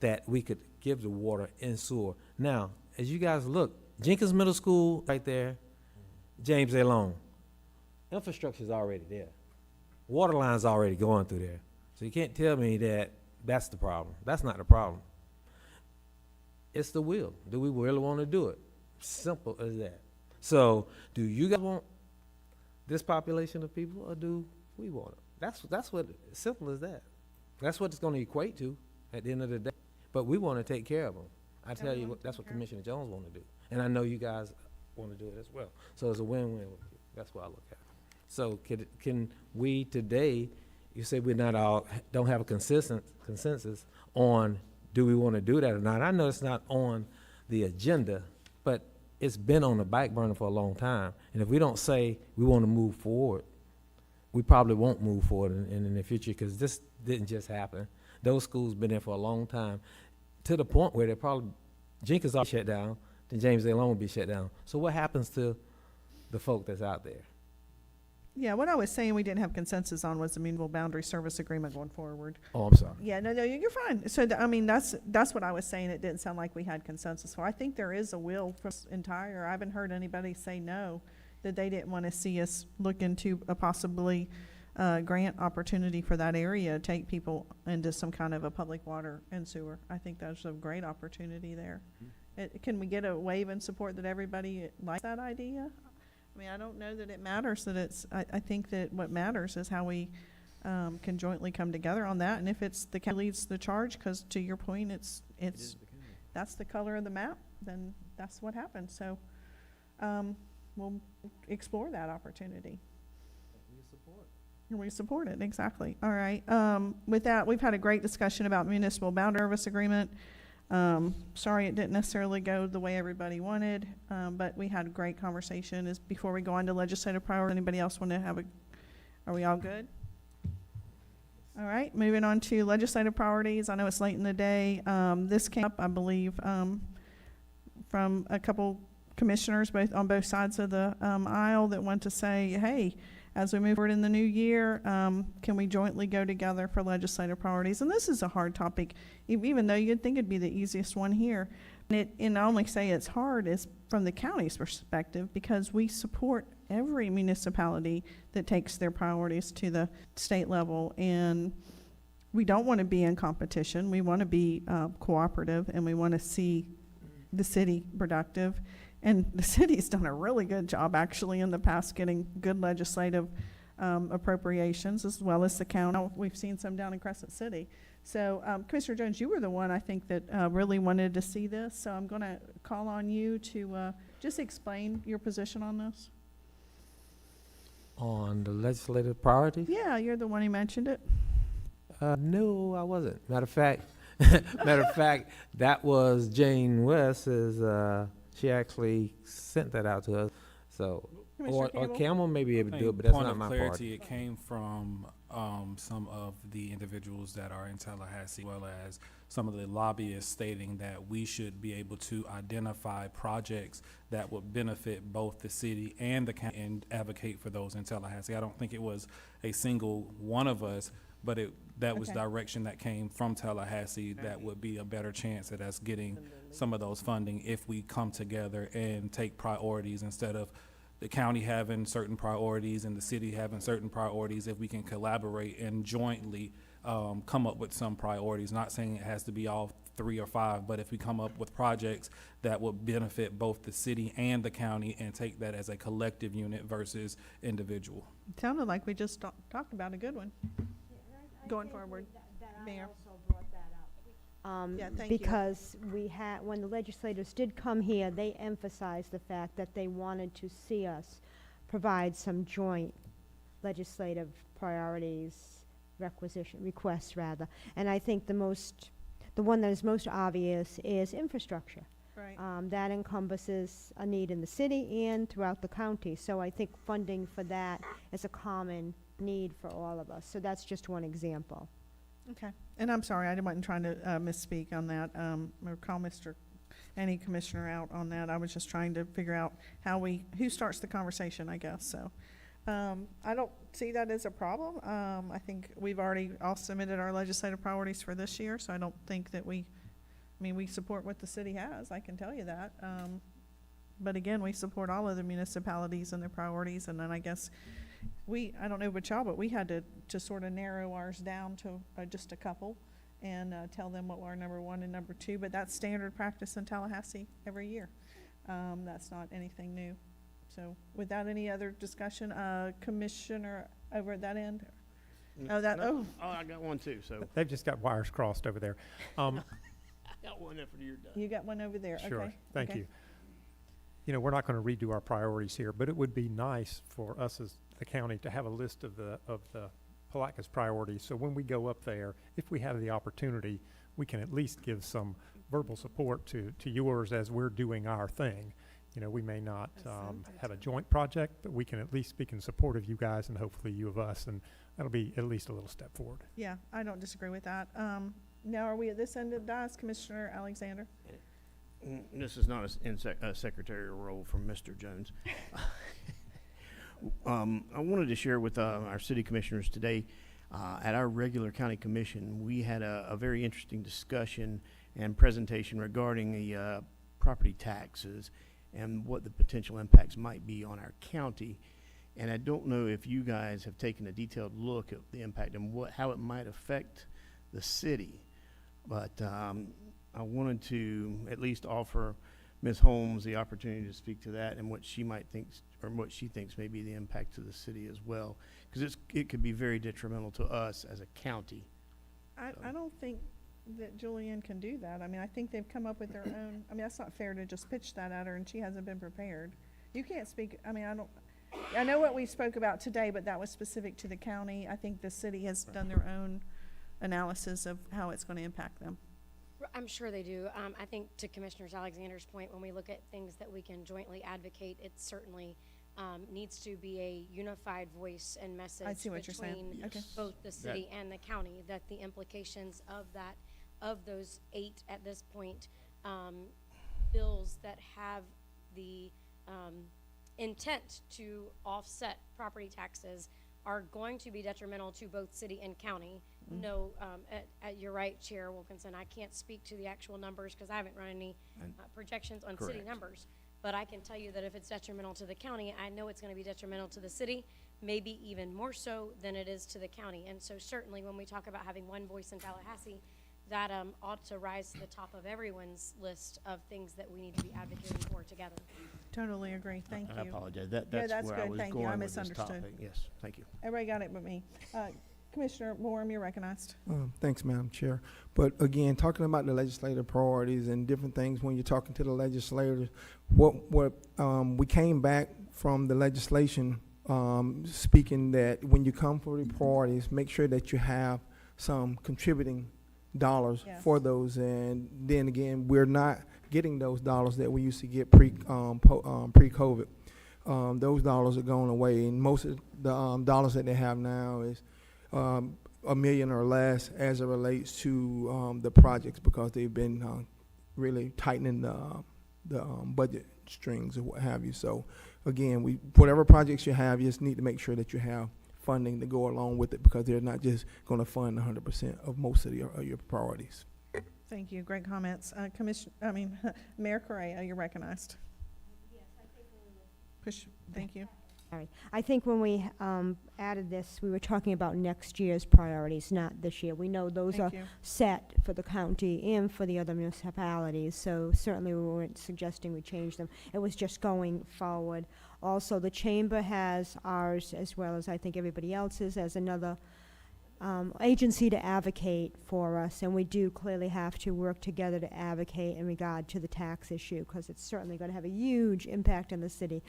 that we could give the water and sewer. Now, as you guys look, Jenkins Middle School right there, James A. Long, infrastructure is already there. Water lines already going through there. So you can't tell me that that's the problem. That's not the problem. It's the will. Do we really want to do it? Simple as that. So, do you guys want this population of people, or do we want it? That's what, simple as that. That's what it's going to equate to at the end of the day. But we want to take care of them. I tell you, that's what Commissioner Jones want to do. And I know you guys want to do it as well. So it's a win-win. That's what I look at. So can we today, you say we're not all, don't have a consensus on do we want to do that or not? I know it's not on the agenda, but it's been on the back burner for a long time. And if we don't say we want to move forward, we probably won't move forward in the future, because this didn't just happen. Those schools been there for a long time, to the point where they're probably, Jenkins will shut down, then James A. Long will be shut down. So what happens to the folk that's out there? Yeah, what I was saying we didn't have consensus on was the municipal boundary service agreement going forward. Oh, I'm sorry. Yeah, no, you're fine. So, I mean, that's what I was saying. It didn't sound like we had consensus for. I think there is a will for this entire, I haven't heard anybody say no, that they didn't want to see us look into a possibly grant opportunity for that area, take people into some kind of a public water and sewer. I think that's a great opportunity there. Can we get a wave and support that everybody likes that idea? I mean, I don't know that it matters that it's, I think that what matters is how we can jointly come together on that. And if it's the county leads the charge, because to your point, it's that's the color of the map, then that's what happens. So we'll explore that opportunity. We support it, exactly. All right. With that, we've had a great discussion about municipal boundary service agreement. Sorry it didn't necessarily go the way everybody wanted, but we had a great conversation. Before we go on to legislative priorities, anybody else want to have are we all good? All right, moving on to legislative priorities. I know it's late in the day. This came up, I believe, from a couple commissioners on both sides of the aisle that want to say, hey, as we move forward in the new year, can we jointly go together for legislative priorities? And this is a hard topic, even though you'd think it'd be the easiest one here. And I only say it's hard is from the county's perspective, because we support every municipality that takes their priorities to the state level. And we don't want to be in competition. We want to be cooperative, and we want to see the city productive. And the city's done a really good job, actually, in the past, getting good legislative appropriations, as well as the county. We've seen some down in Crescent City. So, Commissioner Jones, you were the one, I think, that really wanted to see this. So I'm going to call on you to just explain your position on this. On the legislative priorities? Yeah, you're the one who mentioned it. No, I wasn't. Matter of fact, that was Jane West's, she actually sent that out to us. So, or Campbell may be able to do it, but that's not my Point of part. clarity, it came from some of the individuals that are in Tallahassee, as well as some of the lobbyists stating that we should be able to identify projects that would benefit both the city and the county and advocate for those in Tallahassee. I don't think it was a single one of us, but that was direction that came from Tallahassee that would be a better chance at us getting some of those funding if we come together and take priorities instead of the county having certain priorities and the city having certain priorities. If we can collaborate and jointly come up with some priorities, not saying it has to be all 3 or 5, but if we come up with projects that would benefit both the city and the county and take that as a collective unit versus individual. It sounded like we just talked about a good one. Going forward, Mayor. Yeah, thank you. Because when the legislators did come here, they emphasized the fact that they wanted to see us provide some joint legislative priorities, requests rather. And I think the one that is most obvious is infrastructure. Right. That encompasses a need in the city and throughout the county. So I think funding for that is a common need for all of us. So that's just one example. Okay. And I'm sorry, I wasn't trying to misspeak on that, or call any commissioner out on that. I was just trying to figure out who starts the conversation, I guess. So I don't see that as a problem. I think we've already all submitted our legislative priorities for this year, so I don't think that we support what the city has, I can tell you that. But again, we support all of the municipalities and their priorities, and then I guess I don't know about y'all, but we had to sort of narrow ours down to just a couple and tell them what our number 1 and number 2, but that's standard practice in Tallahassee every year. That's not anything new. So without any other discussion, Commissioner over at that end? I got one too, so. They've just got wires crossed over there. I got one after you're done. You got one over there, Sure, okay. thank you. You know, we're not going to redo our priorities here, but it would be nice for us as the county to have a list of the Palatka's priorities. So when we go up there, if we have the opportunity, we can at least give some verbal support to yours as we're doing our thing. You know, we may not have a joint project, but we can at least speak in support of you guys and hopefully you of us, and that'll be at least a little step forward. Yeah, I don't disagree with that. Now, are we at this end of the dais, Commissioner Alexander? This is not a secretarial role from Mr. Jones. I wanted to share with our city commissioners today, at our regular county commission, we had a very interesting discussion and presentation regarding the property taxes and what the potential impacts might be on our county. And I don't know if you guys have taken a detailed look at the impact and how it might affect the city. But I wanted to at least offer Ms. Holmes the opportunity to speak to that and what she might think, or what she thinks may be the impact to the city as well, because it could be very detrimental to us as a county. I don't think that Julianne can do that. I mean, I think they've come up with their own, I mean, that's not fair to just pitch that at her and she hasn't been prepared. You can't speak, I mean, I know what we spoke about today, but that was specific to the county. I think the city has done their own analysis of how it's going to impact them. I'm sure they do. I think to Commissioner Alexander's point, when we look at things that we can jointly advocate, it certainly needs to be a unified voice and message I see what you're saying. between Okay. both the city and the county, that the implications of those 8 at this point bills that have the intent to offset property taxes are going to be detrimental to both city and county. No, you're right, Chair Wilkinson, I can't speak to the actual numbers because I haven't run any projections on city numbers. But I can tell you that if it's detrimental to the county, I know it's going to be detrimental to the city, maybe even more so than it is to the county. And so certainly when we talk about having one voice in Tallahassee, that ought to rise to the top of everyone's list of things that we need to be advocating for together. Totally agree. Thank you. I apologize. Yeah, That's that's where I good. was Thank you. I going with this misunderstood. topic. Yes, thank you. Everybody got it but me. Commissioner Moore, you're recognized. Thanks, Madam Chair. But again, talking about the legislative priorities and different things, when you're talking to the legislators, what we came back from the legislation speaking that when you come for the priorities, make sure that you have some contributing dollars for those. And then again, we're not getting those dollars that we used to get pre-COVID. Those dollars are going away, and most of the dollars that they have now is $1 million or less as it relates to the projects, because they've been really tightening the budget strings or what have you. So again, whatever projects you have, you just need to make sure that you have funding to go along with it, because they're not just going to fund 100% of most of your priorities. Thank you. Great comments. Mayor Correa, you're recognized. Push. Thank you. All right. I think when we added this, we were talking about next year's priorities, not this year. We know those Thank are you. set for the county and for the other municipalities, so certainly we weren't suggesting we change them. It was just going forward. Also, the chamber has ours, as well as I think everybody else's, as another agency to advocate for us, and we do clearly have to work together to advocate in regard to the tax issue, because it's certainly going to have a huge impact on the city.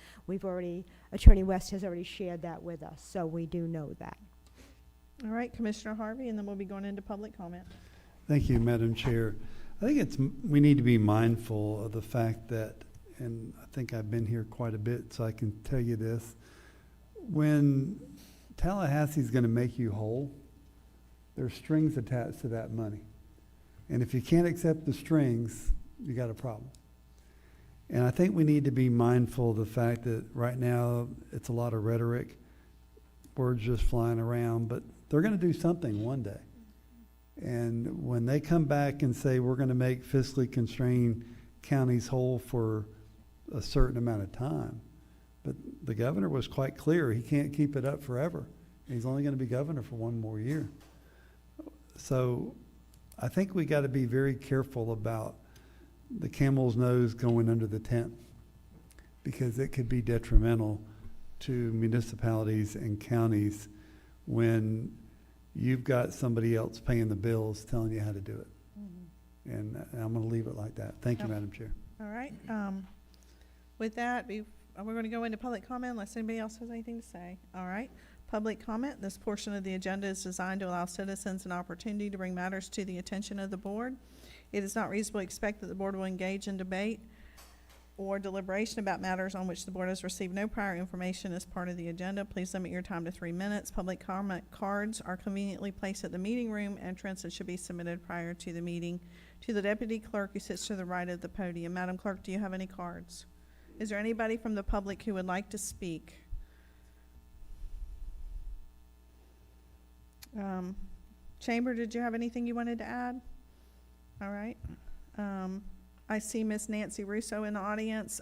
Attorney West has already shared that with us, so we do know that. All right, Commissioner Harvey, and then we'll be going into public comment. Thank you, Madam Chair. I think we need to be mindful of the fact that, and I think I've been here quite a bit, so I can tell you this, when Tallahassee's going to make you whole, there's strings attached to that money. And if you can't accept the strings, you got a problem. And I think we need to be mindful of the fact that right now it's a lot of rhetoric, words just flying around, but they're going to do something one day. And when they come back and say we're going to make fiscally constrained counties whole for a certain amount of time, but the governor was quite clear he can't keep it up forever. He's only going to be governor for one more year. So I think we got to be very careful about the camel's nose going under the tent, because it could be detrimental to municipalities and counties when you've got somebody else paying the bills telling you how to do it. Mm-hmm. And I'm going to leave it like that. Thank you, Madam Chair. All right. With that, we're going to go into public comment unless anybody else has anything to say. All right. Public comment. This portion of the agenda is designed to allow citizens an opportunity to bring matters to the attention of the board. It is not reasonable to expect that the board will engage in debate or deliberation about matters on which the board has received no prior information as part of the agenda. Please limit your time to 3 minutes. Public comment cards are conveniently placed at the meeting room entrance and should be submitted prior to the meeting to the deputy clerk who sits to the right of the podium. Madam Clerk, do you have any cards? Is there anybody from the public who would like to speak? Chamber, did you have anything you wanted to add? All right. I see Miss Nancy Russo in the audience.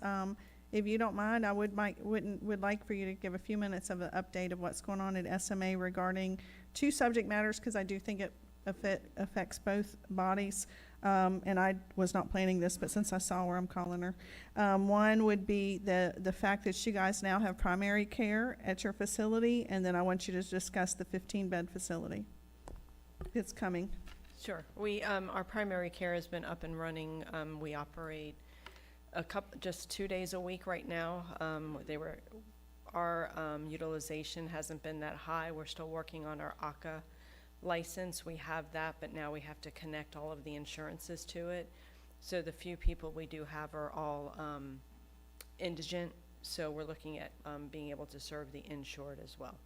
If you don't mind, I would like for you to give a few minutes of an update of what's going on at SMA regarding 2 subject matters, because I do think it affects both bodies. And I was not planning this, but since I saw her, I'm calling her. One would be the fact that you guys now have primary care at your facility, and then I want you to discuss the 15-bed facility. It's coming. Sure. Our primary care has been up and running. We operate just 2 days a week right now. Our utilization hasn't been that high. We're still working on our ACA license. We have that, but now we have to connect all of the insurances to it. So the few people we do have are all indigent, so we're looking at being able to serve the insured as well.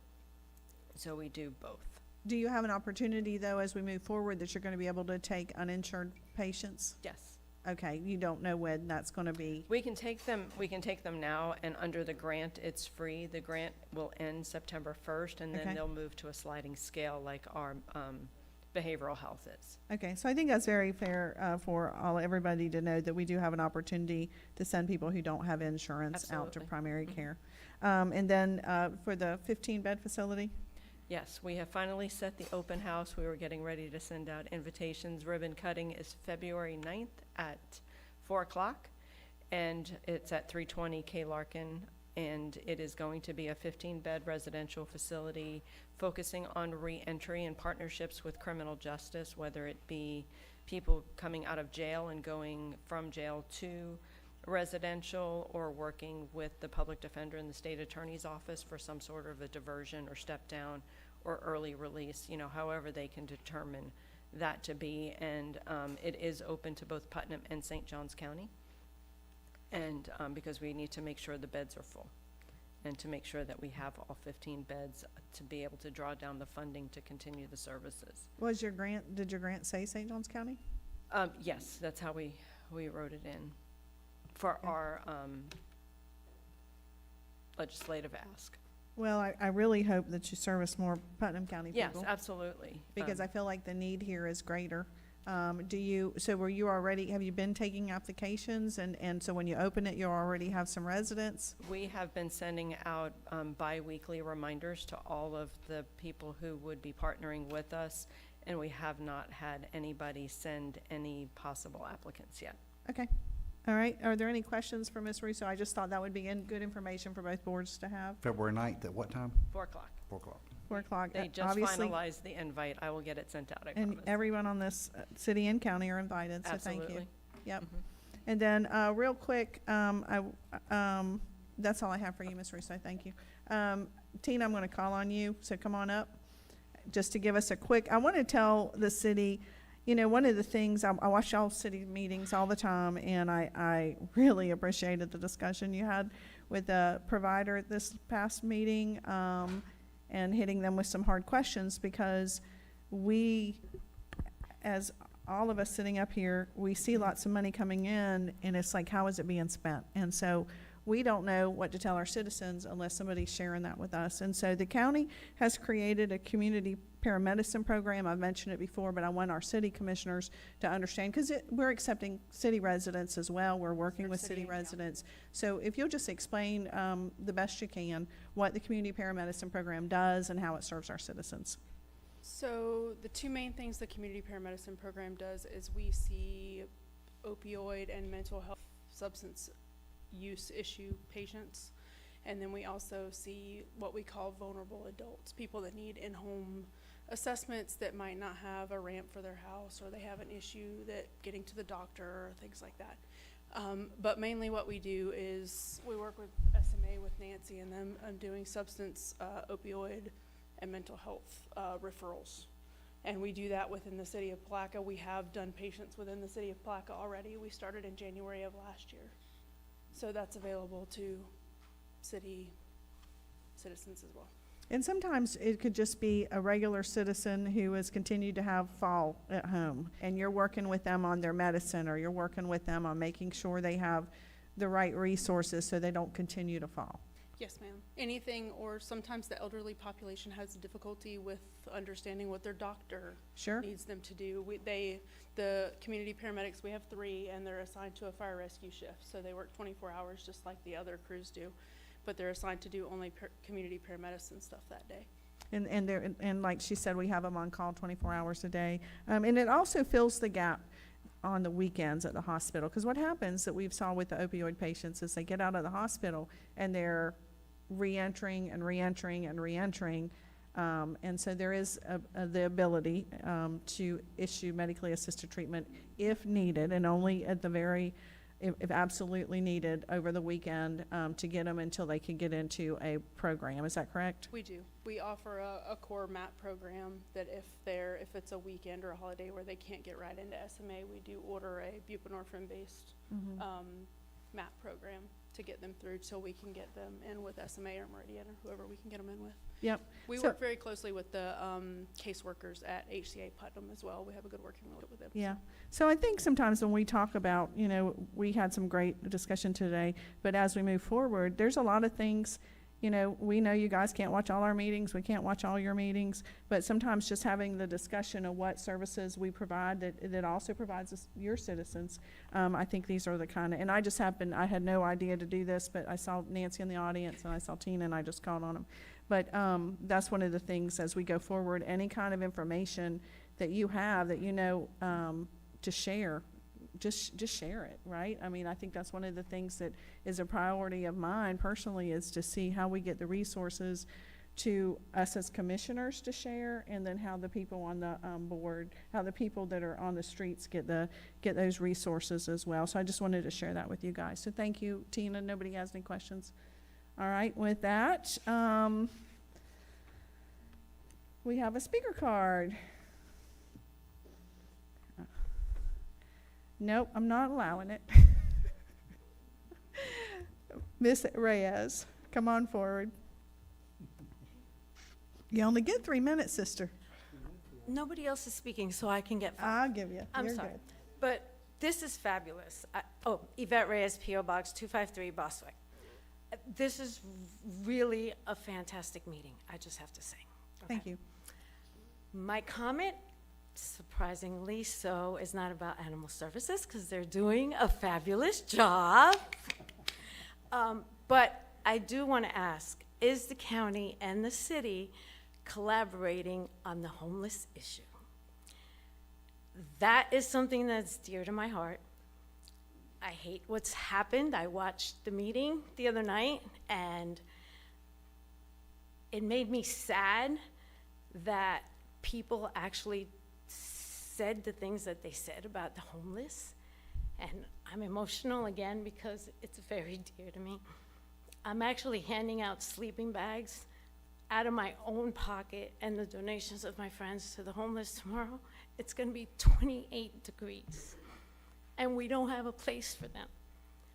So we do both. Do you have an opportunity, though, as we move forward, that you're going to be able to take uninsured patients? Yes. Okay, you don't know when that's going to be? We can take them now, and under the grant, it's free. The grant will end September 1st, and then Okay. they'll move to a sliding scale like our behavioral health is. Okay, so I think that's very fair for everybody to know that we do have an opportunity to send people who don't have insurance out to Absolutely. primary care. And then for the 15-bed facility? Yes, we have finally set the open house. We were getting ready to send out invitations. Ribbon cutting is February 9th at 4 o'clock, and it's at 320 K Larkin, and it is going to be a 15-bed residential facility focusing on reentry and partnerships with criminal justice, whether it be people coming out of jail and going from jail to residential, or working with the public defender in the state attorney's office for some sort of a diversion or step down or early release, you know, however they can determine that to be. And it is open to both Putnam and St. Johns County. And because we need to make sure the beds are full and to make sure that we have all 15 beds to be able to draw down the funding to continue the services. Was your grant, did your grant say St. Johns County? Yes, that's how we wrote it in for our legislative ask. Well, I really hope that you service more Putnam County Yes, people. absolutely. Because I feel like the need here is greater. So were you already, have you been taking applications? And so when you open it, you already have some residents? We have been sending out bi-weekly reminders to all of the people who would be partnering with us, and we have not had anybody send any possible applicants yet. Okay. All right. Are there any questions for Ms. Russo? I just thought that would be good information for both boards to have. February 9th at what time? 4 o'clock. 4 o'clock. 4 o'clock. They just Obviously, finalized the invite. I will get it sent out, I and promise. everyone on this city and county are invited, so thank you. Absolutely. Yep. Mhm. And then, real quick, that's all I have for you, Ms. Russo. Thank you. Tina, I'm going to call on you, so come on up. Just to give us a quick, I want to tell the city, you know, one of the things, I watch all city meetings all the time, and I really appreciated the discussion you had with the provider at this past meeting, and hitting them with some hard questions, because we, as all of us sitting up here, we see lots of money coming in, and it's like, how is it being spent? And so we don't know what to tell our citizens unless somebody's sharing that with us. And so the county has created a community paramedicine program. I've mentioned it before, but I want our city commissioners to understand, because we're accepting city residents as well. We're working with city residents. So if you'll just explain the best you can what the community paramedicine program does and how it serves our citizens. So the two main things the community paramedicine program does is we see opioid and mental health substance use issue patients, and then we also see what we call vulnerable adults, people that need in-home assessments that might not have a ramp for their house, or they have an issue that getting to the doctor or things like that. But mainly what we do is we work with SMA, with Nancy and them, doing substance, opioid, and mental health referrals. And we do that within the city of Palatka. We have done patients within the city of Palatka already. We started in January of last year. So that's available to city citizens as well. And sometimes it could just be a regular citizen who has continued to have fall at home, and you're working with them on their medicine, or you're working with them on making sure they have the right resources so they don't continue to fall. Yes, ma'am. Anything, or sometimes the elderly population has difficulty with understanding what their doctor needs them to do. The community paramedics, we have 3, and they're assigned to a fire rescue shift. So they work 24 hours just like the other crews do, but they're assigned to do only community paramedicine stuff that day. And like she said, we have them on call 24 hours a day. And it also fills the gap on the weekends at the hospital, because what happens that we've saw with the opioid patients is they get out of the hospital and they're re-entering and re-entering and re-entering, and so there is the ability to issue medically assisted treatment if needed, and only at the very, if absolutely needed, over the weekend, to get them until they can get into a program. Is that correct? We do. We offer a core MAP program that if it's a weekend or a holiday where they can't get right into SMA, we do order a buprenorphine-based MAP program to get them through till we can get them in with SMA or Meridian or whoever we can get them in with. Yep. We work very closely with the caseworkers at HCA Putnam as well. We have a good working relationship with them. Yeah. So I think sometimes when we talk about, you know, we had some great discussion today, but as we move forward, there's a lot of things you know, we know you guys can't watch all our meetings, we can't watch all your meetings, but sometimes just having the discussion of what services we provide that also provides us, your citizens. I think these are the kind of, and I had no idea to do this, but I saw Nancy in the audience and I saw Tina and I just called on them. But that's one of the things as we go forward, any kind of information that you have that you know to share, just share it, right? I mean, I think that's one of the things that is a priority of mine personally, is to see how we get the resources to us as commissioners to share, and then how the people on the board, how the people that are on the streets get those resources as well. So I just wanted to share that with you guys. So thank you, Tina. Nobody has any questions? All right, with that, we have a speaker card. Nope, I'm not allowing it. Miss Reyes, come on forward. You only get 3 minutes, sister. Nobody else is speaking, so I can get 5. I'll give you. I'm You're sorry. good. But this is fabulous. Yvette Reyes, P.O. Box 253, Boswick. This is really a fantastic meeting, I just have to say. Thank you. My comment, surprisingly so, is not about animal services, because they're doing a fabulous job. But I do want to ask, is the county and the city collaborating on the homeless issue? That is something that's dear to my heart. I hate what's happened. I watched the meeting the other night, and it made me sad that people actually said the things that they said about the homeless. And I'm emotional again because it's very dear to me. I'm actually handing out sleeping bags out of my own pocket and the donations of my friends to the homeless tomorrow. It's going to be 28 degrees, and we don't have a place for them.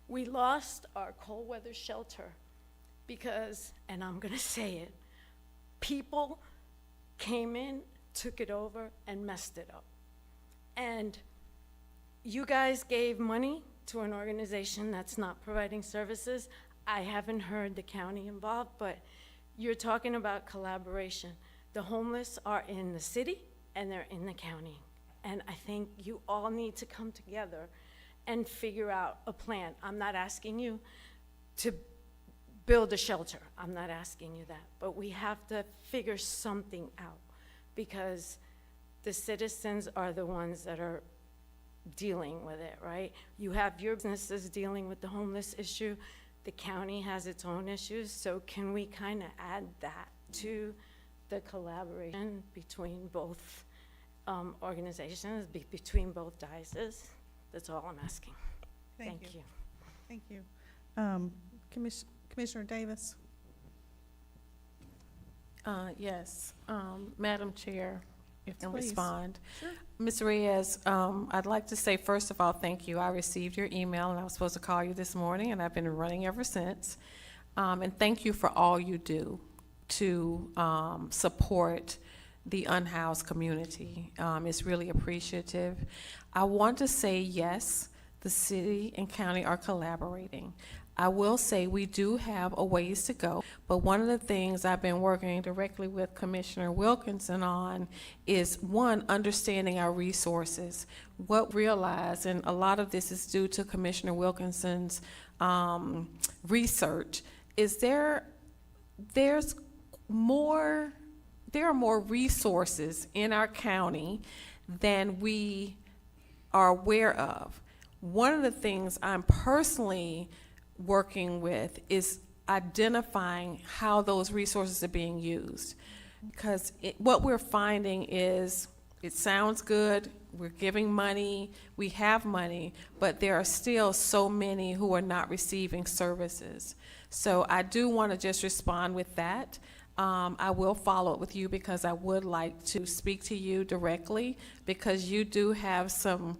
We lost our cold weather shelter because, and I'm going to say it, people came in, took it over, and messed it up. And you guys gave money to an organization that's not providing services. I haven't heard the county involved, but you're talking about collaboration. The homeless are in the city and they're in the county. And I think you all need to come together and figure out a plan. I'm not asking you to build a shelter. I'm not asking you that. But we have to figure something out, because the citizens are the ones that are dealing with it, right? You have your businesses dealing with the homeless issue. The county has its own issues. So can we kind of add that to the collaboration between both organizations, between both dioceses? That's all I'm asking. Thank you. Thank you. Commissioner Davis. Yes, Madam Chair, if I can Please. respond. Sure. Ms. Reyes, I'd like to say, first of all, thank you. I received your email, and I was supposed to call you this morning, and I've been running ever since. And thank you for all you do to support the unhoused community. It's really appreciative. I want to say, yes, the city and county are collaborating. I will say we do have a ways to go, but one of the things I've been working directly with Commissioner Wilkinson on is, one, understanding our resources. What we realize, and a lot of this is due to Commissioner Wilkinson's research, is there are more resources in our county than we are aware of. One of the things I'm personally working with is identifying how those resources are being used. Because what we're finding is, it sounds good, we're giving money, we have money, but there are still so many who are not receiving services. So I do want to just respond with that. I will follow up with you, because I would like to speak to you directly, because you do have some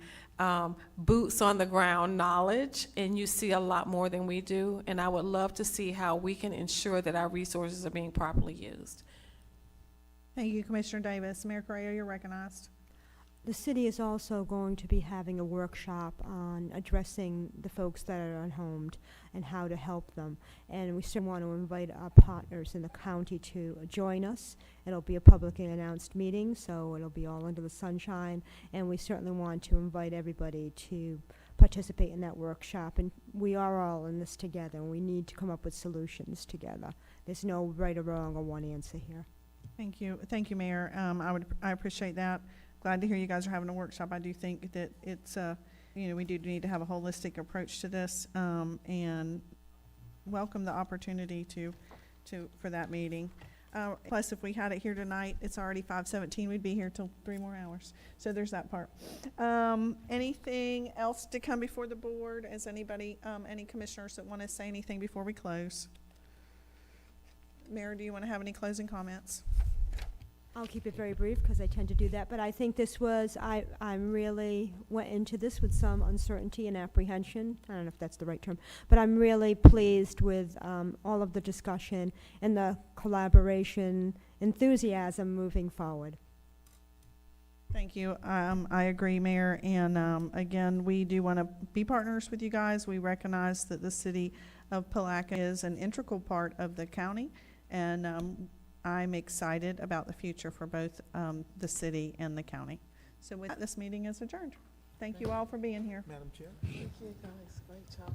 boots on the ground knowledge, and you see a lot more than we do, and I would love to see how we can ensure that our resources are being properly used. Thank you, Commissioner Davis. Mayor Correa, you're recognized. The city is also going to be having a workshop on addressing the folks that are unhomed and how to help them. And we still want to invite our partners in the county to join us. It'll be a publicly announced meeting, so it'll be all under the sunshine. And we certainly want to invite everybody to participate in that workshop. And we are all in this together, and we need to come up with solutions together. There's no right or wrong or one answer here. Thank you, Mayor. I appreciate that. Glad to hear you guys are having a workshop. I do think that it's, we do need to have a holistic approach to this, and welcome the opportunity for that meeting. Plus, if we had it here tonight, it's already 5:17. We'd be here till 3 more hours. So there's that part. Anything else to come before the board? Is anybody, any commissioners that want to say anything before we close? Mayor, do you want to have any closing comments? I'll keep it very brief because I tend to do that, but I think this was, I really went into this with some uncertainty and apprehension. I don't know if that's the right term, but I'm really pleased with all of the discussion and the collaboration, enthusiasm moving forward. Thank you. I agree, Mayor. And again, we do want to be partners with you guys. We recognize that the city of Palatka is an integral part of the county, and I'm excited about the future for both the city and the county. So with that, this meeting is adjourned. Thank you all for being here. Madam Chair? Thank you, guys. Great job.